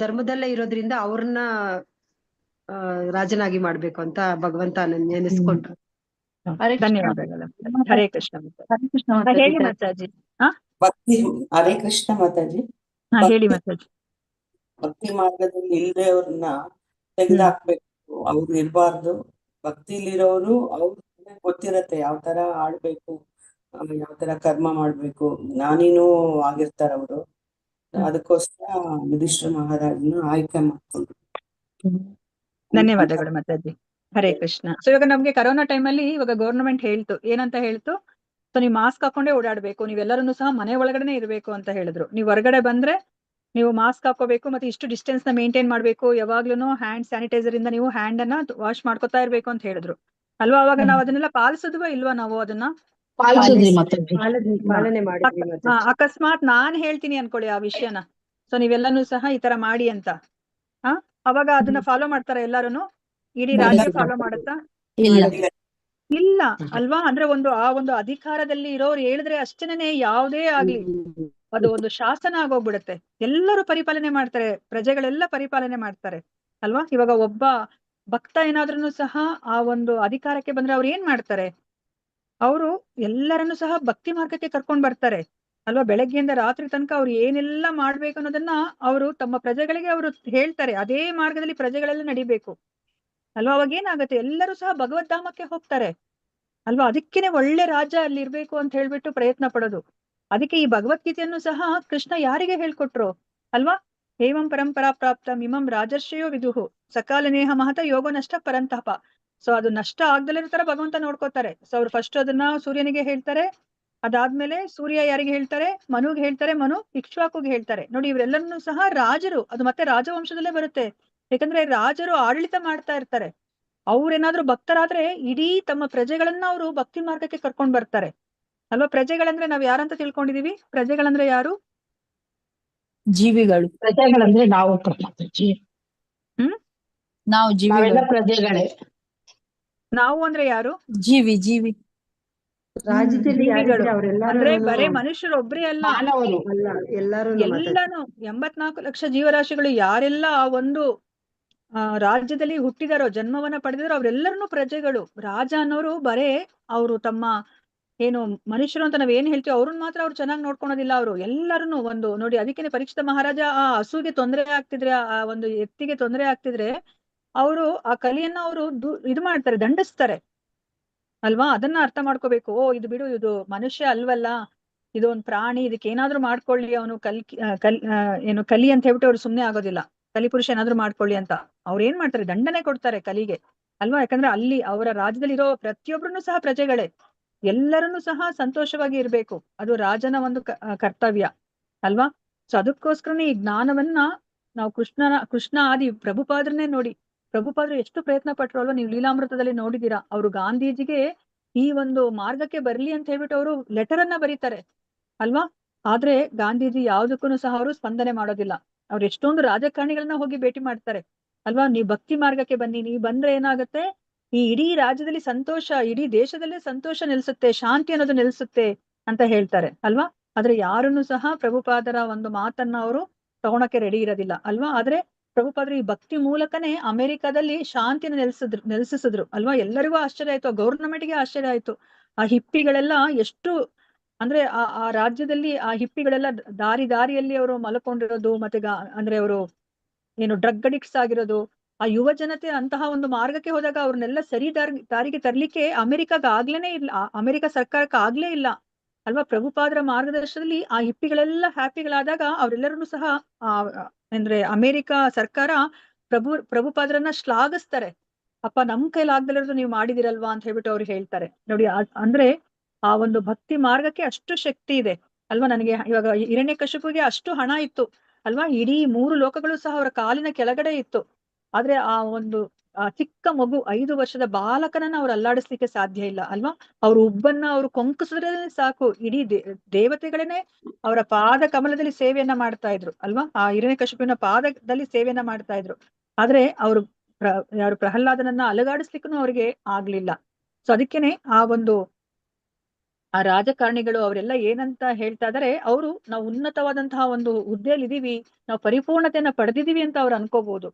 ಧರ್ಮದಲ್ಲೇ ಇರೋದ್ರಿಂದ ಅವ್ರನ್ನ ರಾಜನಾಗಿ ಮಾಡ್ಬೇಕು ಅಂತ ಭಗವಂತ ನೆನೆಸ್ಕೊಂಡ್ರು. ಧನ್ಯವಾದಗಳು. ಹರೇ ಕೃಷ್ಣ. ಹರೇ ಕೃಷ್ಣ ಹೇಳಿ ಮಾತಾಜಿ. ಭಕ್ತಿ ಹರೇ ಕೃಷ್ಣ ಮಾತಾಜಿ. ಹೇಳಿ ಮಾತಾಜಿ. ಭಕ್ತಿ ಮಾರ್ಗದಲ್ಲಿ ಇಲ್ಲದೆ ಅವ್ರನ್ನ ತೆಗೆದಾಕ್ಬೇಕು. ಅವ್ರು ಇರ್ಬಾರ್ದು. ಭಕ್ತಿಲಿರೋರು ಅವ್ರಿಗೆ ಗೊತ್ತಿರತ್ತೆ ಯಾವ ತರ ಆಡ್ಬೇಕು, ಯಾವ ತರ ಕರ್ಮ ಮಾಡ್ಬೇಕು. ಜ್ಞಾನಿನೂ ಆಗಿರ್ತಾರ ಅವರು. ಅದಕ್ಕೋಸ್ಕರ ಯುಧಿಷ್ಠಿರ ಮಹಾರಾಜನ ಆಯ್ಕೆ ಮಾಡ್ಕೊಂಡ್ರು. ಧನ್ಯವಾದಗಳು ಮಾತಾಜಿ. ಹರೇ ಕೃಷ್ಣ. ಸೊ ಇವಾಗ ನಮ್ಗೆ ಕರೋನಾ ಟೈಮಲ್ಲಿ ಇವಾಗ ಗೌರ್ಮೆಂಟ್ ಹೇಳ್ತು, ಏನಂತ ಹೇಳ್ತು? ಸೊ ನೀವು ಮಾಸ್ಕ್ ಹಾಕೊಂಡೇ ಓಡಾಡ್ಬೇಕು, ನೀವೆಲ್ಲರನ್ನು ಸಹ ಮನೆ ಒಳಗಡೆ ಇರ್ಬೇಕು ಅಂತ ಹೇಳಿದ್ರು. ನೀವು ಹೊರಗಡೆ ಬಂದ್ರೆ ನೀವು ಮಾಸ್ಕ್ ಹಾಕೋಬೇಕು, ಮತ್ತೆ ಇಷ್ಟು ಡಿಸ್ಟೆನ್ಸ್ ನ ಮೇಂಟೈನ್ ಮಾಡ್ಬೇಕು, ಯಾವಾಗ್ಲೂ ಹ್ಯಾಂಡ್ ಸ್ಯಾನಿಟೈಸರ್ ಇಂದ ನೀವು ಹ್ಯಾಂಡ್ ಅನ್ನ ವಾಶ್ ಮಾಡ್ಕೊತಾ ಇರ್ಬೇಕು ಅಂತ ಹೇಳಿದ್ರು ಅಲ್ವಾ. ಅವಾಗ ನಾವ್ ಅದನ್ನೆಲ್ಲ ಪಾಲಿಸಿದ್ವಾ ಇಲ್ವಾ? ನಾವು ಅದನ್ನ ಪಾಲನೆ ಮಾಡಿದ್ವಿ ಮಾತಾಜಿ. ಅಕಸ್ಮಾತ್ ನಾನ್ ಹೇಳ್ತೀನಿ ಅನ್ಕೊಳ್ಳಿ ಆ ವಿಷಯನ, ಸೊ ನೀವೆಲ್ಲಾನು ಸಹ ಈ ತರ ಮಾಡಿ ಅಂತ, ಅವಾಗ ಅದನ್ನ ಫಾಲೋ ಮಾಡ್ತಾರ ಎಲ್ಲಾರುನು? ಇಡೀ ರಾಜ್ಯ ಫಾಲೋ ಮಾಡುತ್ತಾ? ಇಲ್ಲ ಅಲ್ವಾ. ಅಂದ್ರೆ ಆ ಒಂದು ಅಧಿಕಾರದಲ್ಲಿ ಇರೋರು ಹೇಳಿದ್ರೆ ಅಷ್ಟೇನೆ ಯಾವುದೇ ಆಗ್ಲಿ ಅದು ಒಂದು ಶಾಸನ ಆಗೋಗ್ಬಿಡುತ್ತೆ. ಎಲ್ಲರೂ ಪರಿಪಾಲನೆ ಮಾಡ್ತಾರೆ, ಪ್ರಜೆಗಳೆಲ್ಲ ಪರಿಪಾಲನೆ ಮಾಡ್ತಾರೆ ಅಲ್ವಾ. ಇವಾಗ ಒಬ್ಬ ಭಕ್ತ ಏನಾದ್ರೂ ಸಹ ಆ ಒಂದು ಅಧಿಕಾರಕ್ಕೆ ಬಂದ್ರೆ ಅವ್ರು ಏನ್ ಮಾಡ್ತಾರೆ? ಅವರು ಎಲ್ಲರನ್ನು ಸಹ ಭಕ್ತಿ ಮಾರ್ಗಕ್ಕೆ ಕರ್ಕೊಂಡ್ ಬರ್ತಾರೆ ಅಲ್ವಾ. ಬೆಳಗ್ಗೆಯಿಂದ ರಾತ್ರಿ ತನಕ ಅವ್ರು ಏನೆಲ್ಲ ಮಾಡ್ಬೇಕು ಅನ್ನೋದನ್ನ ಅವರು ತಮ್ಮ ಪ್ರಜೆಗಳಿಗೆ ಅವರು ಹೇಳ್ತಾರೆ. ಅದೇ ಮಾರ್ಗದಲ್ಲಿ ಪ್ರಜೆಗಳೆಲ್ಲ ನಡಿಬೇಕು ಅಲ್ವಾ. ಅವಾಗ ಏನಾಗುತ್ತೆ? ಎಲ್ಲರೂ ಸಹ ಭಗವದ್ಧಾಮಕ್ಕೆ ಹೋಗ್ತಾರೆ ಅಲ್ವಾ. ಅದಕ್ಕೇನೆ ಒಳ್ಳೆ ರಾಜ ಅಲ್ಲಿ ಇರ್ಬೇಕು ಅಂತ ಹೇಳ್ಬಿಟ್ಟು ಪ್ರಯತ್ನ ಪಡೋದು. ಅದಕ್ಕೆ ಈ ಭಗವದ್ಗೀತೆಯನ್ನು ಸಹ ಕೃಷ್ಣ ಯಾರಿಗೆ ಹೇಳ್ಕೊಟ್ರು ಅಲ್ವಾ? ಏವಂ ಪರಂಪರಾ ಪ್ರಾಪ್ತಂ ಇಮಂ ರಾಜರ್ಷಿಯೋ ವಿದುಹು ಸಕಾಲ ನೇಹ ಮಹತ ಯೋಗ ನಷ್ಟ ಪರಂತಪ. ಸೊ ಅದು ನಷ್ಟ ಆಗ್ದಲೇ ತರ ಭಗವಂತ ನೋಡ್ಕೋತಾರೆ. ಸೊ ಅವ್ರು ಫಸ್ಟ್ ಅದನ್ನ ಸೂರ್ಯನಿಗೆ ಹೇಳ್ತಾರೆ, ಅದಾದ್ಮೇಲೆ ಸೂರ್ಯ ಯಾರಿಗೆ ಹೇಳ್ತಾರೆ, ಮನುಗೆ ಹೇಳ್ತಾರೆ, ಮನು ಇಕ್ಷ್ವಾಕುಗೆ ಹೇಳ್ತಾರೆ. ನೋಡಿ ಇವರೆಲ್ಲರನ್ನೂ ಸಹ ರಾಜರು, ಅದು ಮತ್ತೆ ರಾಜವಂಶದಲ್ಲೇ ಬರುತ್ತೆ. ಯಾಕಂದ್ರೆ ರಾಜರು ಆಡಳಿತ ಮಾಡ್ತಾ ಇರ್ತಾರೆ. ಅವ್ರೇನಾದ್ರೂ ಭಕ್ತರಾದ್ರೆ ಇಡೀ ತಮ್ಮ ಪ್ರಜೆಗಳನ್ನ ಅವರು ಭಕ್ತಿ ಮಾರ್ಗಕ್ಕೆ ಕರ್ಕೊಂಡ್ ಬರ್ತಾರೆ ಅಲ್ವಾ. ಪ್ರಜೆಗಳಂದ್ರೆ ನಾವ್ ಯಾರಂತ ತಿಳ್ಕೊಂಡಿದೀವಿ? ಪ್ರಜೆಗಳಂದ್ರೆ ಯಾರು? ಜೀವಿಗಳು. ಪ್ರಜೆಗಳಂದ್ರೆ ನಾವು ಪ್ರಮಾತಾಜಿ, ಹ್ಮ್ ನಾವು ನಾವೆಲ್ಲ ಜೀವಿಗಳು. ಪ್ರಜೆಗಳೇ. ನಾವು ಅಂದ್ರೆ ಯಾರು? ಜೀವಿ. ರಾಜ್ಯದಲ್ಲಿ ಜೀವಿಗಳು ಯಾರಿದ್ರೆ ಅವರೆಲ್ಲರೂ ಅಂದ್ರೆ ಬರೇ ಮನುಷ್ಯರು ಒಬ್ರೇ ಅಲ್ಲ, ಮಾನವರು. ಅಲ್ಲ, ಎಲ್ಲಾರು ಎಲ್ಲಾನು 84 ಲಕ್ಷ ಜೀವರಾಶಿಗಳು ಯಾರೆಲ್ಲ ಆ ಒಂದು ರಾಜ್ಯದಲ್ಲಿ ಹುಟ್ಟಿದಾರೋ, ಜನ್ಮವನ್ನ ಪಡೆದಿದಾರೋ ಅವ್ರೆಲ್ಲರನ್ನೂ ಪ್ರಜೆಗಳು. ರಾಜ ಅನ್ನೋರು ಬರೇ ಅವರು ತಮ್ಮ ಏನು ಮನುಷ್ಯರು ಅಂತ ನಾವ್ ಏನ್ ಹೇಳ್ತೀವಿ ಅವ್ರನ್ನ ಮಾತ್ರ ಅವ್ರು ಚೆನ್ನಾಗಿ ನೋಡ್ಕೊಳೋದಿಲ್ಲ. ಅವರು ಎಲ್ಲರನ್ನು ಒಂದು ನೋಡಿ, ಅದಕ್ಕೇನೆ ಪರೀಕ್ಷಿತ ಮಹಾರಾಜ ಆ ಹಸುಗೆ ತೊಂದರೆ ಆಗ್ತಿದ್ರೆ, ಆ ಒಂದು ಎತ್ತಿಗೆ ತೊಂದರೆ ಆಗ್ತಿದ್ರೆ ಅವರು ಆ ಕಲಿಯನ್ನ ಅವರು ಇದು ಮಾಡ್ತಾರೆ, ದಂಡಿಸ್ತಾರೆ ಅಲ್ವಾ. ಅದನ್ನ ಅರ್ಥ ಮಾಡ್ಕೋಬೇಕು. ಓ ಇದು ಬಿಡು, ಇದು ಮನುಷ್ಯ ಅಲ್ವಲ್ಲ, ಇದು ಒಂದ್ ಪ್ರಾಣಿ, ಇದಕ್ಕೆ ಏನಾದ್ರೂ ಮಾಡ್ಕೊಳ್ಳಿ, ಅವನು ಏನು ಕಲಿ ಅಂತ ಹೇಳ್ಬಿಟ್ಟು ಅವ್ರು ಸುಮ್ನೆ ಆಗೋದಿಲ್ಲ. ಕಲಿಪುರುಷ ಏನಾದ್ರೂ ಮಾಡ್ಕೊಳ್ಳಿ ಅಂತ ಅವ್ರು ಏನ್ ಮಾಡ್ತಾರೆ, ದಂಡನೆ ಕೊಡ್ತಾರೆ ಕಲಿಗೆ ಅಲ್ವಾ. ಯಾಕಂದ್ರೆ ಅಲ್ಲಿ ಅವರ ರಾಜ್ಯದಲ್ಲಿರೋ ಪ್ರತಿಯೊಬ್ಬರನ್ನು ಸಹ ಪ್ರಜೆಗಳೇ, ಎಲ್ಲರನ್ನೂ ಸಹ ಸಂತೋಷವಾಗಿ ಇರ್ಬೇಕು, ಅದು ರಾಜನ ಒಂದು ಕರ್ತವ್ಯ ಅಲ್ವಾ. ಸೊ ಅದಕ್ಕೋಸ್ಕರನೇ ಈ ಜ್ಞಾನವನ್ನ ನಾವು ಕೃಷ್ಣ ಆದಿ ಪ್ರಭುಪಾದ್ರನ್ನೇ ನೋಡಿ, ಪ್ರಭುಪಾದ್ರು ಎಷ್ಟು ಪ್ರಯತ್ನ ಪಟ್ರು ಅಲ್ವಾ. ನೀವು ಲೀಲಾಮೃತದಲ್ಲಿ ನೋಡಿದೀರಾ, ಅವರು ಗಾಂಧೀಜಿಗೆ ಈ ಒಂದು ಮಾರ್ಗಕ್ಕೆ ಬರ್ಲಿ ಅಂತ ಹೇಳ್ಬಿಟ್ಟು ಅವರು ಲೆಟರ್ ಅನ್ನ ಬರೀತಾರೆ ಅಲ್ವಾ. ಆದ್ರೆ ಗಾಂಧೀಜಿ ಯಾವ್ದಕ್ಕೂ ಸಹ ಅವರು ಸ್ಪಂದನೆ ಮಾಡೋದಿಲ್ಲ. ಅವ್ರು ಎಷ್ಟೊಂದು ರಾಜಕಾರಣಿಗಳನ್ನ ಹೋಗಿ ಭೇಟಿ ಮಾಡ್ತಾರೆ ಅಲ್ವಾ. ನೀವು ಭಕ್ತಿ ಮಾರ್ಗಕ್ಕೆ ಬನ್ನಿ, ನೀವು ಬಂದ್ರೆ ಏನಾಗುತ್ತೆ, ಈ ಇಡೀ ರಾಜ್ಯದಲ್ಲಿ ಸಂತೋಷ, ಇಡೀ ದೇಶದಲ್ಲೇ ಸಂತೋಷ ನೆಲೆಸುತ್ತೆ, ಶಾಂತಿ ಅನ್ನೋದು ನೆಲೆಸುತ್ತೆ ಅಂತ ಹೇಳ್ತಾರೆ ಅಲ್ವಾ. ಆದ್ರೆ ಯಾರನ್ನು ಸಹ ಪ್ರಭುಪಾದರ ಒಂದು ಮಾತನ್ನ ಅವರು ತಗೊಳಕ್ಕೆ ರೆಡಿ ಇರೋದಿಲ್ಲ ಅಲ್ವಾ. ಆದ್ರೆ ಪ್ರಭುಪಾದರು ಈ ಭಕ್ತಿ ಮೂಲಕನೇ ಅಮೆರಿಕದಲ್ಲಿ ಶಾಂತಿನ ನೆಲೆಸಿಸಿದ್ರು ಅಲ್ವಾ. ಎಲ್ಲರಿಗೂ ಆಶ್ಚರ್ಯ ಆಯ್ತು, ಗೌರ್ನಮೆಂಟ್ಗೆ ಆಶ್ಚರ್ಯ ಆಯ್ತು. ಆ ಹಿಪ್ಪಿಗಳೆಲ್ಲ ಎಷ್ಟು ಅಂದ್ರೆ ಆ ರಾಜ್ಯದಲ್ಲಿ ಆ ಹಿಪ್ಪಿಗಳೆಲ್ಲ ದಾರಿಯಲ್ಲಿ ಅವರು ಮಲ್ಕೊಂಡಿರೋದು, ಮತ್ತೆ ಅಂದ್ರೆ ಅವರು ಏನು ಡ್ರಗ್ ಅಡಿಕ್ಟ್ಸ್ ಆಗಿರೋದು, ಆ ಯುವ ಜನತೆ ಅಂತಹ ಒಂದು ಮಾರ್ಗಕ್ಕೆ ಹೋದಾಗ ಅವ್ರನ್ನೆಲ್ಲ ಸರಿ ದಾರಿಗೆ ತರ್ಲಿಕ್ಕೆ ಅಮೆರಿಕಾಗ ಆಗ್ಲೇನೆ ಇಲ್ಲ, ಅಮೆರಿಕ ಸರ್ಕಾರಕ್ಕೆ ಆಗ್ಲೇ ಇಲ್ಲ ಅಲ್ವಾ. ಪ್ರಭುಪಾದರ ಮಾರ್ಗದರ್ಶನದಲ್ಲಿ ಆ ಹಿಪ್ಪಿಗಳೆಲ್ಲ ಹ್ಯಾಪಿಗಳಾದಾಗ ಅವರೆಲ್ಲರನ್ನೂ ಸಹ ಅಂದ್ರೆ ಅಮೆರಿಕ ಸರ್ಕಾರ ಪ್ರಭುಪಾದರನ್ನ ಶ್ಲಾಘಿಸ್ತಾರೆ. ಅಪ್ಪ ನಮ್ ಕೈಲಿ ಆಗ್ದಲಿರೋದು ನೀವು ಮಾಡಿದಿರಲ್ವಾ ಅಂತ ಹೇಳ್ಬಿಟ್ಟು ಅವ್ರು ಹೇಳ್ತಾರೆ ನೋಡಿ. ಅಂದ್ರೆ ಆ ಒಂದು ಭಕ್ತಿ ಮಾರ್ಗಕ್ಕೆ ಅಷ್ಟು ಶಕ್ತಿ ಇದೆ ಅಲ್ವಾ. ನನಗೆ ಇವಾಗ ಹಿರಣ್ಯಕಶಿಪುಗೆ ಅಷ್ಟು ಹಣ ಇತ್ತು ಅಲ್ವಾ, ಇಡೀ 3 ಲೋಕಗಳು ಸಹ ಅವರ ಕಾಲಿನ ಕೆಳಗಡೆ ಇತ್ತು. ಆದ್ರೆ ಆ ಒಂದು ಚಿಕ್ಕ ಮಗು 5 ವರ್ಷದ ಬಾಲಕನನ್ನ ಅವ್ರು ಅಲ್ಲಾಡಿಸ್ಲಿಕ್ಕೆ ಸಾಧ್ಯ ಇಲ್ಲ ಅಲ್ವಾ. ಅವ್ರ ಉಬ್ಬನ್ನ ಅವ್ರು ಕೊಂಕಿಸಿದ್ರೆ ಸಾಕು, ಇಡೀ ದೇವತೆಗಳನ್ನೇ ಅವರ ಪಾದ ಕಮಲದಲ್ಲಿ ಸೇವೆಯನ್ನ ಮಾಡ್ತಾ ಇದ್ರು ಅಲ್ವಾ. ಆ ಹಿರಣ್ಯಕಶಿಪುವಿನ ಪಾದದಲ್ಲಿ ಸೇವೆಯನ್ನ ಮಾಡ್ತಾ ಇದ್ರು. ಆದ್ರೆ ಅವರು ಯಾರು ಪ್ರಹ್ಲಾದನನ್ನ ಅಲುಗಾಡಿಸ್ಲಿಕ್ಕೂ ಅವ್ರಿಗೆ ಆಗ್ಲಿಲ್ಲ. ಸೊ ಅದಕ್ಕೇನೆ ಆ ಒಂದು ಆ ರಾಜಕಾರಣಿಗಳು ಅವರೆಲ್ಲ ಏನಂತ ಹೇಳ್ತಾ ಇದಾರೆ, ಅವರು ನಾವು ಉನ್ನತವಾದಂತಹ ಒಂದು ಹುದ್ದೆಯಲ್ಲಿ ಇದೀವಿ, ನಾವು ಪರಿಪೂರ್ಣತೆಯನ್ನ ಪಡೆದಿದೀವಿ ಅಂತ ಅವ್ರು ಅನ್ಕೋಬಹುದು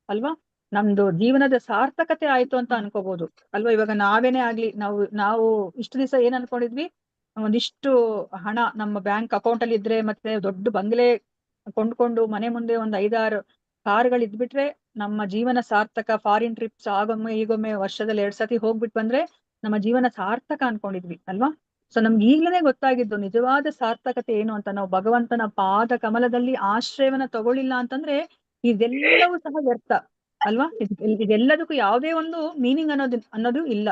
ಅಲ್ವಾ. ನಮ್ದು ಜೀವನದ ಸಾರ್ಥಕತೆ ಆಯ್ತು ಅಂತ ಅನ್ಕೋಬಹುದು ಅಲ್ವಾ. ಇವಾಗ ನಾವೇನೇ ಆಗ್ಲಿ, ನಾವು ಇಷ್ಟು ದಿವಸ ಏನ್ ಅನ್ಕೊಂಡಿದ್ವಿ, ಒಂದಿಷ್ಟು ಹಣ ನಮ್ಮ ಬ್ಯಾಂಕ್ ಅಕೌಂಟ್ ಅಲ್ಲಿ ಇದ್ರೆ, ಮತ್ತೆ ದೊಡ್ಡ ಬಂಗ್ಲೆ ಕೊಂಡ್ಕೊಂಡು ಮನೆ ಮುಂದೆ ಒಂದ್ 5-6 ಕಾರ್ಗಳು ಇದ್ಬಿಟ್ರೆ ನಮ್ಮ ಜೀವನ ಸಾರ್ಥಕ. ಫಾರಿನ್ ಟ್ರಿಪ್ಸ್ ಆಗೊಮ್ಮೆ ಈಗೊಮ್ಮೆ ವರ್ಷದಲ್ಲಿ 2 ಸತಿ ಹೋಗ್ಬಿಟ್ ಬಂದ್ರೆ ನಮ್ಮ ಜೀವನ ಸಾರ್ಥಕ ಅನ್ಕೊಂಡಿದ್ವಿ ಅಲ್ವಾ. ಸೊ ನಮ್ಗೆ ಈಗ್ಲೇ ಗೊತ್ತಾಗಿದ್ದು ನಿಜವಾದ ಸಾರ್ಥಕತೆ ಏನು ಅಂತ. ನಾವು ಭಗವಂತನ ಪಾದ ಕಮಲದಲ್ಲಿ ಆಶ್ರಯವನ್ನ ತಗೊಳ್ಳಿಲ್ಲ ಅಂತಂದ್ರೆ ಇದೆಲ್ಲವೂ ಸಹ ವ್ಯರ್ಥ ಅಲ್ವಾ. ಇದೆಲ್ಲದಕ್ಕೂ ಯಾವುದೇ ಒಂದು ಮೀನಿಂಗ್ ಅನ್ನೋದು ಇಲ್ಲ.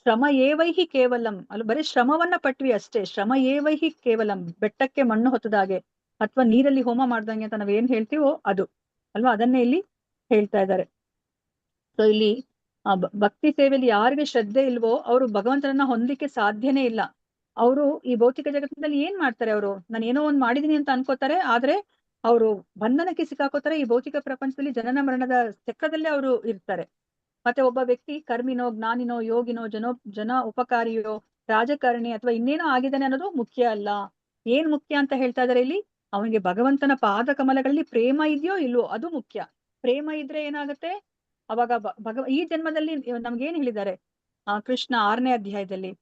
ಶ್ರಮ ಏವೈಹಿ ಕೇವಲಂ ಅಲ್ಲ, ಬರೀ ಶ್ರಮವನ್ನ ಪಟ್ವಿ ಅಷ್ಟೇ. ಶ್ರಮ ಏವೈಹಿ ಕೇವಲಂ, ಬೆಟ್ಟಕ್ಕೆ ಮಣ್ಣು ಹೊತ್ತದಾಗೆ ಅಥವಾ ನೀರಲ್ಲಿ ಹೋಮ ಮಾಡ್ದಂಗೆ ಅಂತ ನಾವ್ ಏನ್ ಹೇಳ್ತೀವೋ ಅದು ಅಲ್ವಾ. ಅದನ್ನೇ ಇಲ್ಲಿ ಹೇಳ್ತಾ ಇದ್ದಾರೆ. ಸೊ ಇಲ್ಲಿ ಭಕ್ತಿ ಸೇವೆಯಲ್ಲಿ ಯಾರಿಗೆ ಶ್ರದ್ಧೆ ಇಲ್ವೋ ಅವರು ಭಗವಂತನನ್ನ ಹೊಂದಲಿಕ್ಕೆ ಸಾಧ್ಯನೇ ಇಲ್ಲ. ಅವರು ಈ ಭೌತಿಕ ಜಗತ್ತಿನಲ್ಲಿ ಏನ್ ಮಾಡ್ತಾರೆ, ಅವರು ನಾನು ಏನೋ ಒಂದ್ ಮಾಡಿದೀನಿ ಅಂತ ಅನ್ಕೋತಾರೆ, ಆದ್ರೆ ಅವರು ಬಂಧನಕ್ಕೆ ಸಿಕ್ಕಾಕೋತಾರೆ. ಈ ಭೌತಿಕ ಪ್ರಪಂಚದಲ್ಲಿ ಜನನ ಮರಣದ ಚಕ್ರದಲ್ಲೇ ಅವರು ಇರ್ತಾರೆ. ಮತ್ತೆ ಒಬ್ಬ ವ್ಯಕ್ತಿ ಕರ್ಮಿನೋ, ಜ್ಞಾನಿನೋ, ಯೋಗಿನೋ, ಜನ ಉಪಕಾರಿಯೋ, ರಾಜಕಾರಣಿ ಅಥವಾ ಇನ್ನೇನೋ ಆಗಿದ್ದಾನೆ ಅನ್ನೋದು ಮುಖ್ಯ ಅಲ್ಲ. ಏನ್ ಮುಖ್ಯ ಅಂತ ಹೇಳ್ತಾ ಇದಾರೆ ಇಲ್ಲಿ, ಅವನಿಗೆ ಭಗವಂತನ ಪಾದ ಕಮಲಗಳಲ್ಲಿ ಪ್ರೇಮ ಇದೆಯೋ ಇಲ್ವೋ ಅದು ಮುಖ್ಯ. ಪ್ರೇಮ ಇದ್ರೆ ಏನಾಗುತ್ತೆ, ಅವಾಗ ಈ ಜನ್ಮದಲ್ಲಿ ನಮ್ಗೆ ಏನ್ ಹೇಳಿದ್ದಾರೆ ಕೃಷ್ಣ 6ನೇ ಅಧ್ಯಾಯದಲ್ಲಿ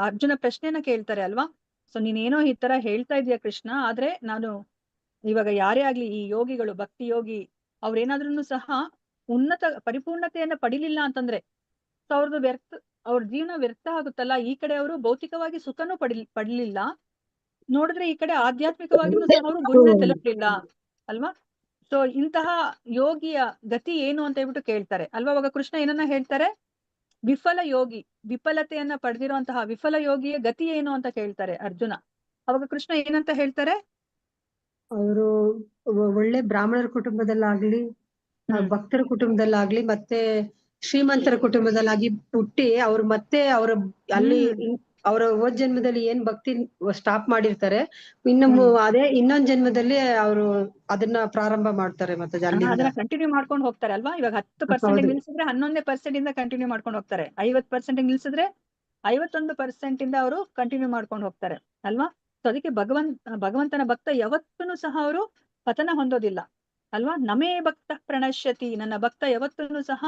ಅರ್ಜುನ ಪ್ರಶ್ನೆಯನ್ನ ಕೇಳ್ತಾರೆ ಅಲ್ವಾ. ಸೊ ನೀನೇನೋ ಈ ತರ ಹೇಳ್ತಾ ಇದೀಯ ಕೃಷ್ಣ, ಆದ್ರೆ ನಾನು ಇವಾಗ ಯಾರೇ ಆಗ್ಲಿ ಈ ಯೋಗಿಗಳು, ಭಕ್ತಿ ಯೋಗಿ ಅವ್ರೇನಾದ್ರೂ ಸಹ ಉನ್ನತ ಪರಿಪೂರ್ಣತೆಯನ್ನ ಪಡಿಲಿಲ್ಲ ಅಂತಂದ್ರೆ ಸೊ ಅವ್ರ ಜೀವನ ವ್ಯರ್ಥ ಆಗುತ್ತಲ್ಲ. ಈ ಕಡೆ ಅವರು ಭೌತಿಕವಾಗಿ ಸುಖನೂ ಪಡ್ಲಿಲ್ಲ, ನೋಡಿದ್ರೆ ಈ ಕಡೆ ಆಧ್ಯಾತ್ಮಿಕವಾಗಿನೂ ಸಹ ಅವರು ಗುರಿನ ತಲುಪಲಿಲ್ಲ ಅಲ್ವಾ. ಸೊ ಇಂತಹ ಯೋಗಿಯ ಗತಿ ಏನು ಅಂತ ಹೇಳ್ಬಿಟ್ಟು ಕೇಳ್ತಾರೆ ಅಲ್ವಾ. ಅವಾಗ ಕೃಷ್ಣ ಏನನ್ನ ಹೇಳ್ತಾರೆ, ವಿಫಲ ಯೋಗಿ, ವಿಫಲತೆಯನ್ನ ಪಡೆದಿರುವಂತಹ ವಿಫಲ ಯೋಗಿಯ ಗತಿ ಏನು ಅಂತ ಕೇಳ್ತಾರೆ ಅರ್ಜುನ. ಅವಾಗ ಕೃಷ್ಣ ಏನಂತ ಹೇಳ್ತಾರೆ, ಅವರು ಒಳ್ಳೆ ಬ್ರಾಹ್ಮಣರ ಕುಟುಂಬದಲ್ಲಾಗ್ಲಿ ಭಕ್ತರ ಕುಟುಂಬದಲ್ಲಾಗ್ಲಿ ಮತ್ತೆ ಶ್ರೀಮಂತರ ಕುಟುಂಬದಲ್ಲಾಗಿ ಹುಟ್ಟಿ ಅವ್ರು ಮತ್ತೆ ಅವ್ರ ಅಲ್ಲಿ ಅವರ ಹೋದ್ ಜನ್ಮದಲ್ಲಿ ಏನ್ ಭಕ್ತಿ ಸ್ಟಾಪ್ ಮಾಡಿರ್ತಾರೆ, ಅದೇ ಇನ್ನೊಂದ್ ಜನ್ಮದಲ್ಲಿ ಅವರು ಅದನ್ನ ಪ್ರಾರಂಭ ಮಾಡ್ತಾರೆ ಮತ್ತೆ ಅಲ್ಲಿಂದ ಅದನ್ನ ಕಂಟಿನ್ಯೂ ಮಾಡ್ಕೊಂಡು ಹೋಗ್ತಾರೆ ಅಲ್ವಾ. ಇವಾಗ 10% ನಿಲ್ಸಿದ್ರೆ 11% ಇಂದ ಕಂಟಿನ್ಯೂ ಮಾಡ್ಕೊಂಡು ಹೋಗ್ತಾರೆ, 50% ನಿಲ್ಸಿದ್ರೆ 51% ಇಂದ ಅವರು ಕಂಟಿನ್ಯೂ ಮಾಡ್ಕೊಂಡು ಹೋಗ್ತಾರೆ ಅಲ್ವಾ. ಸೊ ಅದಕ್ಕೆ ಭಗವಂತನ ಭಕ್ತ ಯಾವತ್ತೂ ಸಹ ಅವರು ಪತನ ಹೊಂದೋದಿಲ್ಲ ಅಲ್ವಾ. ನಮೇ ಭಕ್ತ ಪ್ರಣಶ್ಯತಿ, ನನ್ನ ಭಕ್ತ ಯಾವತ್ತೂ ಸಹ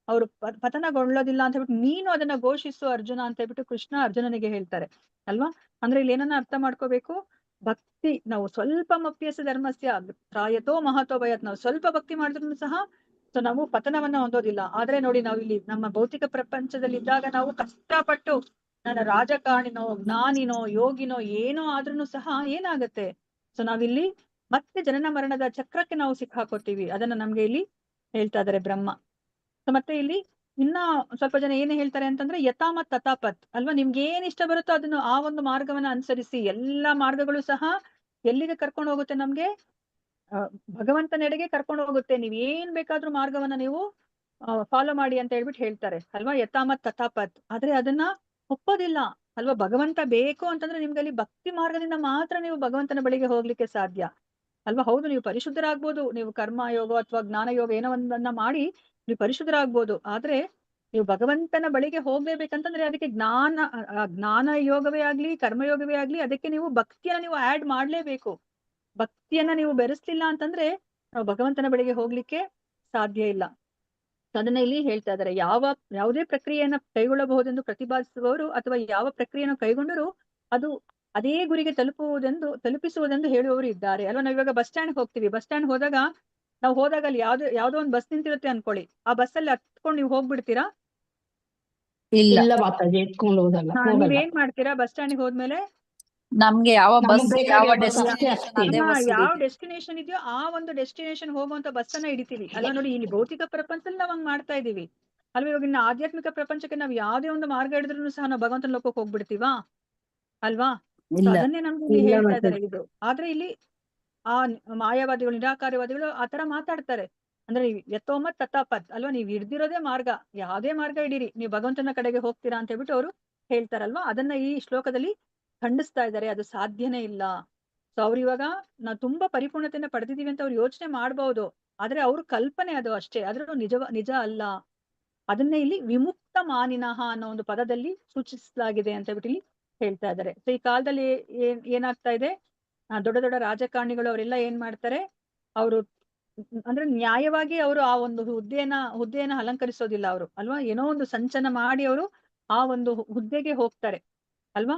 ಅವರು ಪತನಗೊಳ್ಳೋದಿಲ್ಲ ಅಂತ ಹೇಳ್ಬಿಟ್ಟು ನೀನು ಅದನ್ನ ಘೋಷಿಸು ಅರ್ಜುನ ಅಂತ ಹೇಳ್ಬಿಟ್ಟು ಕೃಷ್ಣ ಅರ್ಜುನನಿಗೆ ಹೇಳ್ತಾರೆ ಅಲ್ವಾ. ಅಂದ್ರೆ ಇಲ್ಲಿ ಏನನ್ನ ಅರ್ಥ ಮಾಡ್ಕೋಬೇಕು, ಭಕ್ತಿ ನಾವು ಸ್ವಲ್ಪ ಮಪ್ಯಸ ಧರ್ಮಸ್ಯ ಪ್ರಾಯತೋ ಮಹತೋ ಭಯತ್, ನಾವು ಸ್ವಲ್ಪ ಭಕ್ತಿ ಮಾಡಿದ್ರು ಸಹ ಸೊ ನಾವು ಪತನವನ್ನ ಹೊಂದೋದಿಲ್ಲ. ಆದ್ರೆ ನೋಡಿ, ನಾವು ಇಲ್ಲಿ ನಮ್ಮ ಭೌತಿಕ ಪ್ರಪಂಚದಲ್ಲಿ ಇದ್ದಾಗ ನಾವು ಕಷ್ಟಪಟ್ಟು ನನ್ನ ರಾಜಕಾರಣಿನೋ ಜ್ಞಾನಿನೋ ಯೋಗಿನೋ ಏನೋ ಆದ್ರೂ ಸಹ ಏನಾಗತ್ತೆ, ಸೊ ನಾವಿಲ್ಲಿ ಮತ್ತೆ ಜನನ ಮರಣದ ಚಕ್ರಕ್ಕೆ ನಾವು ಸಿಕ್ಕಾಕೋತೀವಿ. ಅದನ್ನ ನಮ್ಗೆ ಇಲ್ಲಿ ಹೇಳ್ತಾ ಇದಾರೆ ಬ್ರಹ್ಮ. ಸೊ ಮತ್ತೆ ಇಲ್ಲಿ ಇನ್ನ ಸ್ವಲ್ಪ ಜನ ಏನ್ ಹೇಳ್ತಾರೆ ಅಂತಂದ್ರೆ ಯಥಾಮತ್ ತಥಾಪತ್ ಅಲ್ವಾ. ನಿಮ್ಗೆ ಏನ್ ಇಷ್ಟ ಬರುತ್ತೋ ಅದನ್ನು ಆ ಒಂದು ಮಾರ್ಗವನ್ನ ಅನುಸರಿಸಿ. ಎಲ್ಲಾ ಮಾರ್ಗಗಳು ಸಹ ಎಲ್ಲಿಗೆ ಕರ್ಕೊಂಡು ಹೋಗುತ್ತೆ, ನಮ್ಗೆ ಭಗವಂತನೆಡೆಗೆ ಕರ್ಕೊಂಡು ಹೋಗುತ್ತೆ. ನೀವ್ ಏನ್ ಬೇಕಾದ್ರೂ ಮಾರ್ಗವನ್ನ ನೀವು ಫಾಲೋ ಮಾಡಿ ಅಂತ ಹೇಳ್ಬಿಟ್ಟು ಹೇಳ್ತಾರೆ ಅಲ್ವಾ, ಯಥಾಮತ್ ತಥಾಪತ್. ಆದ್ರೆ ಅದನ್ನ ಒಪ್ಪೋದಿಲ್ಲ ಅಲ್ವಾ. ಭಗವಂತ ಬೇಕು ಅಂತಂದ್ರೆ ನಿಮ್ಗಲ್ಲಿ ಭಕ್ತಿ ಮಾರ್ಗದಿಂದ ಮಾತ್ರ ನೀವು ಭಗವಂತನ ಬಳಿಗೆ ಹೋಗ್ಲಿಕ್ಕೆ ಸಾಧ್ಯ ಅಲ್ವಾ. ಹೌದು, ನೀವು ಪರಿಶುದ್ಧರಾಗ್ಬೋದು, ನೀವು ಕರ್ಮ ಯೋಗ ಅಥವಾ ಜ್ಞಾನ ಯೋಗ ಏನೋ ಒಂದನ್ನ ನೀವು ಪರಿಶುದ್ಧರಾಗ್ಬೋದು. ಆದ್ರೆ ನೀವು ಭಗವಂತನ ಬಳಿಗೆ ಹೋಗ್ಲೇಬೇಕಂತಂದ್ರೆ ಅದಕ್ಕೆ ಜ್ಞಾನ ಯೋಗವೇ ಆಗ್ಲಿ ಕರ್ಮಯೋಗವೇ ಆಗ್ಲಿ ಅದಕ್ಕೆ ನೀವು ಭಕ್ತಿಯನ್ನ ನೀವು ಆಡ್ ಮಾಡ್ಲೇಬೇಕು. ಭಕ್ತಿಯನ್ನ ನೀವು ಬೆರೆಸ್ಲಿಲ್ಲ ಅಂತಂದ್ರೆ ನಾವು ಭಗವಂತನ ಬಳಿಗೆ ಹೋಗ್ಲಿಕ್ಕೆ ಸಾಧ್ಯ ಇಲ್ಲ. ಅದನ್ನ ಇಲ್ಲಿ ಹೇಳ್ತಾ ಇದ್ದಾರೆ, ಯಾವುದೇ ಪ್ರಕ್ರಿಯೆಯನ್ನ ಕೈಗೊಳ್ಳಬಹುದೆಂದು ಪ್ರತಿಪಾದಿಸುವವರು ಅಥವಾ ಯಾವ ಪ್ರಕ್ರಿಯೆಯನ್ನು ಕೈಗೊಂಡರೂ ಅದು ಅದೇ ಗುರಿಗೆ ತಲುಪಿಸುವುದೆಂದು ಹೇಳುವವರು ಇದ್ದಾರೆ ಅಲ್ವಾ. ನಾವ್ ಇವಾಗ ಬಸ್ ಸ್ಟ್ಯಾಂಡ್ ಹೋಗ್ತೀವಿ, ಬಸ್ ಸ್ಟ್ಯಾಂಡ್ ಹೋದಾಗ ಅಲ್ಲಿ ಯಾವ್ದೋ ಒಂದು ಬಸ್ ನಿಂತಿರುತ್ತೆ ಅನ್ಕೊಳ್ಳಿ, ಆ ಬಸ್ ಅಲ್ಲಿ ಹತ್ಕೊಂಡು ನೀವು ಹೋಗ್ಬಿಡ್ತೀರಾ? ಇಲ್ಲ ಮಾತಾಜಿ, ಎತ್ಕೊಂಡು ಹೋಗಲ್ಲ. ನೀವೇನ್ ಮಾಡ್ತೀರಾ ಬಸ್ ಸ್ಟ್ಯಾಂಡ್ ಹೋದ್ಮೇಲೆ? ನಮ್ಗೆ ಯಾವ ಬಸ್ ಯಾವ ಡೆಸ್ಟಿನೇಷನ್ ಯಾವ ಡೆಸ್ಟಿನೇಷನ್ ಇದೆಯೋ ಆ ಒಂದು ಡೆಸ್ಟಿನೇಷನ್ ಹೋಗುವಂತ ಬಸ್ ಅನ್ನ ಹಿಡಿತೀವಿ ಅಲ್ವಾ. ನೋಡಿ, ಇಲ್ಲಿ ಭೌತಿಕ ಪ್ರಪಂಚದಲ್ಲಿ ನಾವ್ ಹಂಗ್ ಮಾಡ್ತಾ ಇದೀವಿ ಅಲ್ವಾ. ಇವಾಗ ಇನ್ನು ಆಧ್ಯಾತ್ಮಿಕ ಪ್ರಪಂಚಕ್ಕೆ ನಾವ್ ಯಾವ್ದೇ ಒಂದು ಮಾರ್ಗ ಹಿಡಿದ್ರು ಸಹ ನಾವು ಭಗವಂತನ ಲೋಕಕ್ಕೆ ಹೋಗ್ಬಿಡ್ತೀವಾ ಅಲ್ವಾ. ಅದನ್ನೇ ನಮ್ಗೆ ಇಲ್ಲಿ ಹೇಳ್ತಾ ಇದ್ದಾರೆ ಇದು. ಆದ್ರೆ ಇಲ್ಲಿ ಆ ಮಾಯಾವಾದಿಗಳು ನಿರಾಕಾರವಾದಿಗಳು ಆತರ ಮಾತಾಡ್ತಾರೆ. ಅಂದ್ರೆ ಯಥೋಮತ್ ತಥಾಪತ್ ಅಲ್ವಾ, ನೀವ್ ಹಿಡ್ದಿರೋದೇ ಮಾರ್ಗ, ಯಾವ್ದೇ ಮಾರ್ಗ ಹಿಡೀರಿ, ನೀವು ಭಗವಂತನ ಕಡೆಗೆ ಹೋಗ್ತೀರಾ ಅಂತ ಹೇಳ್ಬಿಟ್ಟು ಅವರು ಹೇಳ್ತಾರಲ್ವಾ. ಅದನ್ನ ಈ ಶ್ಲೋಕದಲ್ಲಿ ಖಂಡಿಸ್ತಾ ಇದ್ದಾರೆ, ಅದು ಸಾಧ್ಯನೇ ಇಲ್ಲ. ಸೊ ಅವ್ರು ಇವಾಗ ನಾವು ತುಂಬಾ ಪರಿಪೂರ್ಣತೆಯನ್ನ ಪಡೆದಿದೀವಿ ಅಂತ ಅವ್ರು ಯೋಚನೆ ಮಾಡ್ಬಹುದು, ಆದ್ರೆ ಅವ್ರ ಕಲ್ಪನೆ ಅದು ಅಷ್ಟೇ, ಆದ್ರೂ ನಿಜ ಅಲ್ಲ. ಅದನ್ನೇ ಇಲ್ಲಿ ವಿಮುಕ್ತ ಮಾನಿನಃ ಅನ್ನೋ ಒಂದು ಪದದಲ್ಲಿ ಸೂಚಿಸಲಾಗಿದೆ ಅಂತ ಹೇಳ್ಬಿಟ್ಟು ಇಲ್ಲಿ ಹೇಳ್ತಾ ಇದ್ದಾರೆ. ಸೊ ಈ ಕಾಲದಲ್ಲಿ ಏನಾಗ್ತಾ ಇದೆ, ದೊಡ್ಡ ದೊಡ್ಡ ರಾಜಕಾರಣಿಗಳು ಅವರೆಲ್ಲ ಏನ್ ಮಾಡ್ತಾರೆ, ಅವರು ಅಂದ್ರೆ ನ್ಯಾಯವಾಗಿ ಅವರು ಆ ಒಂದು ಹುದ್ದೆಯನ್ನ ಅಲಂಕರಿಸೋದಿಲ್ಲ ಅವರು ಅಲ್ವಾ. ಏನೋ ಒಂದು ಸಂಚನ ಮಾಡಿ ಅವರು ಆ ಒಂದು ಹುದ್ದೆಗೆ ಹೋಗ್ತಾರೆ ಅಲ್ವಾ.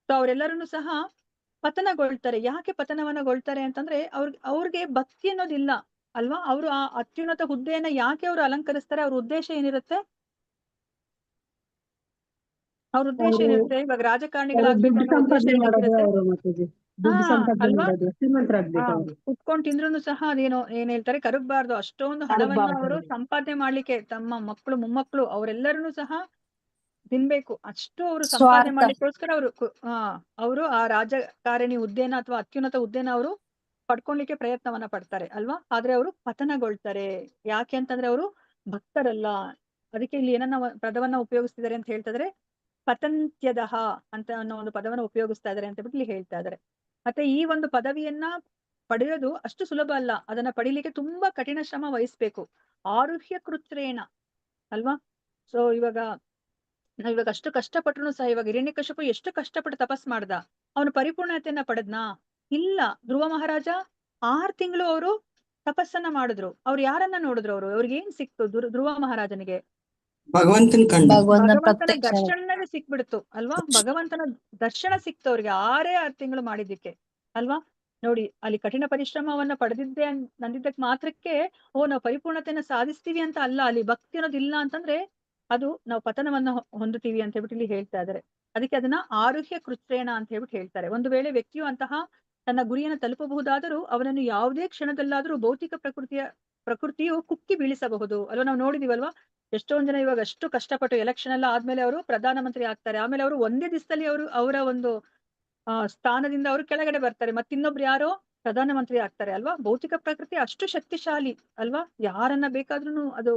ಸೊ ಅವರೆಲ್ಲರನ್ನು ಸಹ ಪತನಗೊಳ್ತಾರೆ. ಯಾಕೆ ಪತನವನ್ನಗೊಳ್ತಾರೆ ಅಂತಂದ್ರೆ ಅವ್ರಿಗೆ ಭಕ್ತಿ ಅನ್ನೋದಿಲ್ಲ ಅಲ್ವಾ. ಅವರು ಆ ಅತ್ಯುನ್ನತ ಹುದ್ದೆಯನ್ನ ಯಾಕೆ ಅವರು ಅಲಂಕರಿಸ್ತಾರೆ, ಅವ್ರ ಉದ್ದೇಶ ಏನಿರುತ್ತೆ? ಅವ್ರ ಉದ್ದೇಶ ಏನಿರುತ್ತೆ? ಇವಾಗ ರಾಜಕಾರಣಿಗಳಾಗ್ಬೇಕು ಅನ್ನೋ ಉದ್ದೇಶ ಏನಿರುತ್ತೆ ಅಲ್ವಾ. ಕುತ್ಕೊಂಡ್ ತಿಂದ್ರು ಸಹ ಅದೇನೋ ಏನ್ ಹೇಳ್ತಾರೆ, ಕರಗಬಾರ್ದು. ಅಷ್ಟೊಂದು ಹಣವನ್ನ ಅವರು ಸಂಪಾದನೆ ಮಾಡ್ಲಿಕ್ಕೆ ತಮ್ಮ ಮಕ್ಕಳು ಮೊಮ್ಮಕ್ಕಳು ಅವರೆಲ್ಲರನ್ನು ಸಹ ತಿನ್ಬೇಕು, ಅಷ್ಟು ಅವರು ಸಂಪಾದನೆ ಮಾಡ್ಲಿಕ್ಕೋಸ್ಕರ ಅವರು ಆ ರಾಜಕಾರಣಿ ಹುದ್ದೆನ ಅಥವಾ ಅತ್ಯುನ್ನತ ಹುದ್ದೆನ ಅವರು ಪಡ್ಕೊಳ್ಲಿಕ್ಕೆ ಪ್ರಯತ್ನವನ್ನ ಪಡ್ತಾರೆ ಅಲ್ವಾ. ಆದ್ರೆ ಅವರು ಪತನಗೊಳ್ತಾರೆ. ಯಾಕೆ ಅಂತಂದ್ರೆ ಅವರು ಭಕ್ತರಲ್ಲ. ಅದಕ್ಕೆ ಇಲ್ಲಿ ಏನನ್ನ ಪದವನ್ನ ಉಪಯೋಗಿಸ್ತಿದ್ದಾರೆ ಅಂತ ಹೇಳ್ತಿದ್ರೆ, ಪತಂತ್ಯದಹ ಅಂತ ಅನ್ನೋ ಒಂದು ಪದವನ್ನ ಉಪಯೋಗಿಸ್ತಾ ಇದಾರೆ ಅಂತ ಬಿಟ್ಟು ಇಲ್ಲಿ ಹೇಳ್ತಾ ಇದಾರೆ. ಮತ್ತೆ ಈ ಒಂದು ಪದವಿಯನ್ನ ಪಡೆಯೋದು ಅಷ್ಟು ಸುಲಭ ಅಲ್ಲ, ಅದನ್ನ ಪಡಿಲಿಕ್ಕೆ ತುಂಬಾ ಕಠಿಣ ಶ್ರಮ ವಹಿಸ್ಬೇಕು. ಆರುಹ್ಯ ಕೃಚ್ರೇಣ ಅಲ್ವಾ. ಸೊ ನಾವಿವಾಗ ಅಷ್ಟು ಕಷ್ಟಪಟ್ರು ಸಹ, ಇವಾಗ ಹಿರಣ್ಯಕಶಿಪು ಎಷ್ಟು ಕಷ್ಟಪಟ್ಟು ತಪಸ್ ಮಾಡ್ದ, ಅವನು ಪರಿಪೂರ್ಣತೆಯನ್ನ ಪಡೆದ್ನಾ? ಇಲ್ಲ. ಧ್ರುವ ಮಹಾರಾಜ 6 ತಿಂಗಳು ಅವರು ತಪಸ್ಸನ್ನ ಮಾಡಿದ್ರು. ಅವ್ರು ಯಾರನ್ನ ನೋಡಿದ್ರು? ಅವ್ರಿಗೆ ಏನ್ ಸಿಕ್ತು? ಧ್ರುವ ಮಹಾರಾಜನಿಗೆ ಭಗವಂತನ ದರ್ಶನವೇ ಸಿಕ್ಬಿಡ್ತು ಅಲ್ವಾ. ಭಗವಂತನ ದರ್ಶನ ಸಿಕ್ತು ಅವ್ರಿಗೆ 6 ತಿಂಗಳು ಮಾಡಿದ್ದಕ್ಕೆ ಅಲ್ವಾ. ನೋಡಿ, ಅಲ್ಲಿ ಕಠಿಣ ಪರಿಶ್ರಮವನ್ನ ನಂದಿದ್ದಕ್ಕೆ ಮಾತ್ರಕ್ಕೆ ನಾವು ಪರಿಪೂರ್ಣತೆಯನ್ನ ಸಾಧಿಸ್ತೀವಿ ಅಂತ ಅಲ್ಲ. ಅಲ್ಲಿ ಭಕ್ತಿ ಅನ್ನೋದಿಲ್ಲ ಅಂತಂದ್ರೆ ಅದು ನಾವು ಪತನವನ್ನ ಹೊಂದುತ್ತೀವಿ ಅಂತ ಹೇಳ್ಬಿಟ್ಟು ಇಲ್ಲಿ ಹೇಳ್ತಾ ಇದ್ದಾರೆ. ಅದಕ್ಕೆ ಅದನ್ನ ಆರುಹ್ಯ ಕೃಚ್ರೇಣ ಅಂತ ಹೇಳ್ಬಿಟ್ಟು ಹೇಳ್ತಾರೆ. ಒಂದು ವೇಳೆ ವ್ಯಕ್ತಿಯು ಅಂತಹ ತನ್ನ ಗುರಿಯನ್ನು ತಲುಪಬಹುದಾದರೂ ಅವನನ್ನು ಯಾವುದೇ ಕ್ಷಣದಲ್ಲಾದರೂ ಭೌತಿಕ ಪ್ರಕೃತಿಯು ಕುಕ್ಕಿ ಬೀಳಿಸಬಹುದು ಅಲ್ವಾ. ನಾವು ನೋಡಿದೀವಲ್ವಾ, ಎಷ್ಟೊಂದ್ ಜನ ಇವಾಗ ಅಷ್ಟು ಕಷ್ಟಪಟ್ಟು ಎಲೆಕ್ಷನ್ ಎಲ್ಲ ಆದ್ಮೇಲೆ ಅವರು ಪ್ರಧಾನಮಂತ್ರಿ ಆಗ್ತಾರೆ. ಆಮೇಲೆ ಅವರು ಒಂದೇ ದಿವಸದಲ್ಲಿ ಅವರ ಒಂದು ಸ್ಥಾನದಿಂದ ಅವರು ಕೆಳಗಡೆ ಬರ್ತಾರೆ. ಮತ್ತಿನ್ನೊಬ್ರು ಯಾರೋ ಪ್ರಧಾನಮಂತ್ರಿ ಆಗ್ತಾರೆ ಅಲ್ವಾ. ಭೌತಿಕ ಪ್ರಕೃತಿ ಅಷ್ಟು ಶಕ್ತಿಶಾಲಿ ಅಲ್ವಾ, ಯಾರನ್ನ ಬೇಕಾದ್ರೂ ಅದು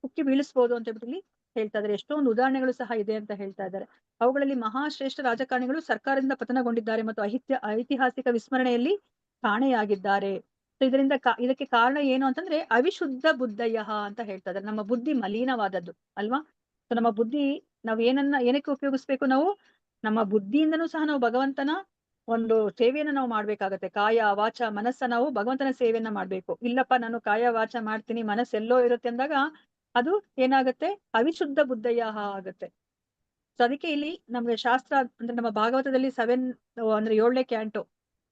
ಕುಕ್ಕಿ ಬೀಳಿಸ್ಬೋದು ಅಂತ ಹೇಳ್ಬಿಟ್ಟು ಹೇಳ್ತಾ ಇದ್ದಾರೆ. ಎಷ್ಟೊಂದು ಉದಾಹರಣೆಗಳು ಸಹ ಇದೆ ಅಂತ ಹೇಳ್ತಾ ಇದ್ದಾರೆ. ಅವುಗಳಲ್ಲಿ ಮಹಾಶ್ರೇಷ್ಠ ರಾಜಕಾರಣಿಗಳು ಸರ್ಕಾರದಿಂದ ಪತನಗೊಂಡಿದ್ದಾರೆ ಮತ್ತು ಐತಿಹಾಸಿಕ ವಿಸ್ಮರಣೆಯಲ್ಲಿ ಕಾಣೆಯಾಗಿದ್ದಾರೆ. ಇದರಿಂದ ಇದಕ್ಕೆ ಕಾರಣ ಏನು ಅಂತಂದ್ರೆ ಅವಿಶುದ್ಧ ಬುದ್ಧಯ ಅಂತ ಹೇಳ್ತಾ ಇದ್ದಾರೆ. ನಮ್ಮ ಬುದ್ಧಿ ಮಲಿನವಾದದ್ದು ಅಲ್ವಾ. ಸೊ ನಮ್ಮ ಬುದ್ಧಿ ನಾವ್ ಏನಕ್ಕೆ ಉಪಯೋಗಿಸ್ಬೇಕು, ನಾವು ನಮ್ಮ ಬುದ್ಧಿಯಿಂದನೂ ಸಹ ನಾವು ಭಗವಂತನ ಒಂದು ಸೇವೆಯನ್ನ ನಾವು ಮಾಡ್ಬೇಕಾಗತ್ತೆ. ಕಾಯ ವಾಚ ಮನಸ್ಸ ನಾವು ಭಗವಂತನ ಸೇವೆಯನ್ನ ಮಾಡ್ಬೇಕು. ಇಲ್ಲಪ್ಪ ನಾನು ಕಾಯ ವಾಚ ಮಾಡ್ತೀನಿ ಮನಸ್ಸೆಲ್ಲೋ ಇರುತ್ತೆ ಅಂದಾಗ ಅದು ಏನಾಗುತ್ತೆ, ಅವಿಶುದ್ಧ ಬುದ್ಧಯ ಆಗುತ್ತೆ. ಸೊ ಅದಕ್ಕೆ ಇಲ್ಲಿ ನಮ್ಗೆ ಶಾಸ್ತ್ರ ಅಂದ್ರೆ ನಮ್ಮ ಭಾಗವತದಲ್ಲಿ 7 ಅಂದ್ರೆ 7ನೇ ಕ್ಯಾಂಟೋ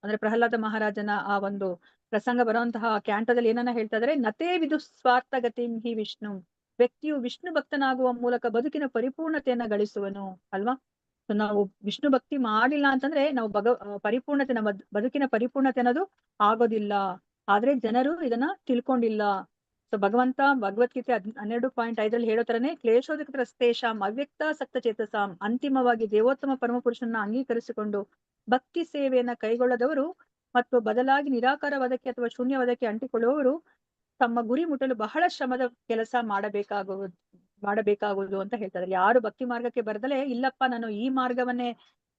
ಅಂದ್ರೆ ಪ್ರಹ್ಲಾದ ಮಹಾರಾಜನ ಆ ಒಂದು ಪ್ರಸಂಗ ಬರುವಂತಹ ಕ್ಯಾಂಟೋದಲ್ಲಿ ಏನನ್ನ ಹೇಳ್ತಾ ಇದಾರೆ, ನತೇ ವಿದು ಸ್ವಾರ್ಥ ಗತಿಂ ಹಿ ವಿಷ್ಣು. ವ್ಯಕ್ತಿಯು ವಿಷ್ಣು ಭಕ್ತನಾಗುವ ಮೂಲಕ ಬದುಕಿನ ಪರಿಪೂರ್ಣತೆಯನ್ನ ಗಳಿಸುವನು ಅಲ್ವಾ. ಸೊ ನಾವು ವಿಷ್ಣು ಭಕ್ತಿ ಮಾಡಿಲ್ಲ ಅಂತಂದ್ರೆ ನಾವು ಪರಿಪೂರ್ಣತೆ, ನಮ್ಮ ಬದುಕಿನ ಪರಿಪೂರ್ಣತೆ ಅನ್ನೋದು ಆಗೋದಿಲ್ಲ. ಆದ್ರೆ ಜನರು ಇದನ್ನ ತಿಳ್ಕೊಂಡಿಲ್ಲ. ಸೊ ಭಗವಂತ ಭಗವದ್ಗೀತೆ 12.5 ಹೇಳೋ ತರನೇ ಕ್ಲೇಶೋದಕಸ್ತೇಷಾಂ ಅವ್ಯಕ್ತಾಸಕ್ತ ಚೇತಸಾಂ, ಅಂತಿಮವಾಗಿ ದೇವೋತ್ತಮ ಪರಮಪುರುಷನ ಅಂಗೀಕರಿಸಿಕೊಂಡು ಭಕ್ತಿ ಸೇವೆಯನ್ನ ಕೈಗೊಳ್ಳದವರು ಮತ್ತು ಬದಲಾಗಿ ನಿರಾಕಾರವಾದಕ್ಕೆ ಅಥವಾ ಶೂನ್ಯವಾದಕ್ಕೆ ಅಂಟಿಕೊಳ್ಳುವವರು ತಮ್ಮ ಗುರಿ ಮುಟ್ಟಲು ಬಹಳ ಶ್ರಮದ ಕೆಲಸ ಮಾಡಬೇಕಾಗುವುದು ಅಂತ ಹೇಳ್ತಾರೆ. ಯಾರು ಭಕ್ತಿ ಮಾರ್ಗಕ್ಕೆ ಬರದಲೇ ಇಲ್ಲಪ್ಪ ನಾನು ಈ ಮಾರ್ಗವನ್ನೇ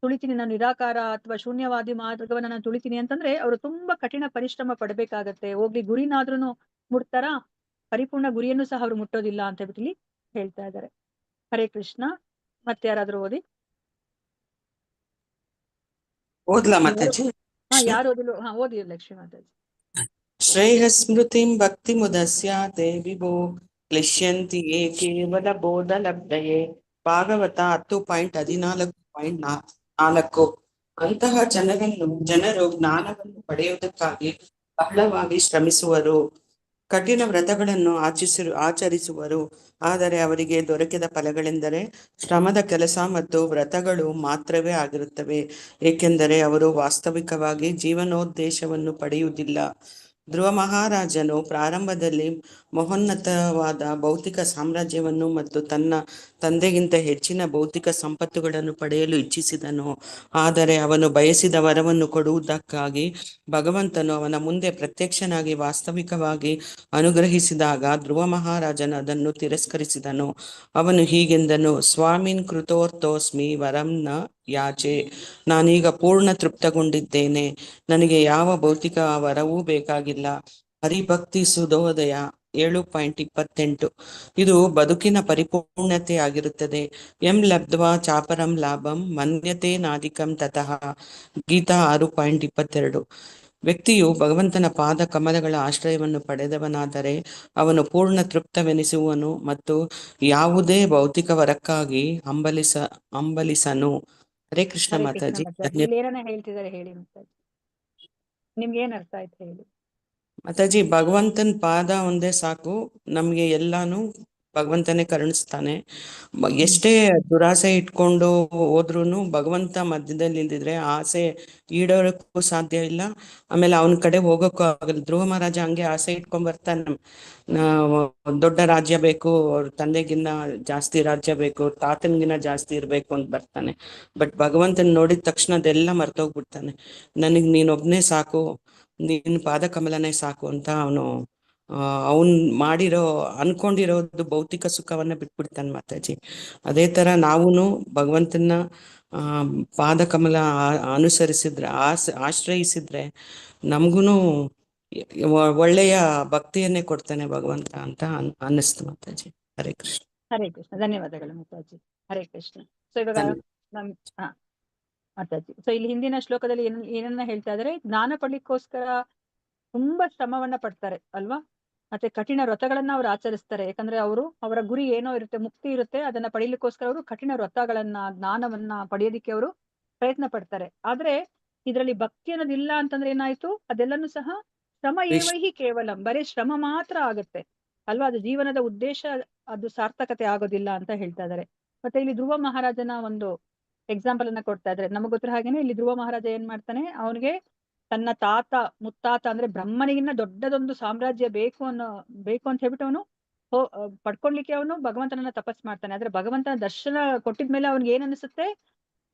ತುಳಿತೀನಿ, ನಾನು ನಿರಾಕಾರ ಅಥವಾ ಶೂನ್ಯವಾದಿ ಮಾರ್ಗವನ್ನ ನಾನು ತುಳಿತೀನಿ ಅಂತಂದ್ರೆ ಅವರು ತುಂಬಾ ಕಠಿಣ ಪರಿಶ್ರಮ ಪಡಬೇಕಾಗತ್ತೆ. ಹೋಗ್ಲಿ ಗುರಿನಾದ್ರೂ ಮುಟ್ತಾರಾ, ಪರಿಪೂರ್ಣ ಗುರಿಯನ್ನು ಸಹ ಅವ್ರು ಮುಟ್ಟೋದಿಲ್ಲ ಅಂತ ಹೇಳ್ಬಿಟ್ಟು ಹೇಳ್ತಾ ಇದ್ದಾರೆ. ಹರೇ ಕೃಷ್ಣ. ಮತ್ತೆ ಯಾರಾದ್ರೂ ಓದಿ. ಓದ್ಲಾ ಮಾತಾಜಿ? ಯಾರು ಓದಿಲ್ಲ? ಓದಿ ಲಕ್ಷ್ಮೀ ಮಾತಾಜಿ. ಶ್ರೇಯ ಸ್ಮೃತಿಂ ಭಕ್ತಿ ಮುದಸ್ಯ ತೇ ವಿಭೋ ಕ್ಲಿಶ್ಯಂತಿ ಯೇ ಕೇವಲ ಬೋಧ ಲಬ್ಧಯೇ. ಭಾಗವತ 10.14.4. ಅಂತಹ ಜನರು ಜ್ಞಾನವನ್ನು ಪಡೆಯುವುದಕ್ಕಾಗಿ ಬಹಳವಾಗಿ ಶ್ರಮಿಸುವರು, ಕಠಿಣ ವ್ರತಗಳನ್ನು ಆಚರಿಸುವರು. ಆದರೆ ಅವರಿಗೆ ದೊರಕಿದ ಫಲಗಳೆಂದರೆ ಶ್ರಮದ ಕೆಲಸ ಮತ್ತು ವ್ರತಗಳು ಮಾತ್ರವೇ ಆಗಿರುತ್ತವೆ, ಏಕೆಂದರೆ ಅವರು ವಾಸ್ತವಿಕವಾಗಿ ಜೀವನೋದ್ದೇಶವನ್ನು ಪಡೆಯುವುದಿಲ್ಲ. ಧ್ರುವ ಮಹಾರಾಜನು ಪ್ರಾರಂಭದಲ್ಲಿ ಮಹೋನ್ನತವಾದ ಭೌತಿಕ ಸಾಮ್ರಾಜ್ಯವನ್ನು ಮತ್ತು ತನ್ನ ತಂದೆಗಿಂತ ಹೆಚ್ಚಿನ ಭೌತಿಕ ಸಂಪತ್ತುಗಳನ್ನು ಪಡೆಯಲು ಇಚ್ಛಿಸಿದನು. ಆದರೆ ಅವನು ಬಯಸಿದ ವರವನ್ನು ಕೊಡುವುದಕ್ಕಾಗಿ ಭಗವಂತನು ಅವನ ಮುಂದೆ ಪ್ರತ್ಯಕ್ಷನಾಗಿ ವಾಸ್ತವಿಕವಾಗಿ ಅನುಗ್ರಹಿಸಿದಾಗ ಧ್ರುವ ಮಹಾರಾಜನು ಅದನ್ನು ತಿರಸ್ಕರಿಸಿದನು. ಅವನು ಹೀಗೆಂದನು, ಸ್ವಾಮಿನ್ ಕೃತೋರ್ಥೋಸ್ಮಿ ವರಂ ನ ಯಾಚೆ. ನಾನೀಗ ಪೂರ್ಣ ತೃಪ್ತಗೊಂಡಿದ್ದೇನೆ, ನನಗೆ ಯಾವ ಭೌತಿಕ ವರವೂ ಬೇಕಾಗಿಲ್ಲ. ಹರಿಭಕ್ತಿ ಸುಧೋದಯ 7.28. ಇದು ಬದುಕಿನ ಪರಿಪೂರ್ಣತೆ ಆಗಿರುತ್ತದೆ. ಎಂ ಲಬ್ಧ್ವಾ ಚಾಪರಂ ಲಾಭಂ ಮನ್ಯತೆ ನಾಧಿಕಂ ತತಃ. ಗೀತಾ 6.22. ವ್ಯಕ್ತಿಯು ಭಗವಂತನ ಪಾದ ಕಮಲಗಳ ಆಶ್ರಯವನ್ನು ಪಡೆದವನಾದರೆ ಅವನು ಪೂರ್ಣ ತೃಪ್ತವೆನಿಸುವನು ಮತ್ತು ಯಾವುದೇ ಭೌತಿಕ ವರಕ್ಕಾಗಿ ಹಂಬಲಿಸನು. ಹರೇ ಕೃಷ್ಣ ಮಾತಾಜಿ. ಏನನ್ನ ಹೇಳ್ತಿದ್ದಾರೆ ಹೇಳಿ ಮಾತಾಜಿ, ನಿಮ್ಗೆ ಏನ್ ಅರ್ಥ ಆಯ್ತು ಹೇಳಿ ಮಾತಾಜಿ. ಭಗವಂತನ ಪಾದ ಒಂದೇ ಸಾಕು, ನಮ್ಗೆ ಎಲ್ಲಾನು ಭಗವಂತನೇ ಕರುಣಿಸ್ತಾನೆ. ಎಷ್ಟೇ ದುರಾಸೆ ಇಟ್ಕೊಂಡು ಹೋದ್ರುನು ಭಗವಂತ ಮಧ್ಯದಲ್ಲಿ ನಿಂತಿದ್ರೆ ಆಸೆ ಈಡೇರೋಕ್ಕೂ ಸಾಧ್ಯ ಇಲ್ಲ, ಆಮೇಲೆ ಅವನ ಕಡೆ ಹೋಗೋಕ್ಕೂ ಆಗಲ್ಲ. ಧ್ರುವ ಮಹಾರಾಜ ಹಂಗೆ ಆಸೆ ಇಟ್ಕೊಂಡ್ ಬರ್ತಾನೆ, ದೊಡ್ಡ ರಾಜ್ಯ ಬೇಕು, ಅವ್ರ ತಂದೆಗಿನ್ನ ಜಾಸ್ತಿ ರಾಜ್ಯ ಬೇಕು, ತಾತನಿಗಿನ್ನ ಜಾಸ್ತಿ ಇರ್ಬೇಕು ಅಂತ ಬರ್ತಾನೆ. ಬಟ್ ಭಗವಂತನ ನೋಡಿದ ತಕ್ಷಣ ಅದೆಲ್ಲ ಮರ್ತೋಗ್ಬಿಡ್ತಾನೆ. ನನಗ್ ನೀನೊಬ್ನೇ ಸಾಕು, ನಿನ್ನ ಪಾದ ಕಮಲನೇ ಸಾಕು ಅಂತ ಅವನ್ ಅನ್ಕೊಂಡಿರೋದು ಭೌತಿಕ ಸುಖವನ್ನ ಬಿಟ್ಬಿಡ್ತಾನೆ ಮಾತಾಜಿ. ಅದೇ ತರ ನಾವುನು ಭಗವಂತನ ಪಾದ ಕಮಲ ಅನುಸರಿಸಿದ್ರೆ ಆಶ್ರಯಿಸಿದ್ರೆ ನಮ್ಗುನು ಒಳ್ಳೆಯ ಭಕ್ತಿಯನ್ನೇ ಕೊಡ್ತಾನೆ ಭಗವಂತ ಅಂತ ಅನ್ನಿಸ್ತು ಮಾತಾಜಿ. ಹರೇ ಕೃಷ್ಣ. ಹರೇ ಕೃಷ್ಣ. ಧನ್ಯವಾದಗಳು ಮಾತಾಜಿ. ಹರೇ ಕೃಷ್ಣ. ಸೊ ಇವಾಗ ಮಾತಾಜಿ, ಸೊ ಇಲ್ಲಿ ಹಿಂದಿನ ಶ್ಲೋಕದಲ್ಲಿ ಏನನ್ನ ಹೇಳ್ತಾ ಇದಾರೆ, ಜ್ಞಾನ ಪಡ್ಲಿಕ್ಕೋಸ್ಕರ ತುಂಬಾ ಶ್ರಮವನ್ನ ಪಡ್ತಾರೆ ಅಲ್ವಾ. ಮತ್ತೆ ಕಠಿಣ ವ್ರತಗಳನ್ನ ಅವ್ರು ಆಚರಿಸ್ತಾರೆ, ಯಾಕಂದ್ರೆ ಅವರ ಗುರಿ ಏನೋ ಇರುತ್ತೆ, ಮುಕ್ತಿ ಇರುತ್ತೆ. ಅದನ್ನ ಪಡೀಲಿಕ್ಕೋಸ್ಕರ ಅವರು ಕಠಿಣ ವ್ರತಗಳನ್ನ ಜ್ಞಾನವನ್ನ ಪಡೆಯೋದಿಕ್ಕೆ ಅವರು ಪ್ರಯತ್ನ ಪಡ್ತಾರೆ. ಆದ್ರೆ ಇದರಲ್ಲಿ ಭಕ್ತಿ ಅನ್ನೋದಿಲ್ಲ ಅಂತಂದ್ರೆ ಏನಾಯ್ತು, ಅದೆಲ್ಲನೂ ಸಹ ಶ್ರಮ ಏವೈಹಿ ಕೇವಲಂ, ಬರೀ ಶ್ರಮ ಮಾತ್ರ ಆಗುತ್ತೆ ಅಲ್ವಾ. ಅದು ಜೀವನದ ಉದ್ದೇಶ, ಅದು ಸಾರ್ಥಕತೆ ಆಗೋದಿಲ್ಲ ಅಂತ ಹೇಳ್ತಾ ಇದಾರೆ. ಮತ್ತೆ ಇಲ್ಲಿ ಧ್ರುವ ಮಹಾರಾಜನ ಒಂದು ಎಕ್ಸಾಂಪಲ್ ಅನ್ನ ಕೊಡ್ತಾ ಇದ್ರೆ, ನಮಗ್ ಗೊತ್ತಿರೋ ಹಾಗೇನೆ ಇಲ್ಲಿ ಧ್ರುವ ಮಹಾರಾಜ ಏನ್ ಮಾಡ್ತಾನೆ, ಅವನಿಗೆ ತನ್ನ ತಾತ ಮುತ್ತಾತ ಅಂದ್ರೆ ಬ್ರಹ್ಮನಿಗಿನ್ನ ದೊಡ್ಡದೊಂದು ಸಾಮ್ರಾಜ್ಯ ಬೇಕು ಅಂತ ಹೇಳ್ಬಿಟ್ಟು ಅವನು ಪಡ್ಕೊಳ್ಲಿಕ್ಕೆ ಅವನು ಭಗವಂತನನ್ನ ತಪಸ್ ಮಾಡ್ತಾನೆ. ಆದ್ರೆ ಭಗವಂತನ ದರ್ಶನ ಕೊಟ್ಟಿದ್ಮೇಲೆ ಅವನ್ಗೆ ಏನ್ ಅನಿಸುತ್ತೆ,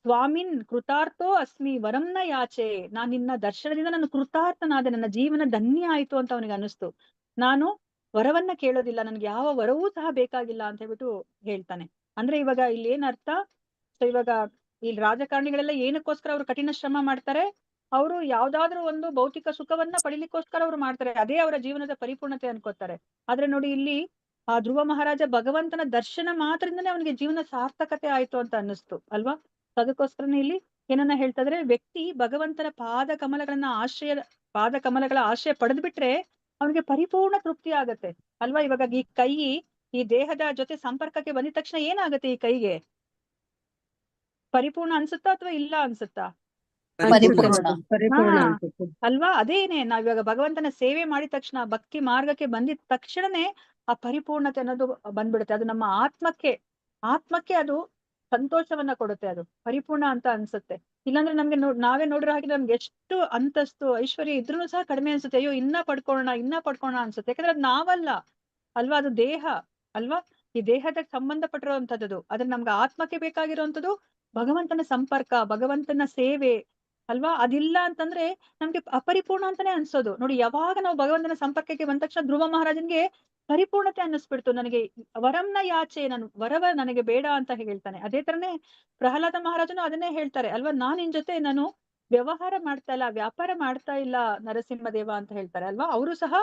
ಸ್ವಾಮಿನ್ ಕೃತಾರ್ಥೋ ಅಸ್ಮಿ ವರಂನ ಯಾಚೆ, ನಾನ್ ನಿನ್ನ ದರ್ಶನದಿಂದ ನಾನು ಕೃತಾರ್ಥನಾದೆ, ನನ್ನ ಜೀವನ ಧನ್ಯ ಆಯ್ತು ಅಂತ ಅವನಿಗೆ ಅನಿಸ್ತು. ನಾನು ವರವನ್ನ ಕೇಳೋದಿಲ್ಲ, ನನ್ಗೆ ಯಾವ ವರವೂ ಸಹ ಬೇಕಾಗಿಲ್ಲ ಅಂತ ಹೇಳ್ಬಿಟ್ಟು ಹೇಳ್ತಾನೆ. ಅಂದ್ರೆ ಇವಾಗ ಇಲ್ಲಿ ಏನ್ ಅರ್ಥ, ಸೊ ಇವಾಗ ಇಲ್ಲಿ ರಾಜಕಾರಣಿಗಳೆಲ್ಲ ಏನಕ್ಕೋಸ್ಕರ ಅವ್ರು ಕಠಿಣ ಶ್ರಮ ಮಾಡ್ತಾರೆ, ಅವರು ಯಾವ್ದಾದ್ರು ಒಂದು ಭೌತಿಕ ಸುಖವನ್ನ ಪಡಿಲಿಕ್ಕೋಸ್ಕರ ಅವ್ರು ಮಾಡ್ತಾರೆ, ಅದೇ ಅವರ ಜೀವನದ ಪರಿಪೂರ್ಣತೆ ಅನ್ಕೋತಾರೆ. ಆದ್ರೆ ನೋಡಿ ಇಲ್ಲಿ ಆ ಧ್ರುವ ಮಹಾರಾಜ ಭಗವಂತನ ದರ್ಶನ ಮಾತ್ರದಿಂದನೇ ಅವನಿಗೆ ಜೀವನ ಸಾರ್ಥಕತೆ ಆಯ್ತು ಅಂತ ಅನ್ನಿಸ್ತು ಅಲ್ವಾ. ಅದಕ್ಕೋಸ್ಕರನೇ ಇಲ್ಲಿ ಏನನ್ನ ಹೇಳ್ತಾ ಇದ್ರೆ, ವ್ಯಕ್ತಿ ಭಗವಂತನ ಪಾದ ಕಮಲಗಳ ಆಶ್ರಯ ಪಡೆದು ಬಿಟ್ರೆ ಅವನಿಗೆ ಪರಿಪೂರ್ಣ ತೃಪ್ತಿ ಆಗತ್ತೆ ಅಲ್ವಾ. ಇವಾಗ ಈ ಕೈ ಈ ದೇಹದ ಜೊತೆ ಸಂಪರ್ಕಕ್ಕೆ ಬಂದಿದ ತಕ್ಷಣ ಏನಾಗತ್ತೆ, ಈ ಕೈಗೆ ಪರಿಪೂರ್ಣ ಅನ್ಸುತ್ತಾ ಅಥವಾ ಇಲ್ಲ ಅನ್ಸುತ್ತಾ? ಪರಿಪೂರ್ಣ ಅನ್ಸುತ್ತೆ. ಅಲ್ವಾ, ಅದೇನೆ ನಾವ್ ಇವಾಗ ಭಗವಂತನ ಸೇವೆ ಮಾಡಿದ ತಕ್ಷಣ, ಭಕ್ತಿ ಮಾರ್ಗಕ್ಕೆ ಬಂದಿದ ತಕ್ಷಣನೇ ಆ ಪರಿಪೂರ್ಣತೆ ಅನ್ನೋದು ಬಂದ್ಬಿಡುತ್ತೆ. ಅದು ನಮ್ಮ ಆತ್ಮಕ್ಕೆ ಅದು ಸಂತೋಷವನ್ನ ಕೊಡುತ್ತೆ, ಅದು ಪರಿಪೂರ್ಣ ಅಂತ ಅನ್ಸುತ್ತೆ. ಇಲ್ಲಾಂದ್ರೆ ನಮ್ಗೆ ನಾವೇ ನೋಡಿರೋ ಹಾಗೆ ನಮ್ಗೆ ಎಷ್ಟು ಅಂತಸ್ತು ಐಶ್ವರ್ಯ ಇದ್ರೂ ಸಹ ಕಡಿಮೆ ಅನ್ಸುತ್ತೆ. ಅಯ್ಯೋ ಇನ್ನ ಪಡ್ಕೊಳ್ಳೋಣ ಅನ್ಸುತ್ತೆ. ಯಾಕಂದ್ರೆ ಅದು ನಾವಲ್ಲ ಅಲ್ವಾ, ಅದು ದೇಹ ಅಲ್ವಾ. ಈ ದೇಹದ ಸಂಬಂಧಪಟ್ಟಿರುವಂತದ್ದು, ಆದ್ರೆ ನಮ್ಗೆ ಆತ್ಮಕ್ಕೆ ಬೇಕಾಗಿರುವಂತದ್ದು ಭಗವಂತನ ಸಂಪರ್ಕ, ಭಗವಂತನ ಸೇವೆ ಅಲ್ವಾ. ಅದಿಲ್ಲ ಅಂತಂದ್ರೆ ನಮ್ಗೆ ಅಪರಿಪೂರ್ಣ ಅಂತಾನೆ ಅನ್ಸೋದು. ನೋಡಿ, ಯಾವಾಗ ನಾವು ಭಗವಂತನ ಸಂಪರ್ಕಕ್ಕೆ ಬಂದ ತಕ್ಷಣ ಧ್ರುವ ಮಹಾರಾಜನ್ಗೆ ಪರಿಪೂರ್ಣತೆ ಅನ್ನಿಸ್ಬಿಡ್ತು. ನನಗೆ ವರಂನ ಯಾಚೆ, ವರವ ನನಗೆ ಬೇಡ ಅಂತ ಹೇಳ್ತಾನೆ. ಅದೇ ತರನೇ ಪ್ರಹ್ಲಾದ ಮಹಾರಾಜನು ಅದನ್ನೇ ಹೇಳ್ತಾರೆ ಅಲ್ವಾ, ನಿನ್ ಜೊತೆ ನಾನು ವ್ಯವಹಾರ ಮಾಡ್ತಾ ಇಲ್ಲ, ವ್ಯಾಪಾರ ಮಾಡ್ತಾ ಇಲ್ಲ ನರಸಿಂಹದೇವ ಅಂತ ಹೇಳ್ತಾರೆ ಅಲ್ವಾ. ಅವರು ಸಹ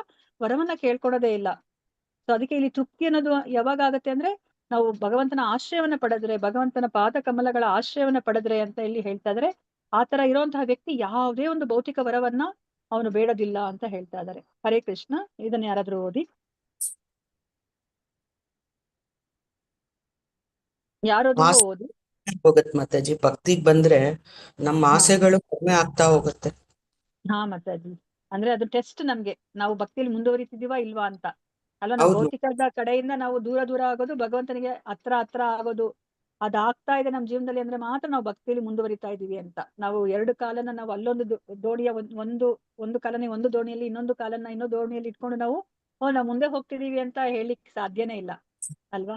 ವರವನ್ನ ಕೇಳ್ಕೊಡೋದೇ ಇಲ್ಲ. ಸೊ ಅದಕ್ಕೆ ಇಲ್ಲಿ ತೃಪ್ತಿ ಅನ್ನೋದು ಯಾವಾಗ ಆಗತ್ತೆ ಅಂದ್ರೆ, ನಾವು ಭಗವಂತನ ಆಶ್ರಯವನ್ನ ಪಡೆದ್ರೆ, ಭಗವಂತನ ಪಾದ ಕಮಲಗಳ ಆಶ್ರಯವನ್ನ ಪಡೆದ್ರೆ ಅಂತ ಇಲ್ಲಿ ಹೇಳ್ತಾ ಇದ್ರೆ, ಆತರ ಇರುವಂತಹ ವ್ಯಕ್ತಿ ಯಾವುದೇ ಒಂದು ಭೌತಿಕ ವರವನ್ನ ಅವನು ಬೇಡದಿಲ್ಲ ಅಂತ ಹೇಳ್ತಾ ಇದ್ದಾರೆ. ಹರೇ ಕೃಷ್ಣ. ಇದನ್ನ ಯಾರಾದ್ರೂ ಓದಿ, ಯಾರೋದ್ರೂ ಓದಿ. ಹೋಗತ್ ಮಾತಾಜಿ, ಭಕ್ತಿಗ್ ಬಂದ್ರೆ ನಮ್ಮ ಆಸೆಗಳು ಕಡಿಮೆ ಆಗ್ತಾ ಹೋಗುತ್ತೆ. ಹಾ ಮಾತಾಜಿ, ಅಂದ್ರೆ ಅದು ಟೆಸ್ಟ್ ನಮ್ಗೆ, ನಾವು ಭಕ್ತಿಯಲ್ಲಿ ಮುಂದುವರಿತಿದೀವಾ ಇಲ್ವಾ ಅಂತ ಅಲ್ಲ. ನಾವು ಭೌತಿಕದ ಕಡೆಯಿಂದ ನಾವು ದೂರ ಆಗೋದು, ಭಗವಂತನಿಗೆ ಹತ್ರ ಆಗೋದು ಅದಾಗ್ತಾ ಇದೆ ನಮ್ಮ ಜೀವನದಲ್ಲಿ ಅಂದ್ರೆ ಮಾತ್ರ ನಾವು ಭಕ್ತಿಯಲ್ಲಿ ಮುಂದುವರಿತಾ ಇದೀವಿ ಅಂತ. ನಾವು ಎರಡು ಕಾಲನ್ನ ನಾವು ಅಲ್ಲೊಂದು ದೋಣಿಯ ಒಂದು ಕಾಲನೇ ಒಂದು ದೋಣಿಯಲ್ಲಿ, ಇನ್ನೊಂದು ಕಾಲನ್ನ ಇನ್ನೊಂದು ದೋಣಿಯಲ್ಲಿ ಇಟ್ಕೊಂಡು ನಾವು ಮುಂದೆ ಹೋಗ್ತಿದೀವಿ ಅಂತ ಹೇಳಿಕ್ ಸಾಧ್ಯನೇ ಇಲ್ಲ ಅಲ್ವಾ.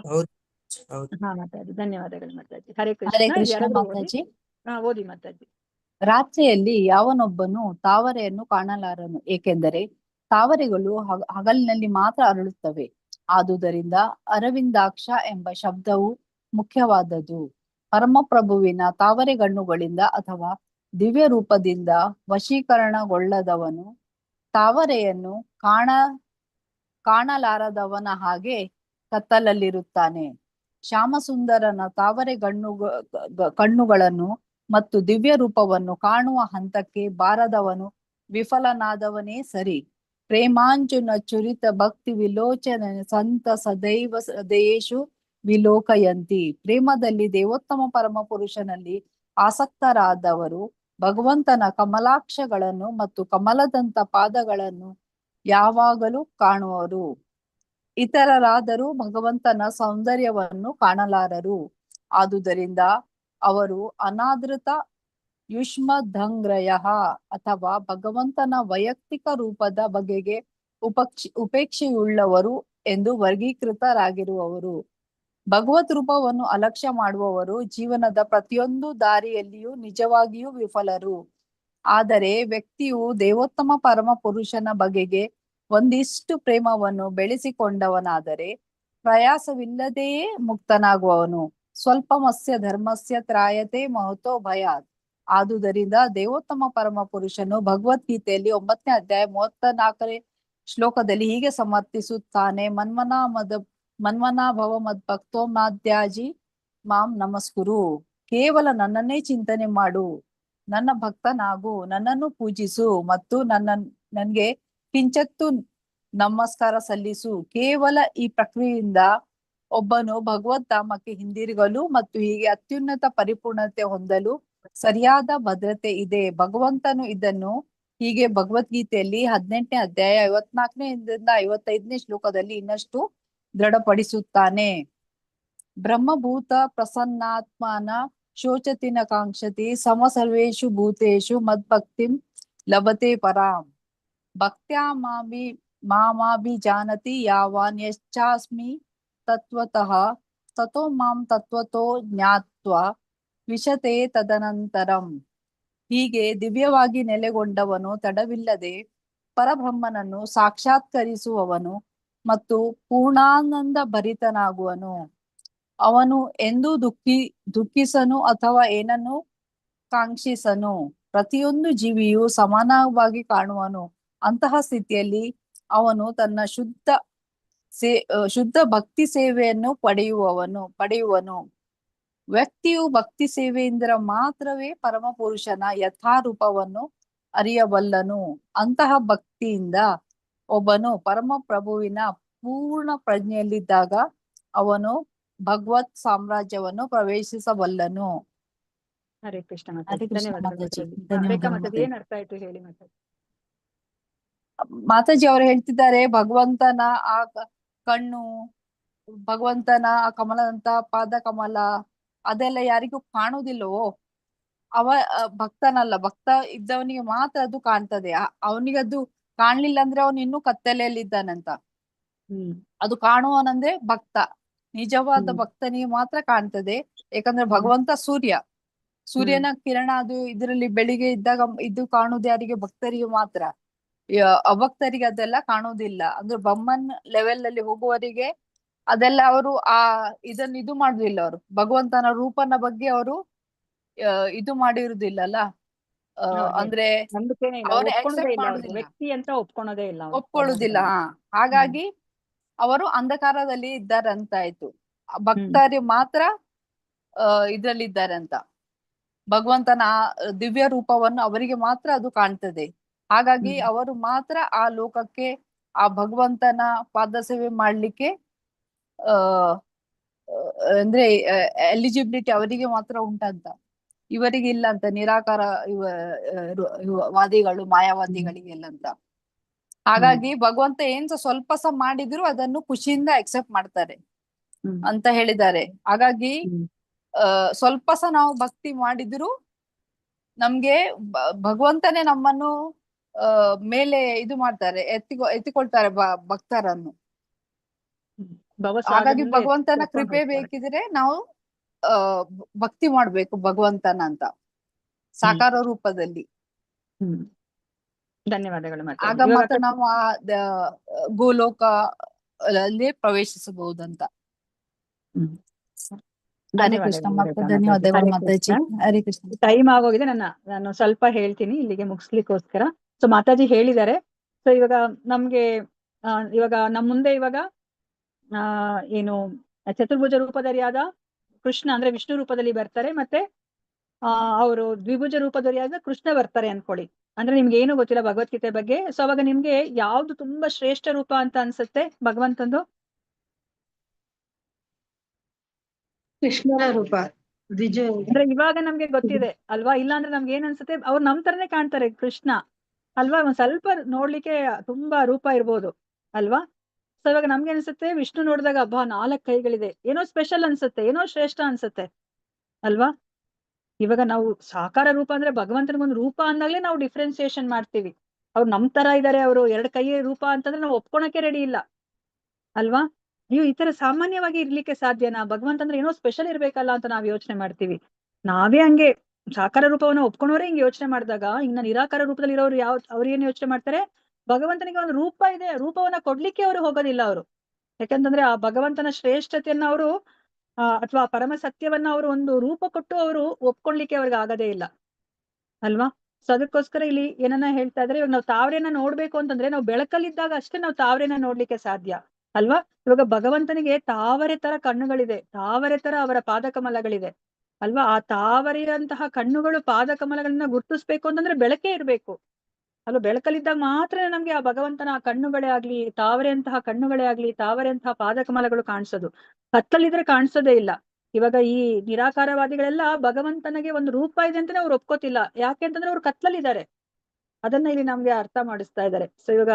ಹಾ ಮಾತಾಜಿ, ಧನ್ಯವಾದಗಳು ಮಾತಾಜಿ. ಹರೇ ಕೃಷ್ಣ. ಯಾರಾದ್ರೂ ಓದಿ. ಓದಿ ಮಾತಾಜಿ. ರಾತ್ರಿಯಲ್ಲಿ ಯಾವನೊಬ್ಬನು ತಾವರೆಯನ್ನು ಕಾಣಲಾರನು, ಏಕೆಂದರೆ ತಾವರೆಗಳು ಹಗಲಿನಲ್ಲಿ ಮಾತ್ರ ಅರಳುತ್ತವೆ. ಆದುದರಿಂದ ಅರವಿಂದಾಕ್ಷ ಎಂಬ ಶಬ್ದವು ಮುಖ್ಯವಾದದ್ದು. ಪರಮಪ್ರಭುವಿನ ತಾವರೆಗಣ್ಣುಗಳಿಂದ ಅಥವಾ ದಿವ್ಯ ರೂಪದಿಂದ ವಶೀಕರಣಗೊಳ್ಳದವನು ತಾವರೆಯನ್ನು ಕಾಣಲಾರದವನ ಹಾಗೆ ಕತ್ತಲಲ್ಲಿರುತ್ತಾನೆ. ಶ್ಯಾಮಸುಂದರನ ತಾವರೆ ಕಣ್ಣುಗಳನ್ನು ಮತ್ತು ದಿವ್ಯ ರೂಪವನ್ನು ಕಾಣುವ ಹಂತಕ್ಕೆ ಬಾರದವನು ವಿಫಲನಾದವನೇ ಸರಿ. ಪ್ರೇಮಾಂಜುನ ಚುರಿತ ಭಕ್ತಿ ವಿಲೋಚನ ಸಂತ ಸದೈವ ಸದಯೇಶು ವಿಲೋಕಯಂತಿ. ಪ್ರೇಮದಲ್ಲಿ ದೇವೋತ್ತಮ ಪರಮ ಪುರುಷನಲ್ಲಿ ಆಸಕ್ತರಾದವರು ಭಗವಂತನ ಕಮಲಾಕ್ಷಗಳನ್ನು ಮತ್ತು ಕಮಲದಂತ ಪಾದಗಳನ್ನು ಯಾವಾಗಲೂ ಕಾಣುವರು. ಇತರರಾದರೂ ಭಗವಂತನ ಸೌಂದರ್ಯವನ್ನು ಕಾಣಲಾರರು. ಆದುದರಿಂದ ಅವರು ಅನಾದೃತ ಯುಷ್ಮದಂಗ್ರಯ ಅಥವಾ ಭಗವಂತನ ವೈಯಕ್ತಿಕ ರೂಪದ ಬಗೆಗೆ ಉಪೇಕ್ಷೆಯುಳ್ಳವರು ಎಂದು ವರ್ಗೀಕೃತರಾಗಿರುವವರು. ಭಗವತ್ ರೂಪವನ್ನು ಅಲಕ್ಷ್ಯ ಮಾಡುವವರು ಜೀವನದ ಪ್ರತಿಯೊಂದು ದಾರಿಯಲ್ಲಿಯೂ ನಿಜವಾಗಿಯೂ ವಿಫಲರು. ಆದರೆ ವ್ಯಕ್ತಿಯು ದೇವೋತ್ತಮ ಪರಮ ಪುರುಷನ ಬಗೆಗೆ ಒಂದಿಷ್ಟು ಪ್ರೇಮವನ್ನು ಬೆಳೆಸಿಕೊಂಡವನಾದರೆ ಪ್ರಯಾಸವಿಲ್ಲದೆಯೇ ಮುಕ್ತನಾಗುವವನು. ಸ್ವಲ್ಪಮಸ್ಯ ಧರ್ಮಸ್ಯ ತ್ರಾಯತೆ ಮಹತೋ ಭಯಾತ್. ಆದುದರಿಂದ ದೇವೋತ್ತಮ ಪರಮ ಪುರುಷನು ಭಗವದ್ಗೀತೆಯಲ್ಲಿ 9ನೇ ಅಧ್ಯಾಯ 34ನೇ ಶ್ಲೋಕದಲ್ಲಿ ಹೀಗೆ ಸಮರ್ಥಿಸುತ್ತಾನೆ: ಮನ್ಮನಾ ಭವ ಮದ್ಭಕ್ತೋ ಮಾದ್ಯಾಜಿ ಮಾಂ ನಮಸ್ಕುರು. ಕೇವಲ ನನ್ನನ್ನೇ ಚಿಂತನೆ ಮಾಡು, ನನ್ನ ಭಕ್ತನಾಗು, ನನ್ನನ್ನು ಪೂಜಿಸು ಮತ್ತು ನನ್ಗೆ ಕಿಂಚತ್ತು ನಮಸ್ಕಾರ ಸಲ್ಲಿಸು. ಕೇವಲ ಈ ಪ್ರಕ್ರಿಯೆಯಿಂದ ಒಬ್ಬನು ಭಗವದ್ಧಾಮಕ್ಕೆ ಹಿಂದಿರುಗಲು ಮತ್ತು ಹೀಗೆ ಅತ್ಯುನ್ನತ ಪರಿಪೂರ್ಣತೆ ಹೊಂದಲು ಸರಿಯಾದ ಭದ್ರತೆ ಇದೆ. ಭಗವಂತನು ಇದನ್ನು ಹೀಗೆ ಭಗವದ್ಗೀತೆಯಲ್ಲಿ 18ನೇ ಅಧ್ಯಾಯ 54ನೇದಿಂದ 55ನೇ ಶ್ಲೋಕದಲ್ಲಿ ಇನ್ನಷ್ಟು ದೃಢಪಡಿಸುತ್ತಾನೆ. ಬ್ರಹ್ಮಭೂತ ಪ್ರಸನ್ನಾತ್ಮನ ಶೋಚತಿ ನ ಕಾಂಕ್ಷತಿ ಸಮ ಸರ್ವೇಷು ಭೂತೇಷು ಮದ್ಭಕ್ತಿಂ ಲಭತೆ ಪರಾಂ ಭಕ್ತ್ಯಾ ಮಾಮಾಭಿಜಾನತಿ ಯಾವಾನ್ ಯಶ್ಚಾಸ್ಮಿ ತತ್ವತಃ ತತೋ ಮಾಂ ತತ್ವತೋ ಜ್ಞಾತ್ವಾ ವಿಶತೆ ತದನಂತರಂ. ಹೀಗೆ ದಿವ್ಯವಾಗಿ ನೆಲೆಗೊಂಡವನು ತಡವಿಲ್ಲದೆ ಪರಬ್ರಹ್ಮನನ್ನು ಸಾಕ್ಷಾತ್ಕರಿಸುವವನು ಮತ್ತು ಪೂರ್ಣಾನಂದ ಭರಿತನಾಗುವನು. ಅವನು ಎಂದೂ ದುಃಖಿಸನು ಅಥವಾ ಏನನ್ನು ಕಾಂಕ್ಷಿಸನು. ಪ್ರತಿಯೊಂದು ಜೀವಿಯು ಸಮಾನವಾಗಿ ಕಾಣುವನು. ಅಂತಹ ಸ್ಥಿತಿಯಲ್ಲಿ ಅವನು ತನ್ನ ಶುದ್ಧ ಭಕ್ತಿ ಸೇವೆಯನ್ನು ಪಡೆಯುವನು. ವ್ಯಕ್ತಿಯು ಭಕ್ತಿ ಸೇವೆಯಿಂದ ಮಾತ್ರವೇ ಪರಮ ಪುರುಷನ ಯಥಾರೂಪವನ್ನು ಅರಿಯಬಲ್ಲನು. ಅಂತಹ ಭಕ್ತಿಯಿಂದ ಒಬ್ಬನು ಪರಮ ಪ್ರಭುವಿನ ಪೂರ್ಣ ಪ್ರಜ್ಞೆಯಲ್ಲಿದ್ದಾಗ ಅವನು ಭಗವತ್ ಸಾಮ್ರಾಜ್ಯವನ್ನು ಪ್ರವೇಶಿಸಬಲ್ಲನು. ಹರೇ ಕೃಷ್ಣ ಹರೇ ಮಾತಾಜಿ, ಕೃಷ್ಣ ಧನ್ಯವಾದಗಳು ಮಾತಾಜಿ, ಮಾತಾಜಿ. ಧನ್ಯವಾದಗಳು ರೇಖಾ ಮಾತಾಜಿ, ಮಾತಾಜಿ. ಏನ್ ಅರ್ಥ ಆಯ್ತು ಹೇಳಿ ಮಾತಾಜಿ. ಮಾತಾಜಿ ಅವರು ಹೇಳ್ತಿದ್ದಾರೆ, ಭಗವಂತನ ಆ ಕಣ್ಣು, ಭಗವಂತನ ಆ ಕಮಲದಂತ ಪಾದ ಕಮಲ ಅದೆಲ್ಲ ಯಾರಿಗೂ ಕಾಣುವುದಿಲ್ಲವೋ ಅವ ಭಕ್ತನಲ್ಲ. ಭಕ್ತ ಇದ್ದವನಿಗೆ ಮಾತ್ರ ಅದು ಕಾಣ್ತದೆ. ಅವನಿಗೆ ಅದು ಕಾಣ್ಲಿಲ್ಲ ಅಂದ್ರೆ ಅವನು ಇನ್ನೂ ಕತ್ತಲೆಯಲ್ಲಿದ್ದಾನಂತ. ಅದು ಕಾಣುವನಂದ್ರೆ ಭಕ್ತ. ನಿಜವಾದ ಭಕ್ತನಿಗೆ ಮಾತ್ರ ಕಾಣ್ತದೆ. ಯಾಕಂದ್ರೆ ಭಗವಂತ ಸೂರ್ಯನ ಕಿರಣ ಅದು ಇದರಲ್ಲಿ ಬೆಳಿಗ್ಗೆ ಇದ್ದಾಗ ಇದು ಕಾಣುವುದು ಯಾರಿಗೆ? ಭಕ್ತರಿಗೆ ಮಾತ್ರ. ಅಭಕ್ತರಿಗೆ ಅದೆಲ್ಲ ಕಾಣುವುದಿಲ್ಲ. ಅಂದ್ರೆ ಬ್ರಹ್ಮನ್ ಲೆವೆಲ್ ಅಲ್ಲಿ ಹೋಗುವವರಿಗೆ ಅದೆಲ್ಲ ಅವರು ಇದನ್ನ ಇದು ಮಾಡುದಿಲ್ಲ. ಅವರು ಭಗವಂತನ ರೂಪನ ಬಗ್ಗೆ ಅವರು ಇದು ಮಾಡಿರುವುದಿಲ್ಲಲ್ಲ. ಅಂದ್ರೆ ನಂಬಿಕೆನೇ ಇಲ್ಲ, ಅವ್ರು ಒಪ್ಕೊಳ್ಳೋದೇ accept ಇಲ್ಲ, ಅವ್ರು ಮಾಡುದಿಲ್ಲ, ವ್ಯಕ್ತಿ ಅಂತ ಒಪ್ಕೊಳ್ಳೋದೇ ಇಲ್ಲ ಅವ್ರು. ಒಪ್ಕೊಳ್ಳುದಿಲ್ಲ. ಹಾಗಾಗಿ ಅವರು ಅಂಧಕಾರದಲ್ಲಿ ಇದ್ದಾರೆ ಅಂತ ಆಯ್ತು. ಭಕ್ತರು ಮಾತ್ರ ಇದ್ರಲ್ಲಿ ಇದ್ದಾರೆ ಅಂತ. ಭಗವಂತನ ದಿವ್ಯ ರೂಪವನ್ನು ಅವರಿಗೆ ಮಾತ್ರ ಅದು ಕಾಣ್ತದೆ. ಹಾಗಾಗಿ ಅವರು ಮಾತ್ರ ಆ ಲೋಕಕ್ಕೆ ಆ ಭಗವಂತನ ಪಾದ ಸೇವೆ ಮಾಡ್ಲಿಕ್ಕೆ ಅಂದ್ರೆ ಎಲಿಜಿಬಿಲಿಟಿ ಅವರಿಗೆ ಮಾತ್ರ ಉಂಟಂತ, ಇವರಿಗೆ ಇಲ್ಲ ಅಂತ. ನಿರಾಕಾರ ವಾದಿಗಳು, ಮಾಯಾವಾದಿಗಳಿಗೆಲ್ಲ ಅಂತ. ಹಾಗಾಗಿ ಭಗವಂತ ಏನ್ಸ ಸ್ವಲ್ಪ ಸಹ ಮಾಡಿದ್ರು ಅದನ್ನು ಖುಷಿಯಿಂದ ಅಕ್ಸೆಪ್ಟ್ ಮಾಡ್ತಾರೆ ಅಂತ ಹೇಳಿದ್ದಾರೆ. ಹಾಗಾಗಿ ಸ್ವಲ್ಪ ಸಹ ನಾವು ಭಕ್ತಿ ಮಾಡಿದ್ರು ನಮ್ಗೆ ಭಗವಂತನೇ ನಮ್ಮನ್ನು ಮೇಲೆ ಇದು ಮಾಡ್ತಾರೆ, ಎತ್ತಿಕೊಳ್ತಾರೆ ಭಕ್ತರನ್ನು. ಹಾಗಾಗಿ ಭಗವಂತನ ಕೃಪೆ ಬೇಕಿದ್ರೆ ನಾವು ಭಕ್ತಿ ಮಾಡ್ಬೇಕು ಭಗವಂತನ ಅಂತ ಸಾಕಾರ ರೂಪದಲ್ಲಿ. ಧನ್ಯವಾದಗಳು. ಆಗ ಮಾತ್ರ ನಾವು ಆ ಗೋಲೋಕ ಅಲ್ಲಿ ಪ್ರವೇಶಿಸಬಹುದಂತ. ಹರೇ ಕೃಷ್ಣ ಮಾತಾ, ಧನ್ಯವಾದಗಳು ಮಾತಾಜಿ. ಹರೇ ಕೃಷ್ಣ. ಟೈಮ್ ಆಗೋಗಿದೆ. ನಾನು ಸ್ವಲ್ಪ ಹೇಳ್ತೀನಿ ಇಲ್ಲಿಗೆ ಮುಗಿಸ್ಲಿಕ್ಕೋಸ್ಕರ. ಸೊ ಮಾತಾಜಿ ಹೇಳಿದ್ದಾರೆ. ಸೊ ಇವಾಗ ನಮ್ಗೆ ಇವಾಗ ನಮ್ ಮುಂದೆ ಇವಾಗ ಏನು ಚತುರ್ಭುಜ ರೂಪಧಾರಿಯಾದ ಕೃಷ್ಣ ಅಂದ್ರೆ ವಿಷ್ಣು ರೂಪದಲ್ಲಿ ಬರ್ತಾರೆ, ಮತ್ತೆ ಅವರು ದ್ವಿಭುಜ ರೂಪಧಾರಿಯಾದ ಕೃಷ್ಣ ಬರ್ತಾರೆ ಅನ್ಕೊಳ್ಳಿ. ಅಂದ್ರೆ ನಿಮ್ಗೆ ಏನು ಗೊತ್ತಿಲ್ಲ ಭಗವದ್ಗೀತೆ ಬಗ್ಗೆ. ಸೊ ಅವಾಗ ನಿಮ್ಗೆ ಯಾವ್ದು ತುಂಬಾ ಶ್ರೇಷ್ಠ ರೂಪ ಅಂತ ಅನ್ಸುತ್ತೆ ಭಗವಂತಂದು? ಕೃಷ್ಣನ ರೂಪ ಅಂದ್ರೆ ಇವಾಗ ನಮ್ಗೆ ಗೊತ್ತಿದೆ ಅಲ್ವಾ? ಇಲ್ಲ ಅಂದ್ರೆ ನಮ್ಗೆ ಏನ್ ಅನ್ಸುತ್ತೆ, ಅವ್ರು ನಮ್ ತರನೇ ಕಾಣ್ತಾರೆ ಕೃಷ್ಣ ಅಲ್ವಾ? ಒಂದ್ ಸ್ವಲ್ಪ ನೋಡ್ಲಿಕ್ಕೆ ತುಂಬಾ ರೂಪ ಇರ್ಬೋದು ಅಲ್ವಾ? ಸೊ ಇವಾಗ ನಮ್ಗೆ ಅನ್ಸುತ್ತೆ ವಿಷ್ಣು ನೋಡಿದಾಗ ಹಬ್ಬ 4 ಕೈಗಳಿದೆ, ಏನೋ ಸ್ಪೆಷಲ್ ಅನ್ಸುತ್ತೆ, ಏನೋ ಶ್ರೇಷ್ಠ ಅನ್ಸುತ್ತೆ ಅಲ್ವಾ? ಇವಾಗ ನಾವು ಸಾಕಾರ ರೂಪ ಅಂದ್ರೆ ಭಗವಂತನಿಗೊಂದು ರೂಪ ಅಂದಾಗ್ಲೇ ನಾವು ಡಿಫ್ರೆನ್ಸಿಯೇಷನ್ ಮಾಡ್ತೀವಿ. ಅವ್ರು ನಮ್ ತರ ಇದಾರೆ, ಅವರು 2 ಕೈ ರೂಪ ಅಂತಂದ್ರೆ ನಾವು ಒಪ್ಕೊಳಕ್ಕೆ ರೆಡಿ ಇಲ್ಲ ಅಲ್ವಾ? ನೀವು ಈ ತರ ಸಾಮಾನ್ಯವಾಗಿ ಇರ್ಲಿಕ್ಕೆ ಸಾಧ್ಯನಾ? ಭಗವಂತ ಅಂದ್ರೆ ಏನೋ ಸ್ಪೆಷಲ್ ಇರ್ಬೇಕಲ್ಲ ಅಂತ ನಾವ್ ಯೋಚನೆ ಮಾಡ್ತೀವಿ. ನಾವೇ ಹಂಗೆ ಸಾಕಾರ ರೂಪವನ್ನ ಒಪ್ಕೊಂಡವ್ರೆ ಹಿಂಗೆ ಯೋಚನೆ ಮಾಡಿದಾಗ, ಇನ್ನ ನಿರಾಕಾರ ರೂಪದಲ್ಲಿ ಇರೋರು ಅವ್ರು ಏನ್ ಯೋಚನೆ ಮಾಡ್ತಾರೆ? ಭಗವಂತನಿಗೆ ಒಂದು ರೂಪ ಇದೆ, ರೂಪವನ್ನ ಕೊಡ್ಲಿಕ್ಕೆ ಅವರು ಹೋಗೋದಿಲ್ಲ ಅವರು. ಯಾಕಂತಂದ್ರೆ ಆ ಭಗವಂತನ ಶ್ರೇಷ್ಠತೆಯನ್ನ ಅವರು ಅಥವಾ ಪರಮ ಸತ್ಯವನ್ನ ಅವರು ಒಂದು ರೂಪ ಕೊಟ್ಟು ಅವರು ಒಪ್ಕೊಳ್ಲಿಕ್ಕೆ ಅವ್ರಿಗೆ ಆಗದೇ ಇಲ್ಲ ಅಲ್ವಾ? ಸೊ ಅದಕ್ಕೋಸ್ಕರ ಇಲ್ಲಿ ಏನನ್ನ ಹೇಳ್ತಾ ಇದ್ರೆ, ಇವಾಗ ನಾವು ತಾವ್ರೆನ ನೋಡ್ಬೇಕು ಅಂತಂದ್ರೆ ನಾವು ಬೆಳಕಲ್ಲಿದ್ದಾಗ ಅಷ್ಟೇ ನಾವು ತಾವ್ರೆನ ನೋಡ್ಲಿಕ್ಕೆ ಸಾಧ್ಯ ಅಲ್ವಾ? ಇವಾಗ ಭಗವಂತನಿಗೆ ತಾವರೆ ತರ ಕಣ್ಣುಗಳಿದೆ, ತಾವರೆ ತರ ಅವರ ಪಾದಕಮಲಗಳಿದೆ ಅಲ್ವಾ? ಆ ತಾವರೆಯಂತಹ ಕಣ್ಣುಗಳು ಪಾದಕಮಲಗಳನ್ನ ಗುರ್ತಿಸ್ಬೇಕು ಅಂತಂದ್ರೆ ಬೆಳಕೇ ಇರ್ಬೇಕು ಅಲ್ವಾ? ಬೆಳಕಲ್ಲಿದ್ದಾಗ ಮಾತ್ರ ನಮ್ಗೆ ಆ ಭಗವಂತನ ಆ ಕಣ್ಣುಗಳೇ ಆಗ್ಲಿ, ತಾವರೆಯಂತಹ ಕಣ್ಣುಗಳೇ ಆಗ್ಲಿ, ತಾವರೆಯಂತಹ ಪಾದಕಮಲಗಳು ಕಾಣಿಸೋದು. ಕತ್ತಲಿದ್ರೆ ಕಾಣಿಸೋದೇ ಇಲ್ಲ. ಇವಾಗ ಈ ನಿರಾಕಾರವಾದಿಗಳೆಲ್ಲ ಭಗವಂತನಿಗೆ ಒಂದು ರೂಪ ಇದೆ ಅಂತಾನೆ ಅವ್ರು ಒಪ್ಕೋತಿಲ್ಲ. ಯಾಕೆ ಅಂತಂದ್ರೆ ಅವ್ರು ಕತ್ತಲಿದ್ದಾರೆ. ಅದನ್ನ ಇಲ್ಲಿ ನಮ್ಗೆ ಅರ್ಥ ಮಾಡಿಸ್ತಾ ಇದ್ದಾರೆ. ಸೊ ಇವಾಗ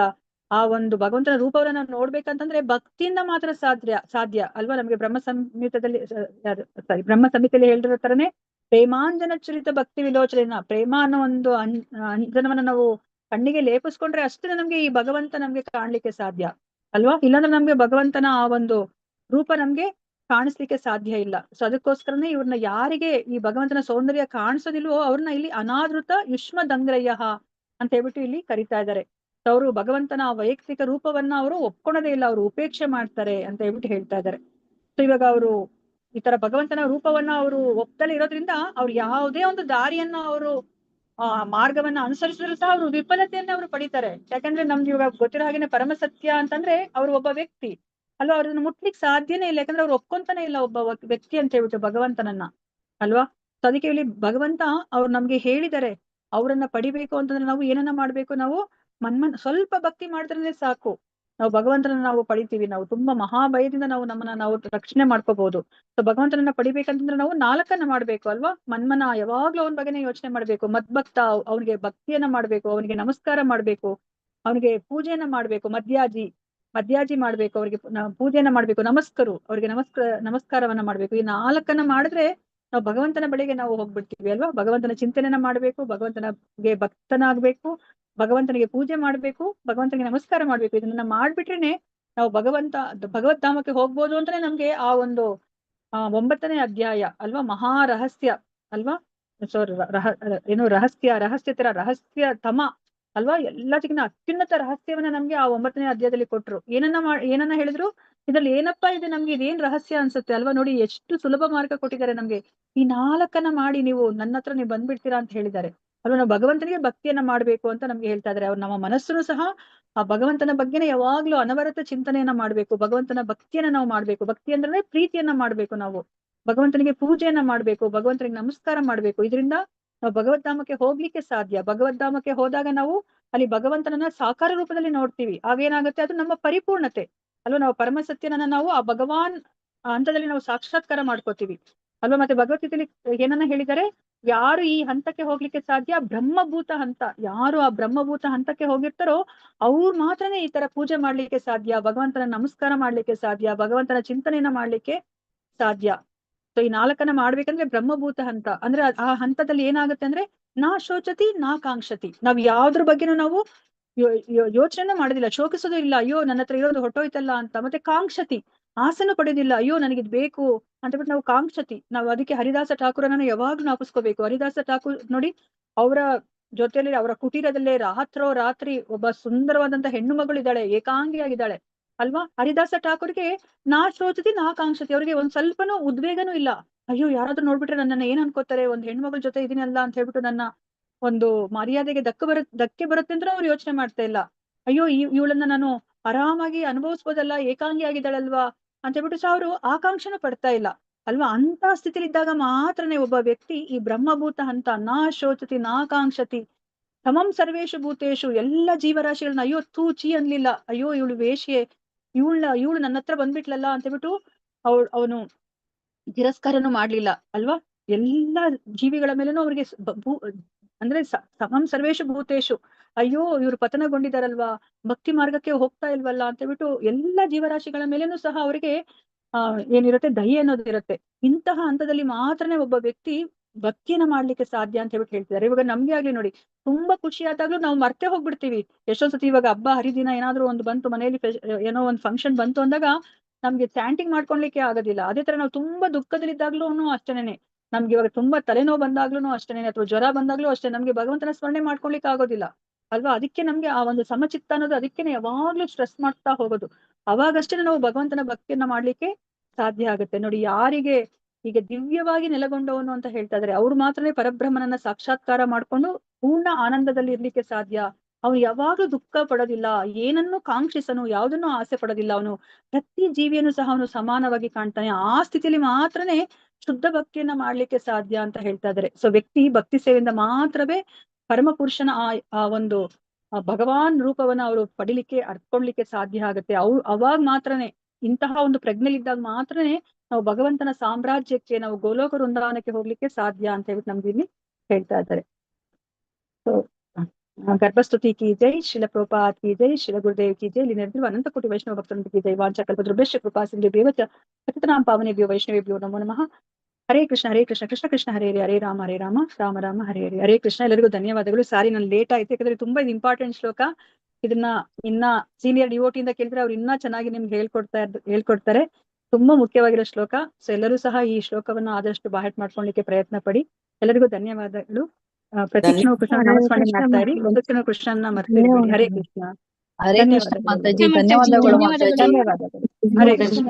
ಆ ಒಂದು ಭಗವಂತನ ರೂಪವನ್ನ ನಾವು ನೋಡ್ಬೇಕಂತಂದ್ರೆ ಭಕ್ತಿಯಿಂದ ಮಾತ್ರ ಸಾಧ್ಯ ಅಲ್ವಾ? ನಮ್ಗೆ ಬ್ರಹ್ಮ ಸಂಹಿತೆಯಲ್ಲಿ ಹೇಳಿರೋ ತರನೇ ಪ್ರೇಮಾಂಜನ ಚರಿತ ಭಕ್ತಿ ವಿಲೋಚನೆನ, ಪ್ರೇಮ ಅನ್ನೋ ಒಂದು ಅಂಜನವನ್ನ ನಾವು ಕಣ್ಣಿಗೆ ಲೇಪಿಸ್ಕೊಂಡ್ರೆ ಅಷ್ಟೇ ನಮ್ಗೆ ಈ ಭಗವಂತ ನಮ್ಗೆ ಕಾಣ್ಲಿಕ್ಕೆ ಸಾಧ್ಯ ಅಲ್ವಾ. ಇಲ್ಲಾಂದ್ರೆ ನಮ್ಗೆ ಭಗವಂತನ ಆ ಒಂದು ರೂಪ ನಮ್ಗೆ ಕಾಣಿಸ್ಲಿಕ್ಕೆ ಸಾಧ್ಯ ಇಲ್ಲ. ಸೊ ಅದಕ್ಕೋಸ್ಕರನೇ ಇವ್ರನ್ನ ಯಾರಿಗೆ ಈ ಭಗವಂತನ ಸೌಂದರ್ಯ ಕಾಣಿಸೋದಿಲ್ವೋ ಅವ್ರನ್ನ ಇಲ್ಲಿ ಅನಾದೃತ ಯುಷ್ಮ ದಂಗ್ರಯ್ಯ ಅಂತ ಹೇಳ್ಬಿಟ್ಟು ಇಲ್ಲಿ ಕರಿತಾ ಇದ್ದಾರೆ. ಅವರು ಭಗವಂತನ ವೈಯಕ್ತಿಕ ರೂಪವನ್ನ ಅವರು ಒಪ್ಕೊಳ್ಳೋದೇ ಇಲ್ಲ, ಅವರು ಉಪೇಕ್ಷೆ ಮಾಡ್ತಾರೆ ಅಂತ ಹೇಳ್ಬಿಟ್ಟು ಹೇಳ್ತಾ ಇದ್ದಾರೆ. ಸೊ ಇವಾಗ ಅವರು ಈ ತರ ಭಗವಂತನ ರೂಪವನ್ನ ಅವರು ಒಪ್ತಲೇ ಇರೋದ್ರಿಂದ ಅವ್ರು ಯಾವುದೇ ಒಂದು ದಾರಿಯನ್ನ ಅವರು ಮಾರ್ಗವನ್ನ ಅನುಸರಿಸಿದ್ರು ಸಹ ಅವರು ವಿಫಲತೆಯನ್ನ ಅವರು ಪಡಿತಾರೆ. ಯಾಕಂದ್ರೆ ನಮ್ಗೆ ಇವಾಗ ಗೊತ್ತಿರೋ ಹಾಗೇನೆ ಪರಮ ಸತ್ಯ ಅಂತಂದ್ರೆ ಅವ್ರು ಒಬ್ಬ ವ್ಯಕ್ತಿ ಅಲ್ವಾ, ಅವ್ರನ್ನ ಮುಟ್ಲಿಕ್ಕೆ ಸಾಧ್ಯನೇ ಇಲ್ಲ. ಯಾಕಂದ್ರೆ ಅವ್ರು ಒಪ್ಕೊಂತಾನೆ ಇಲ್ಲ ಒಬ್ಬ ವ್ಯಕ್ತಿ ಅಂತ ಹೇಳ್ಬಿಟ್ಟು ಭಗವಂತನನ್ನ ಅಲ್ವಾ. ಸೊ ಅದಕ್ಕೆ ಇಲ್ಲಿ ಭಗವಂತ ಅವ್ರು ನಮ್ಗೆ ಹೇಳಿದ್ದಾರೆ, ಅವರನ್ನ ಪಡಿಬೇಕು ಅಂತಂದ್ರೆ ನಾವು ಏನನ್ನ ಮಾಡ್ಬೇಕು, ನಾವು ಸ್ವಲ್ಪ ಭಕ್ತಿ ಮಾಡಿದ್ರೆ ಸಾಕು, ನಾವು ಭಗವಂತನ ನಾವು ಪಡಿತೀವಿ. ನಾವು ತುಂಬಾ ಮಹಾಭಯದಿಂದ ನಮ್ಮನ್ನ ನಾವು ರಕ್ಷಣೆ ಮಾಡ್ಕೋಬಹುದು. ಸೊ ಭಗವಂತನನ್ನ ಪಡಿಬೇಕಂತಂದ್ರೆ ನಾವು 4 ಮಾಡ್ಬೇಕು ಅಲ್ವಾ. ಮನ್ಮನ ಯಾವಾಗ್ಲೂ ಅವನ ಬಗ್ಗೆನೇ ಯೋಚನೆ ಮಾಡ್ಬೇಕು, ಮದ್ಭಕ್ತ ಅವನಿಗೆ ಭಕ್ತಿಯನ್ನ ಮಾಡ್ಬೇಕು, ಅವನಿಗೆ ನಮಸ್ಕಾರ ಮಾಡ್ಬೇಕು, ಅವನಿಗೆ ಪೂಜೆಯನ್ನ ಮಾಡ್ಬೇಕು, ಮದ್ಯಾಜಿ ಮಾಡ್ಬೇಕು, ಅವ್ರಿಗೆ ಪೂಜೆಯನ್ನ ಮಾಡ್ಬೇಕು, ಅವ್ರಿಗೆ ನಮಸ್ಕಾರವನ್ನ ಮಾಡ್ಬೇಕು. ಈ 4 ಮಾಡಿದ್ರೆ ನಾವು ಭಗವಂತನ ಬಳಿಗೆ ನಾವು ಹೋಗ್ಬಿಡ್ತೀವಿ ಅಲ್ವಾ. ಭಗವಂತನ ಚಿಂತನೆಯನ್ನ ಮಾಡ್ಬೇಕು, ಭಗವಂತನಿಗೆ ಭಕ್ತನಾಗ್ಬೇಕು, ಭಗವಂತನಿಗೆ ಪೂಜೆ ಮಾಡ್ಬೇಕು, ಭಗವಂತನಿಗೆ ನಮಸ್ಕಾರ ಮಾಡ್ಬೇಕು. ಇದನ್ನ ಮಾಡ್ಬಿಟ್ರೇನೆ ನಾವು ಭಗವದ್ಧಾಮಕ್ಕೆ ಹೋಗ್ಬೋದು ಅಂತಾನೆ ನಮ್ಗೆ ಆ ಒಂದು 9ನೇ ಅಧ್ಯಾಯ ಅಲ್ವಾ, ಮಹಾರಹಸ್ಯ ಅಲ್ವಾ. ಸೊ ರಹಸ್ಯ ತಮ ಅಲ್ವಾ, ಎಲ್ಲದಕ್ಕಿಂತ ಅತ್ಯುನ್ನತ ರಹಸ್ಯವನ್ನ ನಮ್ಗೆ ಆ 9ನೇ ಅಧ್ಯಾಯದಲ್ಲಿ ಕೊಟ್ರು. ಏನನ್ನ ಹೇಳಿದ್ರು, ಇದ್ರಲ್ಲಿ ಏನಪ್ಪಾ ಇದೆ, ನಮ್ಗೆ ಇದೇನ್ ರಹಸ್ಯ ಅನ್ಸುತ್ತೆ ಅಲ್ವಾ. ನೋಡಿ ಎಷ್ಟು ಸುಲಭ ಮಾರ್ಗ ಕೊಟ್ಟಿದ್ದಾರೆ ನಮ್ಗೆ. ಈ 4 ಮಾಡಿ ನೀವು ನನ್ನ ಹತ್ರ ನೀವು ಬಂದ್ಬಿಡ್ತೀರಾ ಅಂತ ಹೇಳಿದ್ದಾರೆ ಅಲ್ವಾ. ನಾವು ಭಗವಂತನಿಗೆ ಭಕ್ತಿಯನ್ನ ಮಾಡ್ಬೇಕು ಅಂತ ನಮ್ಗೆ ಹೇಳ್ತಾ ಇದಾರೆ. ಅವ್ರು ನಮ್ಮ ಮನಸ್ಸನ್ನು ಸಹ ಆ ಭಗವಂತನ ಬಗ್ಗೆನೇ ಯಾವಾಗ್ಲೂ ಅನವರತ ಚಿಂತನೆಯನ್ನ ಮಾಡ್ಬೇಕು, ಭಗವಂತನ ಭಕ್ತಿಯನ್ನ ನಾವು ಮಾಡ್ಬೇಕು. ಭಕ್ತಿ ಅಂದ್ರೆ ಪ್ರೀತಿಯನ್ನ ಮಾಡ್ಬೇಕು, ನಾವು ಭಗವಂತನಿಗೆ ಪೂಜೆಯನ್ನ ಮಾಡ್ಬೇಕು, ಭಗವಂತನಿಗೆ ನಮಸ್ಕಾರ ಮಾಡ್ಬೇಕು. ಇದರಿಂದ ನಾವು ಭಗವದ್ಧಾಮಕ್ಕೆ ಹೋಗ್ಲಿಕ್ಕೆ ಸಾಧ್ಯ. ಭಗವದ್ಧಾಮಕ್ಕೆ ಹೋದಾಗ ನಾವು ಅಲ್ಲಿ ಭಗವಂತನನ್ನ ಸಾಕಾರ ರೂಪದಲ್ಲಿ ನೋಡ್ತೀವಿ. ಆಗೇನಾಗುತ್ತೆ, ಅದು ನಮ್ಮ ಪರಿಪೂರ್ಣತೆ ಅಲ್ವಾ. ನಾವು ಪರಮ ಸತ್ಯನನ್ನ ನಾವು ಆ ಭಗವಾನ್ ಹಂತದಲ್ಲಿ ನಾವು ಸಾಕ್ಷಾತ್ಕಾರ ಮಾಡ್ಕೋತೀವಿ ಅಲ್ವಾ. ಮತ್ತೆ ಭಗವದ್ಗೀತೆಯಲ್ಲಿ ಏನನ್ನ ಹೇಳಿದ್ದಾರೆ, ಯಾರು ಈ ಹಂತಕ್ಕೆ ಹೋಗ್ಲಿಕ್ಕೆ ಸಾಧ್ಯ, ಬ್ರಹ್ಮಭೂತ ಹಂತ. ಯಾರು ಆ ಬ್ರಹ್ಮಭೂತ ಹಂತಕ್ಕೆ ಹೋಗಿರ್ತಾರೋ ಅವ್ರು ಮಾತ್ರನೇ ಈ ತರ ಪೂಜೆ ಮಾಡ್ಲಿಕ್ಕೆ ಸಾಧ್ಯ, ಭಗವಂತನ ನಮಸ್ಕಾರ ಮಾಡ್ಲಿಕ್ಕೆ ಸಾಧ್ಯ, ಭಗವಂತನ ಚಿಂತನೆಯನ್ನ ಮಾಡ್ಲಿಕ್ಕೆ ಸಾಧ್ಯ. ಸೊ ಈ 4 ಮಾಡ್ಬೇಕಂದ್ರೆ ಬ್ರಹ್ಮಭೂತ ಹಂತ ಅಂದ್ರೆ ಆ ಹಂತದಲ್ಲಿ ಏನಾಗುತ್ತೆ ಅಂದ್ರೆ ನಾ ಶೋಚತಿ ನಾ ಕಾಂಕ್ಷತಿ. ನಾವ್ ಯಾವ್ದ್ರ ಬಗ್ಗೆನೂ ನಾವು ಯೋಚನೆ ಮಾಡೋದಿಲ್ಲ, ಶೋಕಿಸೋದು ಇಲ್ಲ, ಅಯ್ಯೋ ನನ್ನ ಹತ್ರ ಇರೋದು ಹೊಟ್ಟೋಯ್ತಲ್ಲ ಅಂತ. ಮತ್ತೆ ಕಾಂಕ್ಷತಿ, ಆಸೆನೂ ಪಡೆಯೋದಿಲ್ಲ, ಅಯ್ಯೋ ನನಗಿದ್ ಬೇಕು ಅಂತ ಬಿಟ್ಟು ನಾವು ಕಾಂಕ್ಷತಿ. ನಾವು ಅದಕ್ಕೆ ಹರಿದಾಸ ಠಾಕೂರನ್ನ ಯಾವಾಗ್ಲೂ ಜ್ಞಾಪಿಸ್ಕೋಬೇಕು. ಹರಿದಾಸ ಠಾಕೂರ್ ನೋಡಿ, ಅವರ ಜೊತೆಯಲ್ಲಿ ಅವರ ಕುಟೀರದಲ್ಲೇ ರಾತ್ರಿ ಒಬ್ಬ ಸುಂದರವಾದಂತ ಹೆಣ್ಣು ಮಗಳಿದ್ದಾಳೆ, ಏಕಾಂಗಿಯಾಗಿದ್ದಾಳೆ ಅಲ್ವಾ. ಹರಿದಾಸ ಠಾಕೂರ್ಗೆ ನಾ ಶೋಚತಿ ನಾ ಕಾಂಕ್ಷತಿ, ಅವ್ರಿಗೆ ಒಂದ್ ಸ್ವಲ್ಪನೂ ಉದ್ವೇಗನೂ ಇಲ್ಲ. ಅಯ್ಯೋ ಯಾರಾದ್ರೂ ನೋಡ್ಬಿಟ್ರೆ ನನ್ನನ್ನ ಏನ್ ಅನ್ಕೋತಾರೆ, ಒಂದ್ ಹೆಣ್ಮಗಳ ಜೊತೆ ಇದೀನಲ್ಲ ಅಂತ ಹೇಳ್ಬಿಟ್ಟು ನನ್ನ ಒಂದು ಮರ್ಯಾದೆಗೆ ಧಕ್ಕೆ ಬರುತ್ತೆ ಅಂತ ಅವ್ರು ಯೋಚನೆ ಮಾಡ್ತಾ ಇಲ್ಲ. ಅಯ್ಯೋ ಇವಳನ್ನ ನಾನು ಆರಾಮಾಗಿ ಅನುಭವಿಸ್ಬೋದಲ್ಲ, ಏಕಾಂಗಿ ಆಗಿದ್ದಾಳಲ್ವಾ ಅಂತ ಹೇಳ್ಬಿಟ್ಟು ಸಹ ಅವರು ಆಕಾಂಕ್ಷೆನೂ ಪಡ್ತಾ ಇಲ್ಲ ಅಲ್ವಾ. ಅಂತ ಸ್ಥಿತಿಲಿದ್ದಾಗ ಮಾತ್ರನೇ ಒಬ್ಬ ವ್ಯಕ್ತಿ ಈ ಬ್ರಹ್ಮಭೂತ ಹಂತ ನಾ ಶೋಚತಿ ನಾ ಕಾಂಕ್ಷತಿ ಸಮಂ ಸರ್ವೇಶು ಭೂತೇಶು, ಎಲ್ಲ ಜೀವರಾಶಿಗಳನ್ನ ಅಯ್ಯೋ ಚೀ ಅನ್ಲಿಲ್ಲ, ಅಯ್ಯೋ ಇವಳು ವೇಶ್ಯೆ, ಇವಳು ನನ್ನ ಹತ್ರ ಬಂದ್ಬಿಟ್ಲಲ್ಲ ಅಂತ ಹೇಳ್ಬಿಟ್ಟು ಅವನು ತಿರಸ್ಕಾರನು ಮಾಡ್ಲಿಲ್ಲ ಅಲ್ವಾ. ಎಲ್ಲಾ ಜೀವಿಗಳ ಮೇಲೇನೂ ಅವ್ರಿಗೆ ಅಂದ್ರೆ ಸಮಂ ಸರ್ವೇಶು ಭೂತೇಶು, ಅಯ್ಯೋ ಇವ್ರು ಪತನಗೊಂಡಿದಾರಲ್ವಾ, ಭಕ್ತಿ ಮಾರ್ಗಕ್ಕೆ ಹೋಗ್ತಾ ಇಲ್ವಲ್ಲ ಅಂತ ಹೇಳ್ಬಿಟ್ಟು ಎಲ್ಲಾ ಜೀವರಾಶಿಗಳ ಮೇಲೇನೂ ಸಹ ಅವರಿಗೆ ಏನಿರುತ್ತೆ, ದಯೆ ಅನ್ನೋದು ಇರುತ್ತೆ. ಇಂತಹ ಹಂತದಲ್ಲಿ ಮಾತ್ರನೇ ಒಬ್ಬ ವ್ಯಕ್ತಿ ಭಕ್ತಿಯನ್ನ ಮಾಡ್ಲಿಕ್ಕೆ ಸಾಧ್ಯ ಅಂತ ಹೇಳ್ಬಿಟ್ಟು ಹೇಳ್ತಿದ್ದಾರೆ. ಇವಾಗ ನಮ್ಗೆ ಆಗ್ಲಿ ನೋಡಿ, ತುಂಬಾ ಖುಷಿ ಆದಾಗ್ಲೂ ನಾವು ಮರ್ತೆ ಹೋಗ್ಬಿಡ್ತೀವಿ. ಎಷ್ಟೊಂದ್ ಸತಿ ಇವಾಗ ಹಬ್ಬ ಹರಿದಿನ ಏನಾದ್ರು ಒಂದು ಬಂತು ಮನೆಯಲ್ಲಿ, ಏನೋ ಒಂದು ಫಂಕ್ಷನ್ ಬಂತು ಅಂದಾಗ ನಮ್ಗೆ ಚಾಂಟಿಂಗ್ ಮಾಡ್ಕೊಳ್ಲಿಕ್ಕೆ ಆಗೋದಿಲ್ಲ. ಅದೇ ತರ ನಾವು ತುಂಬಾ ದುಃಖದಲ್ಲಿದ್ದಾಗ್ಲೂ ಅಷ್ಟೇನೆ, ನಮ್ಗೆ ಇವಾಗ ತುಂಬಾ ತಲೆನೋವು ಬಂದಾಗ್ಲೂ ಅಷ್ಟೇನೆ, ಅಥವಾ ಜ್ವರ ಬಂದಾಗ್ಲೂ ಅಷ್ಟೇ, ನಮ್ಗೆ ಭಗವಂತನ ಸ್ಮರಣೆ ಮಾಡ್ಕೊಳ್ಲಿಕ್ಕೆ ಆಗೋದಿಲ್ಲ ಅಲ್ವಾ. ಅದಕ್ಕೆ ನಮ್ಗೆ ಆ ಒಂದು ಸಮಚಿತ್ತ ಅನ್ನೋದು ಅದಕ್ಕೇನೆ ಯಾವಾಗ್ಲೂ ಸ್ಟ್ರೆಸ್ ಮಾಡ್ತಾ ಹೋಗೋದು. ಅವಾಗಷ್ಟೇ ನಾವು ಭಗವಂತನ ಭಕ್ತಿಯನ್ನ ಮಾಡ್ಲಿಕ್ಕೆ ಸಾಧ್ಯ ಆಗುತ್ತೆ. ನೋಡಿ, ಯಾರಿಗೆ ಈಗ ದಿವ್ಯವಾಗಿ ನೆಲೆಗೊಂಡವನು ಅಂತ ಹೇಳ್ತಾ ಇದಾರೆ, ಅವ್ರು ಮಾತ್ರನೇ ಪರಬ್ರಹ್ಮನನ್ನ ಸಾಕ್ಷಾತ್ಕಾರ ಮಾಡ್ಕೊಂಡು ಪೂರ್ಣ ಆನಂದದಲ್ಲಿ ಇರ್ಲಿಕ್ಕೆ ಸಾಧ್ಯ. ಅವನು ಯಾವಾಗ್ಲೂ ದುಃಖ ಪಡೋದಿಲ್ಲ, ಏನನ್ನು ಕಾಂಕ್ಷಿಸನು, ಯಾವ್ದನ್ನು ಆಸೆ ಪಡೋದಿಲ್ಲ. ಅವನು ಪ್ರತಿ ಜೀವಿಯನ್ನು ಸಹ ಅವನು ಸಮಾನವಾಗಿ ಕಾಣ್ತಾನೆ. ಆ ಸ್ಥಿತಿಯಲ್ಲಿ ಮಾತ್ರನೇ ಶುದ್ಧ ಭಕ್ತಿಯನ್ನ ಮಾಡ್ಲಿಕ್ಕೆ ಸಾಧ್ಯ ಅಂತ ಹೇಳ್ತಾ ಇದಾರೆ. ಸೊ ವ್ಯಕ್ತಿ ಭಕ್ತಿ ಸೇವೆಯಿಂದ ಮಾತ್ರವೇ ಪರಮ ಪುರುಷನ ಆ ಒಂದು ಭಗವಾನ್ ರೂಪವನ್ನ ಅವರು ಪಡಿಲಿಕ್ಕೆ ಅರ್ತ್ಕೊಳ್ಲಿಕ್ಕೆ ಸಾಧ್ಯ ಆಗುತ್ತೆ. ಅವಾಗ ಮಾತ್ರನೇ, ಇಂತಹ ಒಂದು ಪ್ರಜ್ಞೆಲಿದ್ದಾಗ ಮಾತ್ರನೇ ನಾವು ಭಗವಂತನ ಸಾಮ್ರಾಜ್ಯಕ್ಕೆ, ನಾವು ಗೋಲೋಕ ವೃಂದಾವನಕ್ಕೆ ಹೋಗ್ಲಿಕ್ಕೆ ಸಾಧ್ಯ ಅಂತ ಹೇಳ್ಬಿಟ್ಟು ನಮ್ಗೆ ಇಲ್ಲಿ ಹೇಳ್ತಾ ಇದ್ದಾರೆ. ಸೊ ಗರ್ಭಸ್ತುತಿ ಕಿ ಜೈ, ಶಿಲ ಪ್ರಭುಪಾದ್ ಕಿ ಜೈ, ಶಿಲ ಗುರುದೇವ್ ಕಿ ಜೈ. ಇಲ್ಲಿ ನೆರೆದಿರುವ ಅನಂತ ಕೋಟಿ ವೈಷ್ಣವ ಭಕ್ತರಿಗೆ ಕಿ ಜೈ. ವಾಂಚಕಲ್ಪತರುಭ್ಯಶ್ಚ ಕೃಪಾ ಸಿಂಧುಭ್ಯೋ ಚ ಪತಿತನಾಂ ಪಾವನೇಭ್ಯೋ ವೈಷ್ಣವೇಭ್ಯೋ ನಮೋ ನಮಃ. ಹರೇ ಕೃಷ್ಣ ಕೃಷ್ಣ ಕೃಷ್ಣ ಹರೇ ಹರೇ ರಾಮ ರಾಮ ರಾಮ ಹರೇ ಹರೇ. ಹರೇ ಕೃಷ್ಣ. ಎಲ್ಲರಿಗೂ ಧನ್ಯವಾದಗಳು. ಸಾರಿ ನಾನು ಲೇಟ್ ಆಯ್ತು, ಯಾಕಂದ್ರೆ ತುಂಬಾ ಇದು ಇಂಪಾರ್ಟೆಂಟ್ ಶ್ಲೋಕ. ಇದನ್ನ ಇನ್ನ ಸೀನಿಯರ್ ಡಿವೋಟಿಯಿಂದ ಕೇಳಿದ್ರೆ ಅವ್ರು ಇನ್ನೂ ಚೆನ್ನಾಗಿ ನಿಮ್ಗೆ ಹೇಳ್ಕೊಡ್ತಾರೆ. ತುಂಬಾ ಮುಖ್ಯವಾಗಿರೋ ಶ್ಲೋಕ. ಸೊ ಎಲ್ಲರೂ ಸಹ ಈ ಶ್ಲೋಕವನ್ನ ಆದಷ್ಟು ಬಾಹೆಟ್ ಮಾಡ್ಕೊಳ್ಳಿಕ್ಕೆ ಪ್ರಯತ್ನ ಪಡಿ. ಎಲ್ಲರಿಗೂ ಧನ್ಯವಾದಗಳು. ಪ್ರತಿ ಕ್ಷಣ ಕೃಷ್ಣ ನಾಮಸ್ಮರಣೆ ಮಾಡ್ತಾ ಇರಿ. ಒಂದು ಕ್ಷಣ ಕೃಷ್ಣನ ಮರ್ತಿರ್ಬೇಡಿ. ಹರೇ ಕೃಷ್ಣ. ಹರೇ ಕೃಷ್ಣ ಮಾತಾಜಿ, ಧನ್ಯವಾದಗಳು. ಧನ್ಯವಾದಗಳು ಮಾತಾಜಿ. ಹರೇ ಕೃಷ್ಣ.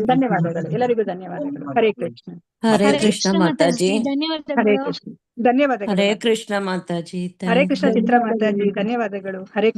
ಧನ್ಯವಾದಗಳು. ಎಲ್ಲರಿಗೂ ಧನ್ಯವಾದಗಳು. ಹರೇ ಕೃಷ್ಣ. ಹರೇ ಹರೇ ಕೃಷ್ಣ ಮಾತಾಜಿ. ಹರೇ ಧನ್ಯವಾದಗಳು. ಕೃಷ್ಣ. ಧನ್ಯವಾದಗಳು. ಹರೇ ಕೃಷ್ಣ ಮಾತಾಜಿ. ಹರೇ ಕೃಷ್ಣ ಚಿತ್ರ ಮಾತಾಜಿ. ಧನ್ಯವಾದಗಳು. ಹರೇ